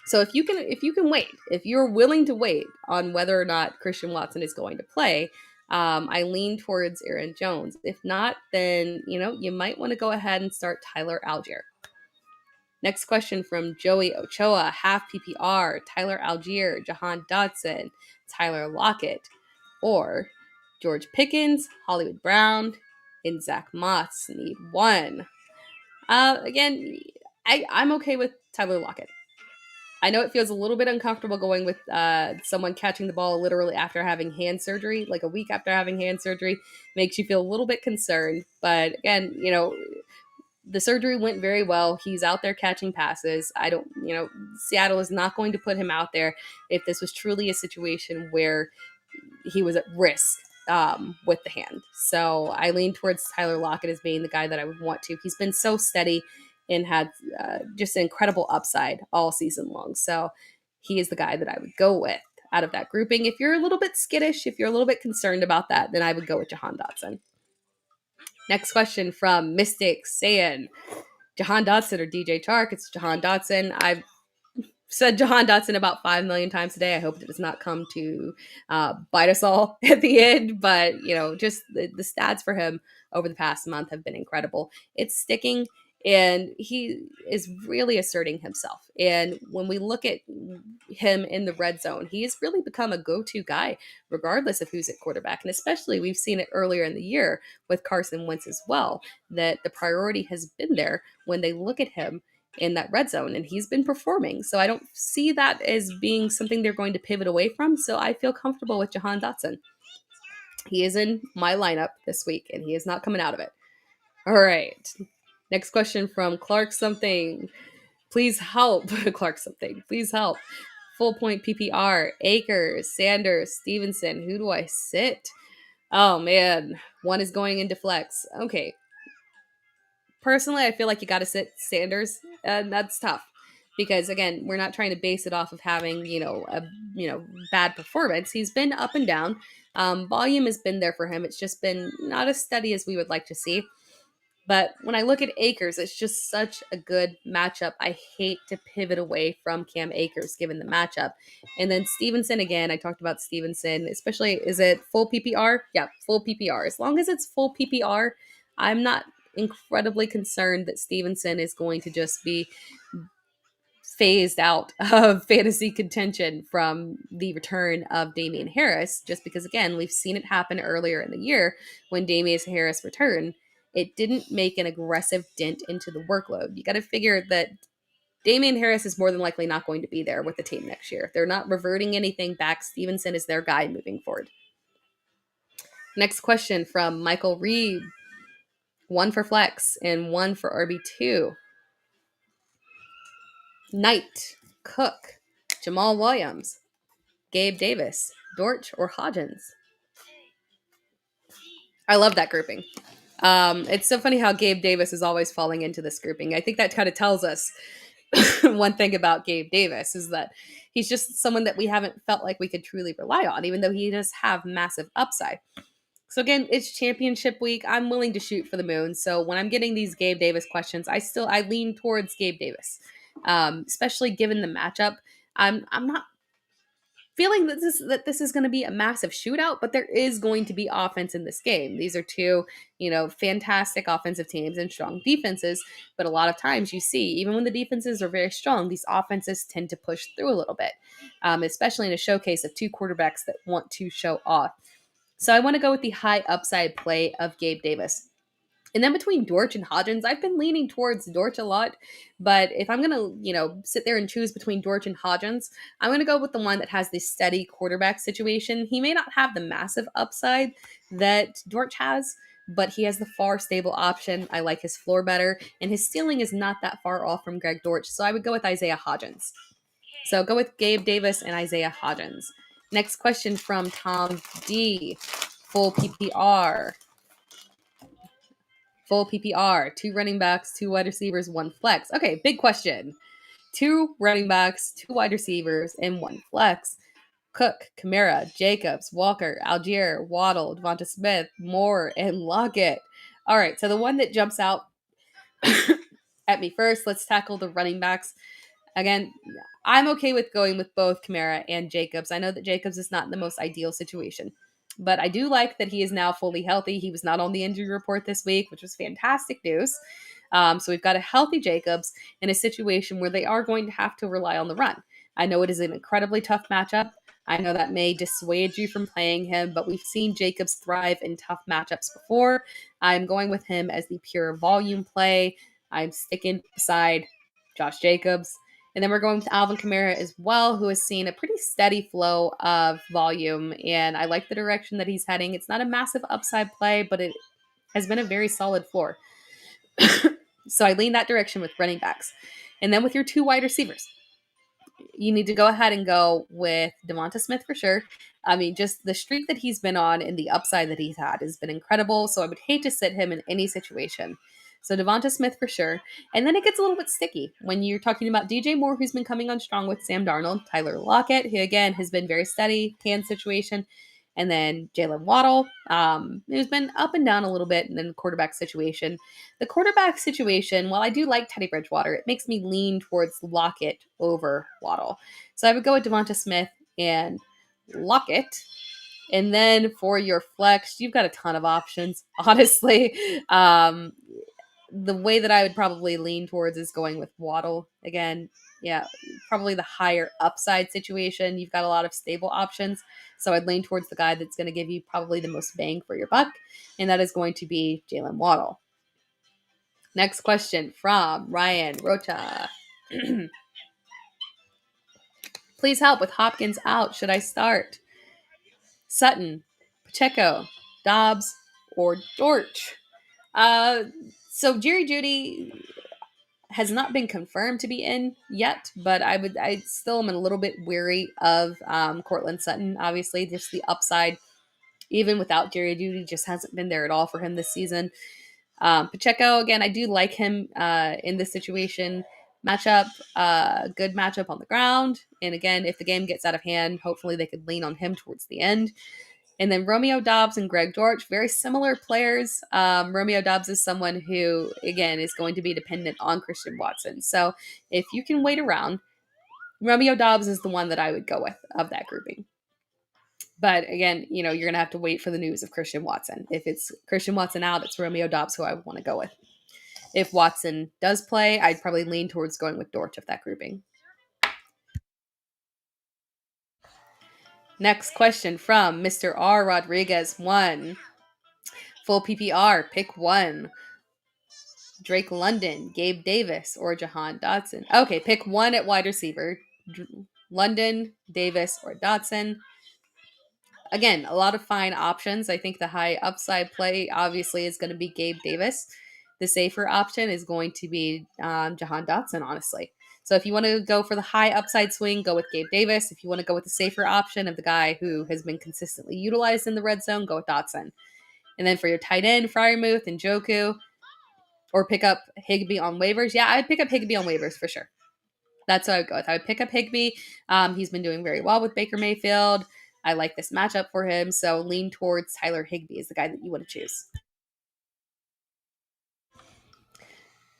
So if you can wait, if you're willing to wait on whether or not Christian Watson is going to play, I lean towards Aaron Jones. If not, then, you might want to go ahead and start Tyler Algier. Next question from Joey Ochoa, half PPR, Tyler Algier, Jahan Dotson, Tyler Lockett, or George Pickens, Hollywood Brown, and Zach Moss. Need one. Again, I'm okay with Tyler Lockett. I know it feels a little bit uncomfortable going with someone catching the ball literally after having hand surgery, like a week after having hand surgery, makes you feel a little bit concerned. But again, the surgery went very well. He's out there catching passes. Seattle is not going to put him out there if this was truly a situation where he was at risk with the hand. So I lean towards Tyler Lockett as being the guy that I would want to. He's been so steady and had just an incredible upside all season long. So he is the guy that I would go with out of that grouping. If you're a little bit skittish, if you're a little bit concerned about that, then I would go with Jahan Dotson. Next question from Mystic saying, Jahan Dotson or DJ Chark? It's Jahan Dotson. I've said Jahan Dotson about 5 million times today. I hope it does not come to bite us all at the end. But, just the stats for him over the past month have been incredible. It's sticking. And he is really asserting himself. And when we look at him in the red zone, he has really become a go-to guy, regardless of who's at quarterback. And especially we've seen it earlier in the year with Carson Wentz as well, that the priority has been there when they look at him in that red zone, and he's been performing. So I don't see that as being something they're going to pivot away from. So I feel comfortable with Jahan Dotson. He is in my lineup this week, and he is not coming out of it. All right. Next question from Clark Something. Please help. Clark Something. Please help. Full point PPR. Akers, Sanders, Stevenson. Who do I sit? Oh, man. One is going into flex. Okay. Personally, I feel like you got to sit Sanders, and that's tough. Because again, we're not trying to base it off of having, a bad performance. He's been up and down. Volume has been there for him. It's just been not as steady as we would like to see. But when I look at Akers, it's just such a good matchup. I hate to pivot away from Cam Akers given the matchup. And then Stevenson again, I talked about Stevenson, especially, is it full PPR? Yeah, full PPR. As long as it's full PPR, I'm not incredibly concerned that Stevenson is going to just be phased out of fantasy contention from the return of Damian Harris, just because, again, we've seen it happen earlier in the year when Damian Harris returned. It didn't make an aggressive dent into the workload. You got to figure that Damian Harris is more than likely not going to be there with the team next year. They're not reverting anything back. Stevenson is their guy moving forward. Next question from Michael Reed. One for flex and one for RB2. Knight, Cook, Jamal Williams, Gabe Davis, Dortch, or Hodgins? I love that grouping. It's so funny how Gabe Davis is always falling into this grouping. I think that kind of tells us one thing about Gabe Davis is that he's just someone that we haven't felt like we could truly rely on, even though he does have massive upside. So again, it's championship week. I'm willing to shoot for the moon. So when I'm getting these Gabe Davis questions, I lean towards Gabe Davis, especially given the matchup. I'm not feeling that this is going to be a massive shootout, but there is going to be offense in this game. These are two, fantastic offensive teams and strong defenses. But a lot of times you see, even when the defenses are very strong, these offenses tend to push through a little bit, especially in a showcase of two quarterbacks that want to show off. So I want to go with the high upside play of Gabe Davis. And then between Dortch and Hodgins, I've been leaning towards Dortch a lot. But if I'm going to, sit there and choose between Dortch and Hodgins, I'm going to go with the one that has this steady quarterback situation. He may not have the massive upside that Dortch has, but he has the far stable option. I like his floor better, and his ceiling is not that far off from Greg Dortch. So I would go with Isaiah Hodgins. So go with Gabe Davis and Isaiah Hodgins. Next question from Tom D. Full PPR. Full PPR. 2 running backs, 2 wide receivers, 1 flex. Okay, big question. 2 running backs, 2 wide receivers, and 1 flex. Cook, Kamara, Jacobs, Walker, Algier, Waddle, Devonta Smith, Moore, and Lockett. All right, so the one that jumps out at me first, let's tackle the running backs. Again, I'm okay with going with both Kamara and Jacobs. I know that Jacobs is not in the most ideal situation, but I do like that he is now fully healthy. He was not on the injury report this week, which was fantastic news. So we've got a healthy Jacobs in a situation where they are going to have to rely on the run. I know it is an incredibly tough matchup. I know that may dissuade you from playing him, but we've seen Jacobs thrive in tough matchups before. I'm going with him as the pure volume play. I'm sticking beside Josh Jacobs. And then we're going with Alvin Kamara as well, who has seen a pretty steady flow of volume. And I like the direction that he's heading. It's not a massive upside play, but it has been a very solid floor. So I lean that direction with running backs. And then with your 2 wide receivers, you need to go ahead and go with Devonta Smith for sure. I mean, just the streak that he's been on and the upside that he's had has been incredible. So I would hate to sit him in any situation. So Devonta Smith for sure. And then it gets a little bit sticky when you're talking about DJ Moore, who's been coming on strong with Sam Darnold. Tyler Lockett, who again has been very steady, hand situation. And then Jalen Waddle, who's been up and down a little bit, and then the quarterback situation. The quarterback situation, while I do like Teddy Bridgewater, it makes me lean towards Lockett over Waddle. So I would go with Devonta Smith and Lockett. And then for your flex, you've got a ton of options, honestly. the way that I would probably lean towards is going with Waddle again. Yeah, probably the higher upside situation. You've got a lot of stable options, so I'd lean towards the guy that's going to give you probably the most bang for your buck, and that is going to be Jalen Waddle. Next question from Ryan Rocha. Please help with Hopkins out. Should I start Sutton, Pacheco, Dobbs, or Dortch? So Jerry Jeudy has not been confirmed to be in yet, but I still am a little bit weary of Cortland Sutton. Obviously, just the upside, even without Jerry Jeudy, just hasn't been there at all for him this season. Pacheco, again, I do like him in this situation. Matchup, good matchup on the ground. And again, if the game gets out of hand, hopefully they could lean on him towards the end. And then Romeo Doubs and Greg Dortch, very similar players. Romeo Doubs is someone who, again, is going to be dependent on Christian Watson. So if you can wait around, Romeo Doubs is the one that I would go with of that grouping. But again, you're going to have to wait for the news of Christian Watson. If it's Christian Watson out, it's Romeo Doubs who I would want to go with. If Watson does play, I'd probably lean towards going with Dortch of that grouping. Next question from Mr. R. Rodriguez 1. Full PPR, pick one. Drake London, Gabe Davis, or Jahan Dotson. Okay, pick one at wide receiver. London, Davis, or Dotson. Again, a lot of fine options. I think the high upside play obviously is going to be Gabe Davis. The safer option is going to be Jahan Dotson, honestly. So if you want to go for the high upside swing, go with Gabe Davis. If you want to go with the safer option of the guy who has been consistently utilized in the red zone, go with Dotson. And then for your tight end, Freiermuth and Njoku, or pick up Higbee on waivers. Yeah, I'd pick up Higbee on waivers for sure. That's what I would go with. I would pick up Higbee. He's been doing very well with Baker Mayfield. I like this matchup for him, so lean towards Tyler Higbee is the guy that you want to choose.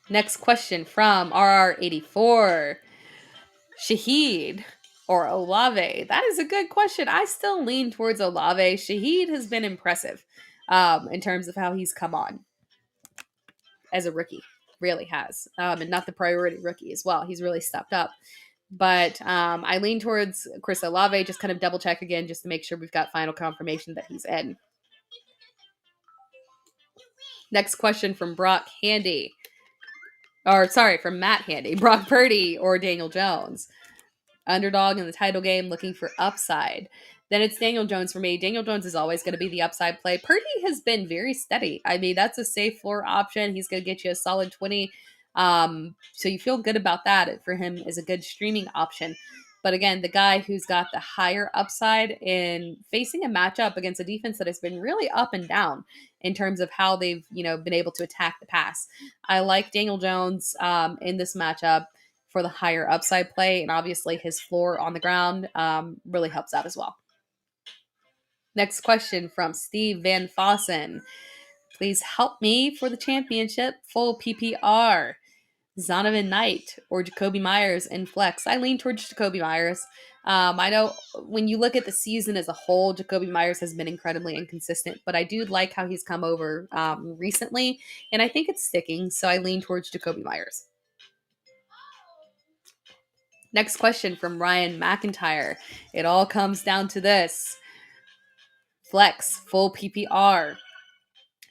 Next question from RR84. Shaheed or Olave? That is a good question. I still lean towards Olave. Shaheed has been impressive in terms of how he's come on as a rookie. Really has. And not the priority rookie as well. He's really stepped up. But I lean towards Chris Olave, just kind of double check again just to make sure we've got final confirmation that he's in. Next question from Brock Handy. From Matt Handy. Brock Purdy or Daniel Jones? Underdog in the title game, looking for upside. Then it's Daniel Jones for me. Daniel Jones is always going to be the upside play. Purdy has been very steady. I mean, that's a safe floor option. He's going to get you a solid 20. So you feel good about that. For him is a good streaming option. But again, the guy who's got the higher upside in facing a matchup against a defense that has been really up and down in terms of how they've, been able to attack the pass. I like Daniel Jones in this matchup for the higher upside play, and obviously his floor on the ground really helps out as well. Next question from Steve Van Fossen. Please help me for the championship. Full PPR. Zonovan Knight or Jacoby Myers in flex. I lean towards Jacoby Myers. I know when you look at the season as a whole, Jacoby Myers has been incredibly inconsistent, but I do like how he's come over recently, and I think it's sticking, so I lean towards Jacoby Myers. Next question from Ryan McIntyre. It all comes down to this. Flex, full PPR.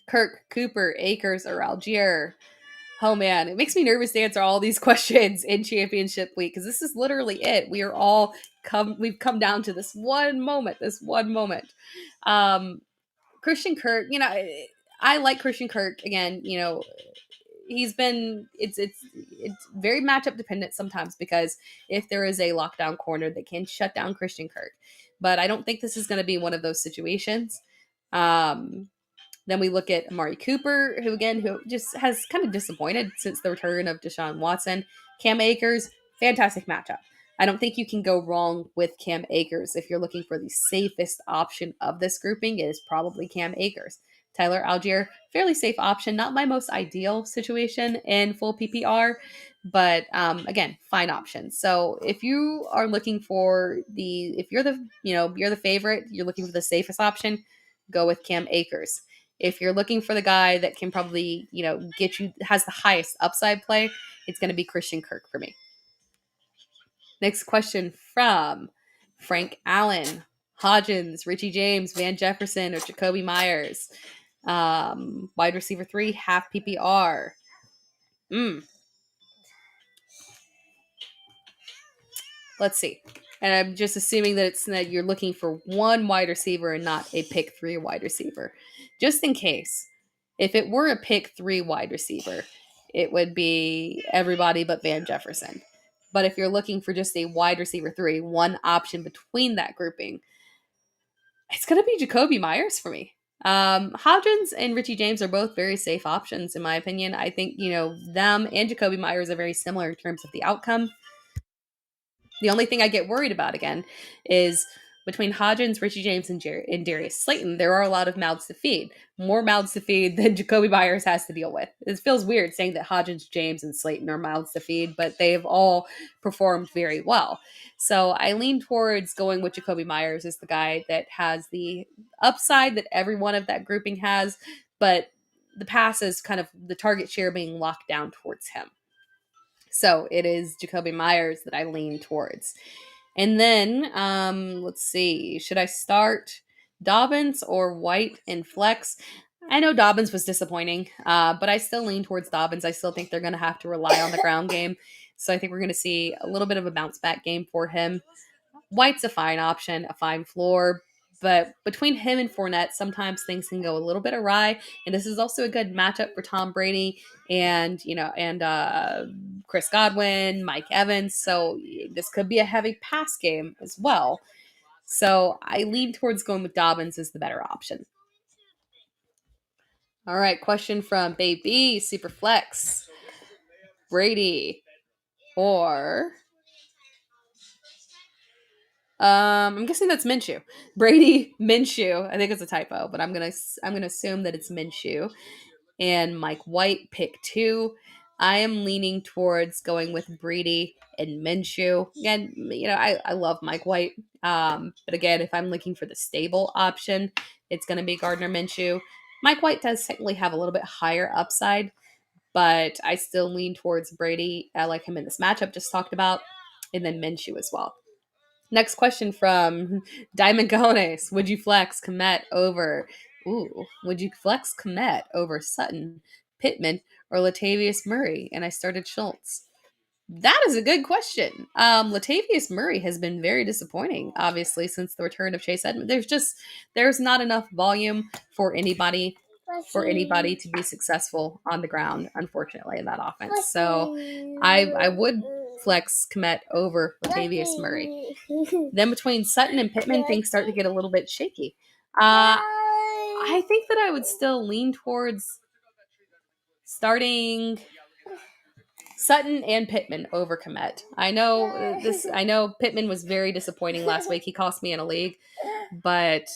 Kirk, Cooper, Akers, or Algier? Oh man, it makes me nervous to answer all these questions in championship week because this is literally it. We've come down to this one moment. Christian Kirk, I like Christian Kirk again. It's very matchup dependent sometimes because if there is a lockdown corner, they can shut down Christian Kirk. But I don't think this is going to be one of those situations. Then we look at Amari Cooper, who just has kind of disappointed since the return of Deshaun Watson. Cam Akers, fantastic matchup. I don't think you can go wrong with Cam Akers. If you're looking for the safest option of this grouping, it is probably Cam Akers. Tyler Algier, fairly safe option. Not my most ideal situation in full PPR, but again, fine option. So if you are looking for you're the favorite, you're looking for the safest option, go with Cam Akers. If you're looking for the guy that can probably, get you, has the highest upside play, it's going to be Christian Kirk for me. Next question from Frank Allen. Hodgins, Richie James, Van Jefferson, or Jacoby Myers. Wide receiver 3, half PPR. Let's see. And I'm just assuming that you're looking for one wide receiver and not a pick 3 wide receiver. Just in case, if it were a pick 3 wide receiver, it would be everybody but Van Jefferson. But if you're looking for just a wide receiver 3, one option between that grouping, it's going to be Jacoby Myers for me. Hodgins and Richie James are both very safe options, in my opinion. I think, them and Jacoby Myers are very similar in terms of the outcome. The only thing I get worried about, again, is between Hodgins, Richie James, and Darius Slayton, there are a lot of mouths to feed. More mouths to feed than Jacoby Myers has to deal with. It feels weird saying that Hodgins, James, and Slayton are mouths to feed, but they've all performed very well. So I lean towards going with Jacoby Myers as the guy that has the upside that every one of that grouping has, but the pass is kind of the target share being locked down towards him. So it is Jacoby Myers that I lean towards. And then, let's see. Should I start Dobbins or White in flex? I know Dobbins was disappointing, but I still lean towards Dobbins. I still think they're going to have to rely on the ground game. So I think we're going to see a little bit of a bounce back game for him. White's a fine option, a fine floor. But between him and Fournette, sometimes things can go a little bit awry. And this is also a good matchup for Tom Brady and Chris Godwin, Mike Evans. So this could be a heavy pass game as well. So I lean towards going with Dobbins as the better option. All right, question from Baby Superflex. Brady or I'm guessing that's Minshew. Brady Minshew. I think it's a typo, but I'm gonna assume that it's Minshew. And Mike White, pick 2. I am leaning towards going with Brady and Minshew. Again, I love Mike White. But again, if I'm looking for the stable option, it's going to be Gardner Minshew. Mike White does technically have a little bit higher upside, but I still lean towards Brady. I like him in this matchup just talked about, and then Minshew as well. Next question from Diamond Gones. Would you flex Komet over Sutton, Pittman, or Latavius Murray? And I started Schultz. That is a good question. Latavius Murray has been very disappointing, obviously, since the return of Chase Edmonds. There's not enough volume for anybody to be successful on the ground, unfortunately, in that offense. So I would flex Komet over Latavius Murray. Then between Sutton and Pittman, things start to get a little bit shaky. I think that I would still lean towards starting Sutton and Pittman over Komet. I know Pittman was very disappointing last week. He cost me in a league, but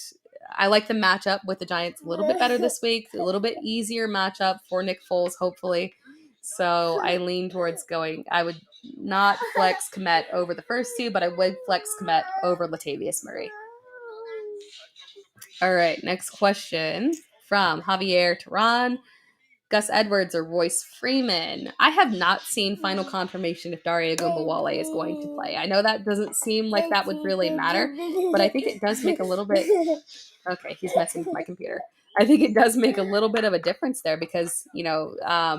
I like the matchup with the Giants a little bit better this week. A little bit easier matchup for Nick Foles, hopefully. So I lean towards I would not flex Komet over the first 2, but I would flex Komet over Latavius Murray. All right, next question from Javier Tehran. Gus Edwards or Royce Freeman. I have not seen final confirmation if Daria Gumbawale is going to play. I know that doesn't seem like that would really matter, but I think it does make a little bit... Okay, he's messing with my computer. I think it does make a little bit of a difference there because,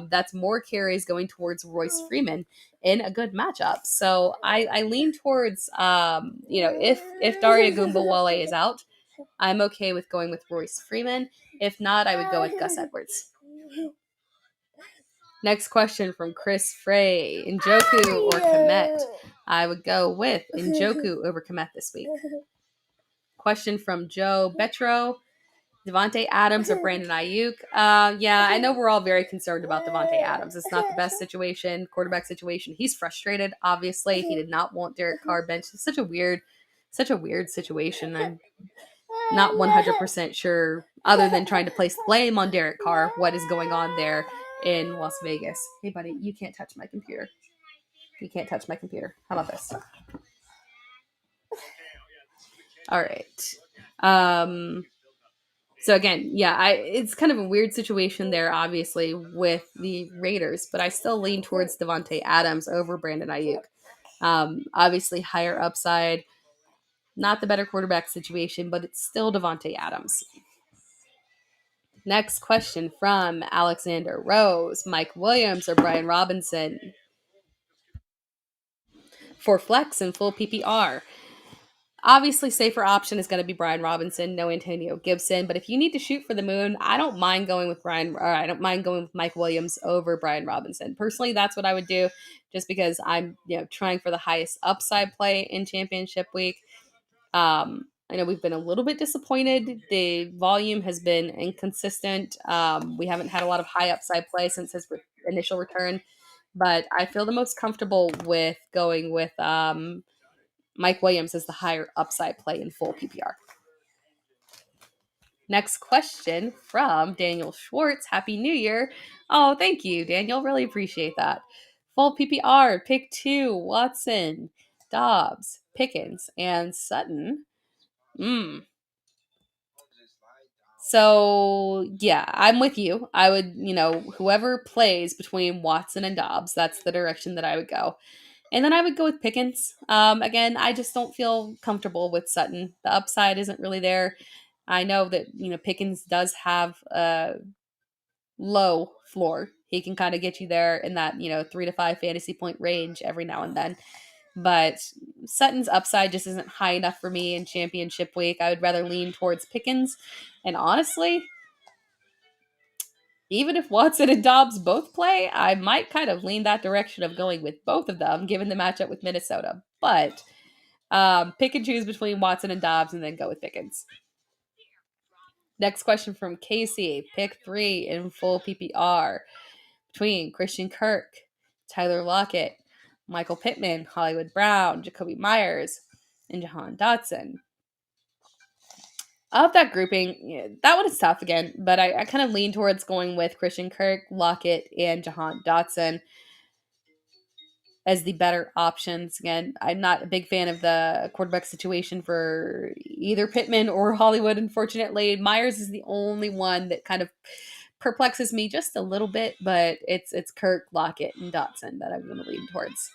that's more carries going towards Royce Freeman in a good matchup. So I lean towards, if Daria Gumbawale is out, I'm okay with going with Royce Freeman. If not, I would go with Gus Edwards. Next question from Chris Frey. Njoku or Komet? I would go with Njoku over Komet this week. Question from Joe Betro. Devontae Adams or Brandon Ayuk? I know we're all very concerned about Devontae Adams. It's not the best quarterback situation. He's frustrated, obviously. He did not want Derek Carr benched. It's such a weird situation. I'm not 100% sure, other than trying to place the blame on Derek Carr, what is going on there in Las Vegas. Hey, buddy, you can't touch my computer. How about this? All right. So again, yeah, it's kind of a weird situation there, obviously, with the Raiders, but I still lean towards Devontae Adams over Brandon Ayuk. Obviously, higher upside, not the better quarterback situation, but it's still Devontae Adams. Next question from Alexander Rose, Mike Williams or Brian Robinson for flex and full PPR. Obviously, safer option is going to be Brian Robinson, no Antonio Gibson. But if you need to shoot for the moon, I don't mind going with I don't mind going with Mike Williams over Brian Robinson. Personally, that's what I would do, just because I'm trying for the highest upside play in championship week. I know we've been a little bit disappointed. The volume has been inconsistent. We haven't had a lot of high upside play since his initial return, but I feel the most comfortable with going with Mike Williams as the higher upside play in full PPR. Next question from Daniel Schwartz. Happy New Year. Oh, thank you, Daniel. Really appreciate that. Full PPR, pick 2, Watson, Dobbs, Pickens, and Sutton. So, yeah, I'm with you. I would, whoever plays between Watson and Dobbs, that's the direction that I would go. And then I would go with Pickens. Again, I just don't feel comfortable with Sutton. The upside isn't really there. I know that, Pickens does have a low floor. He can kind of get you there in that, 3 to 5 fantasy point range every now and then. But Sutton's upside just isn't high enough for me in championship week. I would rather lean towards Pickens. And honestly, even if Watson and Dobbs both play, I might kind of lean that direction of going with both of them, given the matchup with Minnesota. But pick and choose between Watson and Dobbs and then go with Pickens. Next question from Casey. Pick 3 in full PPR between Christian Kirk, Tyler Lockett, Michael Pittman, Hollywood Brown, Jacoby Myers, and Jahan Dotson. Of that grouping, that one is tough again, but I kind of lean towards going with Christian Kirk, Lockett, and Jahan Dotson as the better options. Again, I'm not a big fan of the quarterback situation for either Pittman or Hollywood, unfortunately. Myers is the only one that kind of perplexes me just a little bit, but it's Kirk, Lockett, and Dotson that I'm going to lean towards.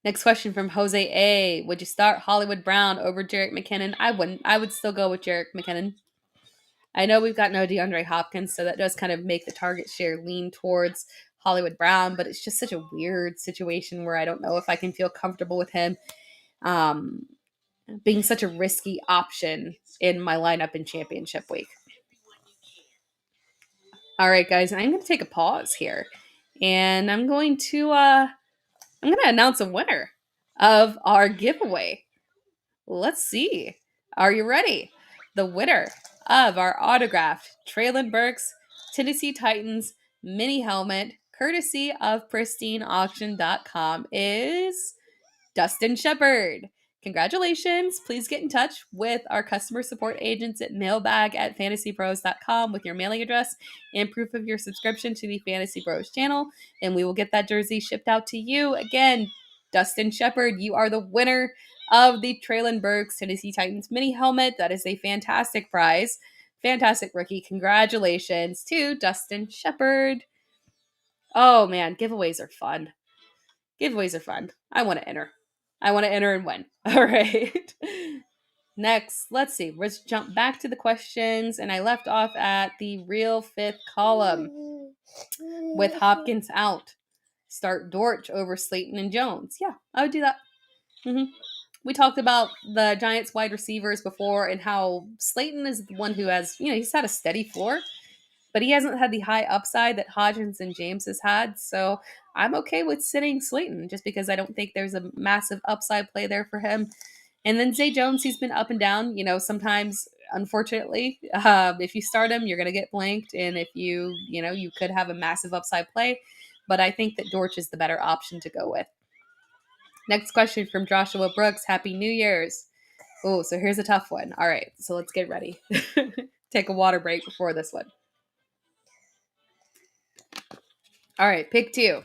Next question from Jose A. Would you start Hollywood Brown over Jerick McKinnon? I wouldn't. I would still go with Jerick McKinnon. I know we've got no DeAndre Hopkins, so that does kind of make the target share lean towards Hollywood Brown, but it's just such a weird situation where I don't know if I can feel comfortable with him being such a risky option in my lineup in championship week. All right, guys, I'm going to take a pause here, and I'm going to announce a winner of our giveaway. Let's see. Are you ready? The winner of our autographed Traylon Burks Tennessee Titans mini helmet, courtesy of pristineauction.com, is Dustin Shepard. Congratulations. Please get in touch with our customer support agents at mailbag@fantasypros.com with your mailing address and proof of your subscription to the Fantasy Bros channel, and we will get that jersey shipped out to you. Again, Dustin Shepard, you are the winner of the Traylon Burks Tennessee Titans mini helmet. That is a fantastic prize. Fantastic rookie. Congratulations to Dustin Shepard. Oh man, giveaways are fun. Giveaways are fun. I want to enter. I want to enter and win. All right. Next, let's see. Let's jump back to the questions. And I left off at the real 5th column with Hopkins out. Start Dortch over Slayton and Jones. Yeah, I would do that. We talked about the Giants wide receivers before and how Slayton is the one who has, he's had a steady floor, but he hasn't had the high upside that Hodgins and James has had. So I'm okay with sitting Slayton just because I don't think there's a massive upside play there for him. And then Zay Jones, he's been up and down. Sometimes, unfortunately, if you start him, you're going to get blanked. And if you could have a massive upside play. But I think that Dortch is the better option to go with. Next question from Joshua Brooks. Happy New Year's. Oh, so here's a tough one. All right, so let's get ready. Take a water break before this one. All right, pick 2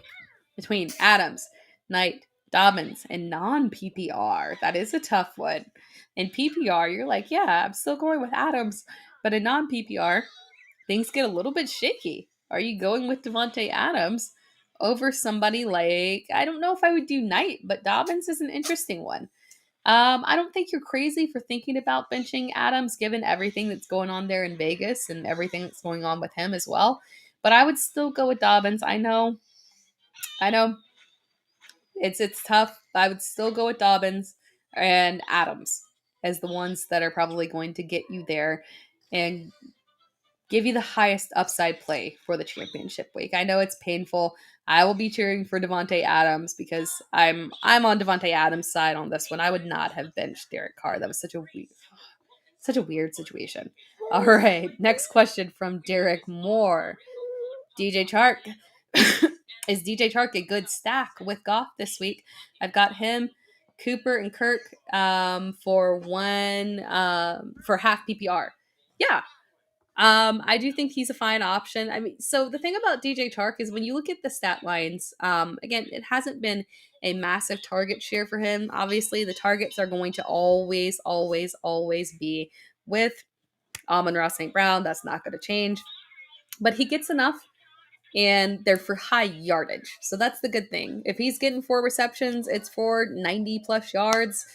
between Adams, Knight, Dobbins and non-PPR. That is a tough one. In PPR, you're like, yeah, I'm still going with Adams. But in non-PPR, things get a little bit shaky. Are you going with Devontae Adams over somebody like, I don't know if I would do Knight, but Dobbins is an interesting one. I don't think you're crazy for thinking about benching Adams, given everything that's going on there in Vegas and everything that's going on with him as well. But I would still go with Dobbins. I know, it's tough. But I would still go with Dobbins and Adams as the ones that are probably going to get you there and give you the highest upside play for the championship week. I know it's painful. I will be cheering for Devontae Adams because I'm on Devontae Adams' side on this one. I would not have benched Derek Carr. That was such a weird situation. All right, next question from Derek Moore. DJ Chark. Is DJ Chark a good stack with Goff this week? I've got him, Cooper, and Kirk for half PPR. Yeah, I do think he's a fine option. I mean, so the thing about DJ Chark is when you look at the stat lines, again, it hasn't been a massive target share for him. Obviously, the targets are going to always be with Amon-Ra St. Brown. That's not going to change. But he gets enough, and they're for high yardage. So that's the good thing. If he's getting 4 receptions, it's for 90 plus yards.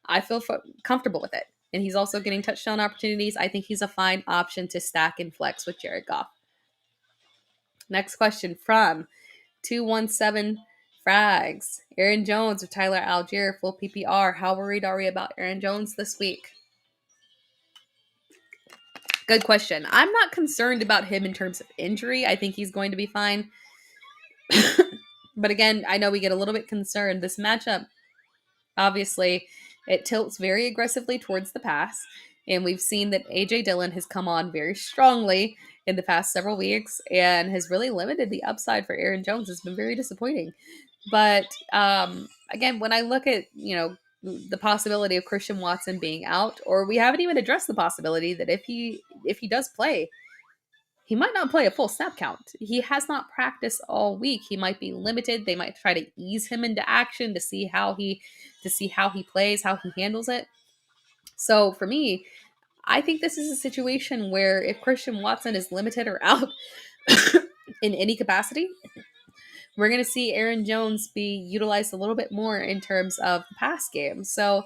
I feel comfortable with it. And he's also getting touchdown opportunities. I think he's a fine option to stack and flex with Jared Goff. Next question from 217 Frags. Aaron Jones or Tyler Algier, full PPR. How worried are we about Aaron Jones this week? Good question. I'm not concerned about him in terms of injury. I think he's going to be fine. But again, I know we get a little bit concerned. This matchup, obviously, it tilts very aggressively towards the pass. And we've seen that A.J. Dillon has come on very strongly in the past several weeks and has really limited the upside for Aaron Jones. It's been very disappointing. But again, when I look at, the possibility of Christian Watson being out, or we haven't even addressed the possibility that if he does play, he might not play a full snap count. He has not practiced all week. He might be limited. They might try to ease him into action to see how he plays, how he handles it. So for me, I think this is a situation where if Christian Watson is limited or out in any capacity, we're going to see Aaron Jones be utilized a little bit more in terms of the pass game. So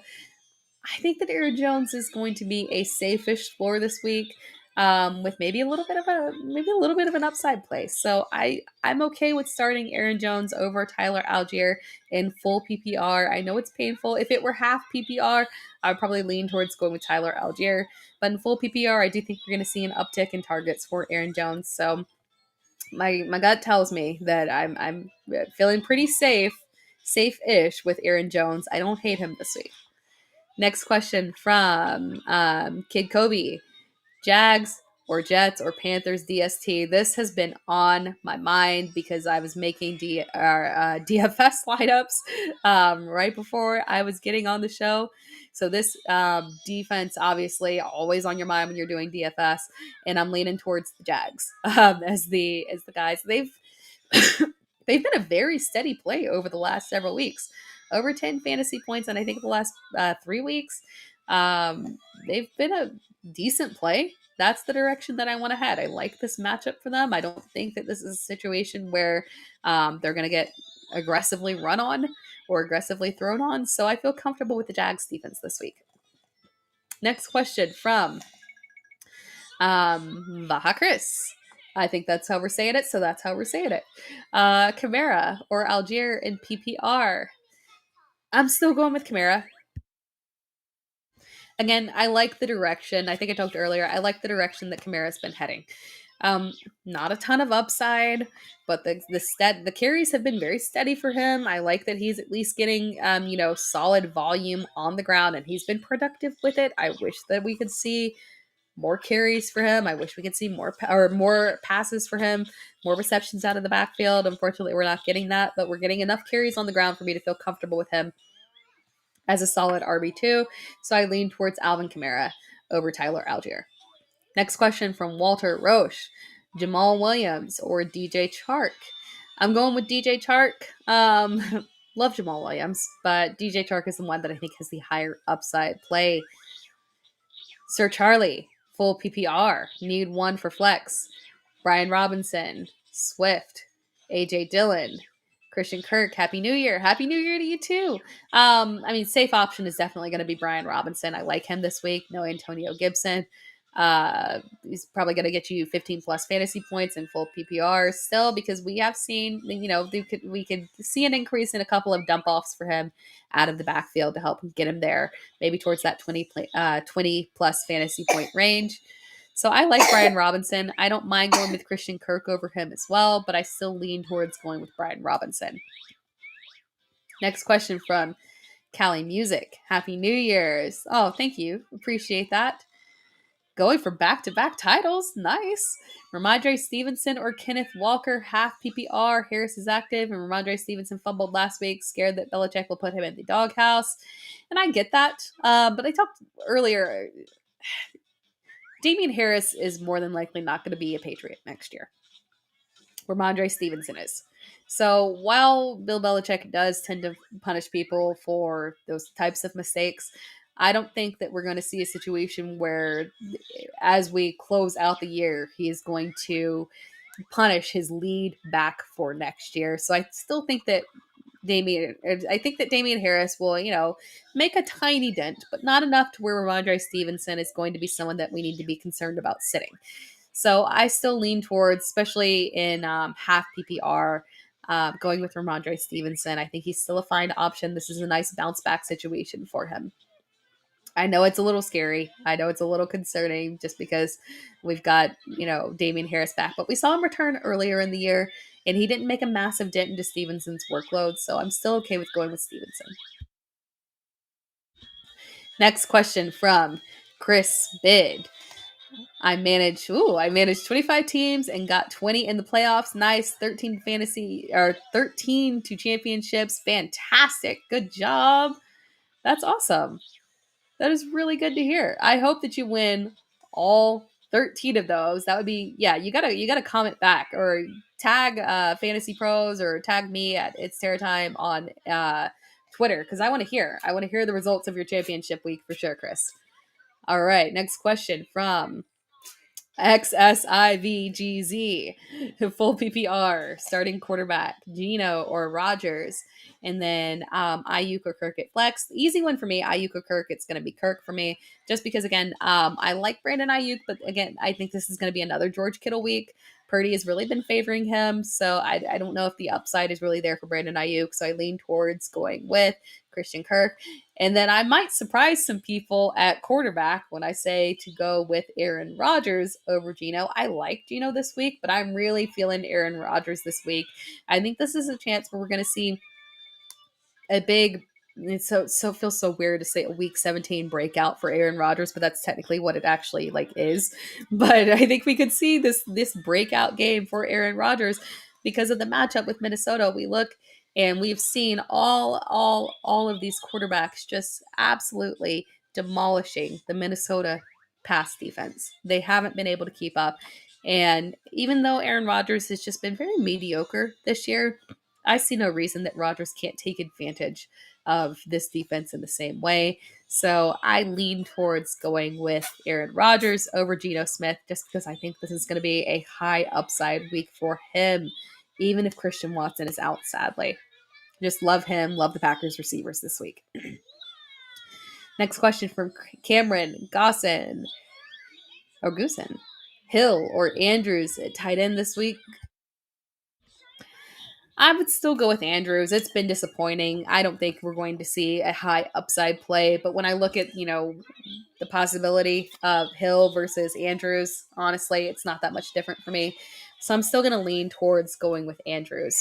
I think that Aaron Jones is going to be a safe-ish floor this week, with maybe a little bit of an upside play. So I'm okay with starting Aaron Jones over Tyler Algier in full PPR. I know it's painful. If it were half PPR, I would probably lean towards going with Tyler Algier. But in full PPR, I do think we're going to see an uptick in targets for Aaron Jones. So my gut tells me that I'm feeling pretty safe-ish with Aaron Jones. I don't hate him this week. Next question from Kid Kobe. Jags or Jets or Panthers DST. This has been on my mind because I was making DFS lineups right before I was getting on the show. So this defense, obviously, always on your mind when you're doing DFS, and I'm leaning towards the Jags as the guys. They've been a very steady play over the last several weeks. Over 10 fantasy points, and I think the last 3 weeks, they've been a decent play. That's the direction that I want to head. I like this matchup for them. I don't think that this is a situation where they're going to get aggressively run on or aggressively thrown on. So I feel comfortable with the Jags defense this week. Next question from Baja Chris. I think that's how we're saying it, so that's how we're saying it. Kamara or Algier in PPR. I'm still going with Kamara. Again, I like the direction. I think I talked earlier. I like the direction that Kamara's been heading. Not a ton of upside, but the carries have been very steady for him. I like that he's at least getting solid volume on the ground, and he's been productive with it. I wish that we could see more carries for him. I wish we could see more passes for him, more receptions out of the backfield. Unfortunately, we're not getting that, but we're getting enough carries on the ground for me to feel comfortable with him as a solid RB2. So I lean towards Alvin Kamara over Tyler Algier. Next question from Walter Roche. Jamal Williams or DJ Chark? I'm going with DJ Chark. Love Jamal Williams, but DJ Chark is the one that I think has the higher upside play. Sir Charlie, full PPR, need one for flex. Brian Robinson, Swift, AJ Dillon, Christian Kirk. Happy New Year! Happy New Year to you too. I mean, safe option is definitely going to be Brian Robinson. I like him this week. No Antonio Gibson. He's probably going to get you 15 plus fantasy points in full PPR still, because we have seen, we could see an increase in a couple of dump offs for him out of the backfield to help get him there, maybe towards that 20 plus fantasy point range. So I like Brian Robinson. I don't mind going with Christian Kirk over him as well, but I still lean towards going with Brian Robinson. Next question from Cali Music. Happy New Year's. Oh, thank you. Appreciate that. Going for back-to-back titles. Nice. Ramondre Stevenson or Kenneth Walker, half PPR. Harris is active, and Ramondre Stevenson fumbled last week, scared that Belichick will put him in the doghouse. And I get that. But I talked earlier, Damian Harris is more than likely not going to be a Patriot next year. Ramondre Stevenson is. So while Bill Belichick does tend to punish people for those types of mistakes, I don't think that we're going to see a situation where, as we close out the year, he is going to punish his lead back for next year. So I still think that Damian Harris will, make a tiny dent, but not enough to where Ramondre Stevenson is going to be someone that we need to be concerned about sitting. So I still lean towards, especially in half PPR, going with Ramondre Stevenson. I think he's still a fine option. This is a nice bounce back situation for him. I know it's a little scary. I know it's a little concerning just because we've got, Damian Harris back. But we saw him return earlier in the year, and he didn't make a massive dent into Stevenson's workload. So I'm still okay with going with Stevenson. Next question from Chris Bid. I managed 25 teams and got 20 in the playoffs. Nice. 13 to championships. Fantastic. Good job. That's awesome. That is really good to hear. I hope that you win all 13 of those. That would be, you gotta comment back or tag FantasyPros or tag me at It's Tera Time on Twitter, because I want to hear the results of your championship week for sure, Chris. All right, next question from XSIVGZ, full PPR, starting quarterback, Geno or Rodgers, and then Ayuk or Kirk at flex. The easy one for me, Ayuk or Kirk. It's going to be Kirk for me, just because, again, I like Brandon Ayuk, but again, I think this is going to be another George Kittle week. Purdy has really been favoring him, so I don't know if the upside is really there for Brandon Ayuk, so I lean towards going with Christian Kirk. And then I might surprise some people at quarterback when I say to go with Aaron Rodgers over Geno. I like Geno this week, but I'm really feeling Aaron Rodgers this week. I think this is a chance where we're going to see a big, it feels so weird to say a week 17 breakout for Aaron Rodgers, but that's technically what it actually is. But I think we could see this breakout game for Aaron Rodgers because of the matchup with Minnesota. We look and we've seen all of these quarterbacks just absolutely demolishing the Minnesota pass defense. They haven't been able to keep up. And even though Aaron Rodgers has just been very mediocre this year, I see no reason that Rodgers can't take advantage of this defense in the same way. So I lean towards going with Aaron Rodgers over Geno Smith, just because I think this is going to be a high upside week for him, even if Christian Watson is out, sadly. Just love him. Love the Packers receivers this week. Next question from Cameron Goosen. Hill or Andrews at tight end this week? I would still go with Andrews. It's been disappointing. I don't think we're going to see a high upside play. But when I look at, the possibility of Hill versus Andrews, honestly, it's not that much different for me. So I'm still going to lean towards going with Andrews.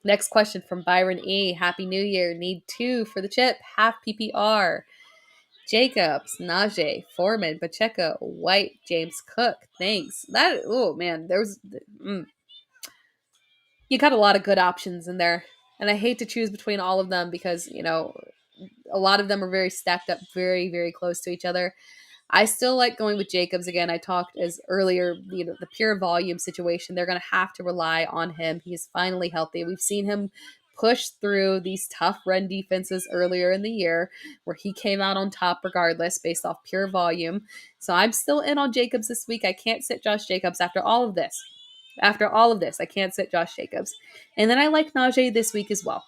Next question from Byron E. Happy New Year. Need 2 for the chip. Half PPR. Jacobs, Najee, Foreman, Pacheco, White, James Cook. Thanks. You got a lot of good options in there. And I hate to choose between all of them because, a lot of them are very stacked up, very, very close to each other. I still like going with Jacobs. Again, I talked as earlier, the pure volume situation. They're going to have to rely on him. He's finally healthy. We've seen him pushed through these tough run defenses earlier in the year where he came out on top regardless based off pure volume. So I'm still in on Jacobs this week. I can't sit Josh Jacobs after all of this. I can't sit Josh Jacobs. And then I like Najee this week as well.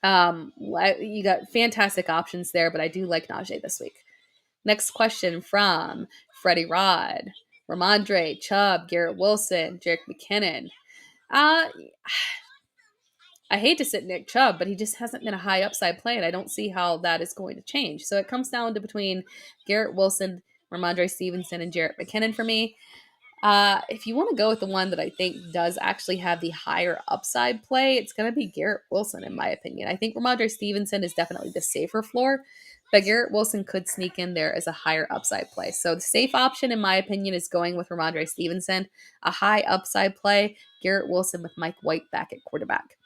You got fantastic options there, but I do like Najee this week. Next question from Freddie Rod, Ramondre, Chubb, Garrett Wilson, Jerick McKinnon. I hate to sit Nick Chubb, but he just hasn't been a high upside play, and I don't see how that is going to change. So it comes down to between Garrett Wilson, Ramondre Stevenson, and Jerick McKinnon for me. If you want to go with the one that I think does actually have the higher upside play, it's going to be Garrett Wilson, in my opinion. I think Ramondre Stevenson is definitely the safer floor, but Garrett Wilson could sneak in there as a higher upside play. So the safe option, in my opinion, is going with Ramondre Stevenson. A high upside play, Garrett Wilson with Mike White back at quarterback.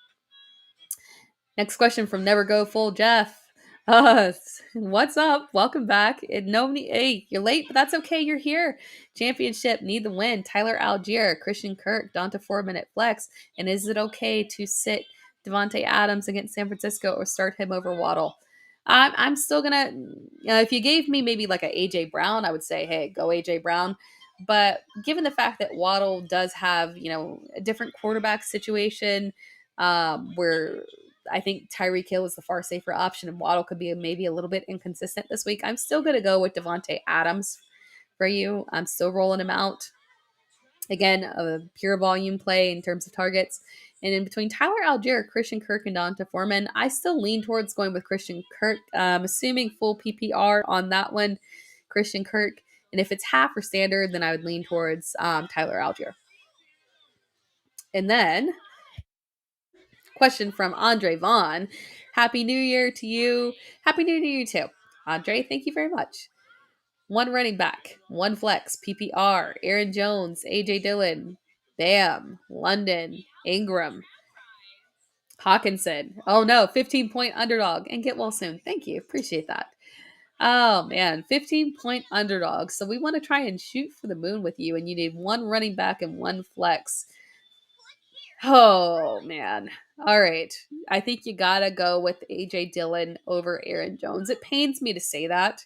Next question from Never Go Full Jeff. What's up? Welcome back. Hey, you're late, but that's okay. You're here. Championship, need the win. Tyler Algier, Christian Kirk, Donta Foreman at flex. And is it okay to sit Devontae Adams against San Francisco or start him over Waddle? I'm still gonna. If you gave me maybe like a AJ Brown, I would say, hey, go AJ Brown. But given the fact that Waddle does have a different quarterback situation, where I think Tyreek Hill is the far safer option, and Waddle could be maybe a little bit inconsistent this week, I'm still going to go with Devontae Adams for you. I'm still rolling him out. Again, a pure volume play in terms of targets. And in between Tyler Algier, Christian Kirk, and Donta Foreman, I still lean towards going with Christian Kirk, assuming full PPR on that one, Christian Kirk. And if it's half or standard, then I would lean towards Tyler Algier. And then question from Andre Vaughn. Happy New Year to you. Happy New Year to you too. Andre, thank you very much. One running back, one flex, PPR, Aaron Jones, AJ Dillon, Bam, London, Ingram, Hawkinson. Oh no, 15-point underdog, and get well soon. Thank you. Appreciate that. Oh man, 15-point underdog. So we want to try and shoot for the moon with you, and you need one running back and one flex. Oh man. All right. I think you gotta go with AJ Dillon over Aaron Jones. It pains me to say that.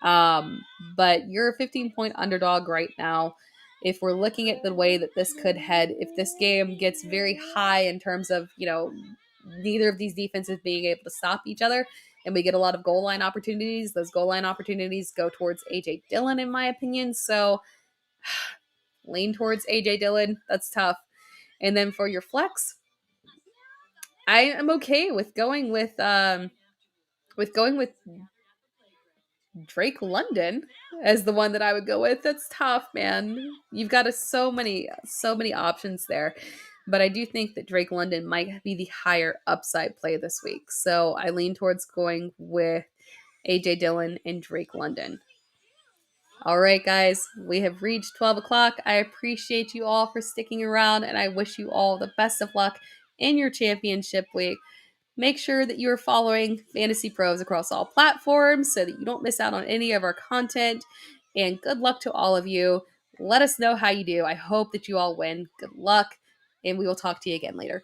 But you're a 15-point underdog right now. If we're looking at the way that this could head, if this game gets very high in terms of, neither of these defenses being able to stop each other, and we get a lot of goal line opportunities, those goal line opportunities go towards AJ Dillon, in my opinion. So lean towards AJ Dillon. That's tough. And then for your flex, I am okay with going with Drake London as the one that I would go with. That's tough, man. You've got so many options there. But I do think that Drake London might be the higher upside play this week. So I lean towards going with AJ Dillon and Drake London. All right, guys, we have reached 12 o'clock. I appreciate you all for sticking around, and I wish you all the best of luck in your championship week. Make sure that you are following Fantasy Pros across all platforms so that you don't miss out on any of our content. And good luck to all of you. Let us know how you do. I hope that you all win. Good luck, and we will talk to you again later.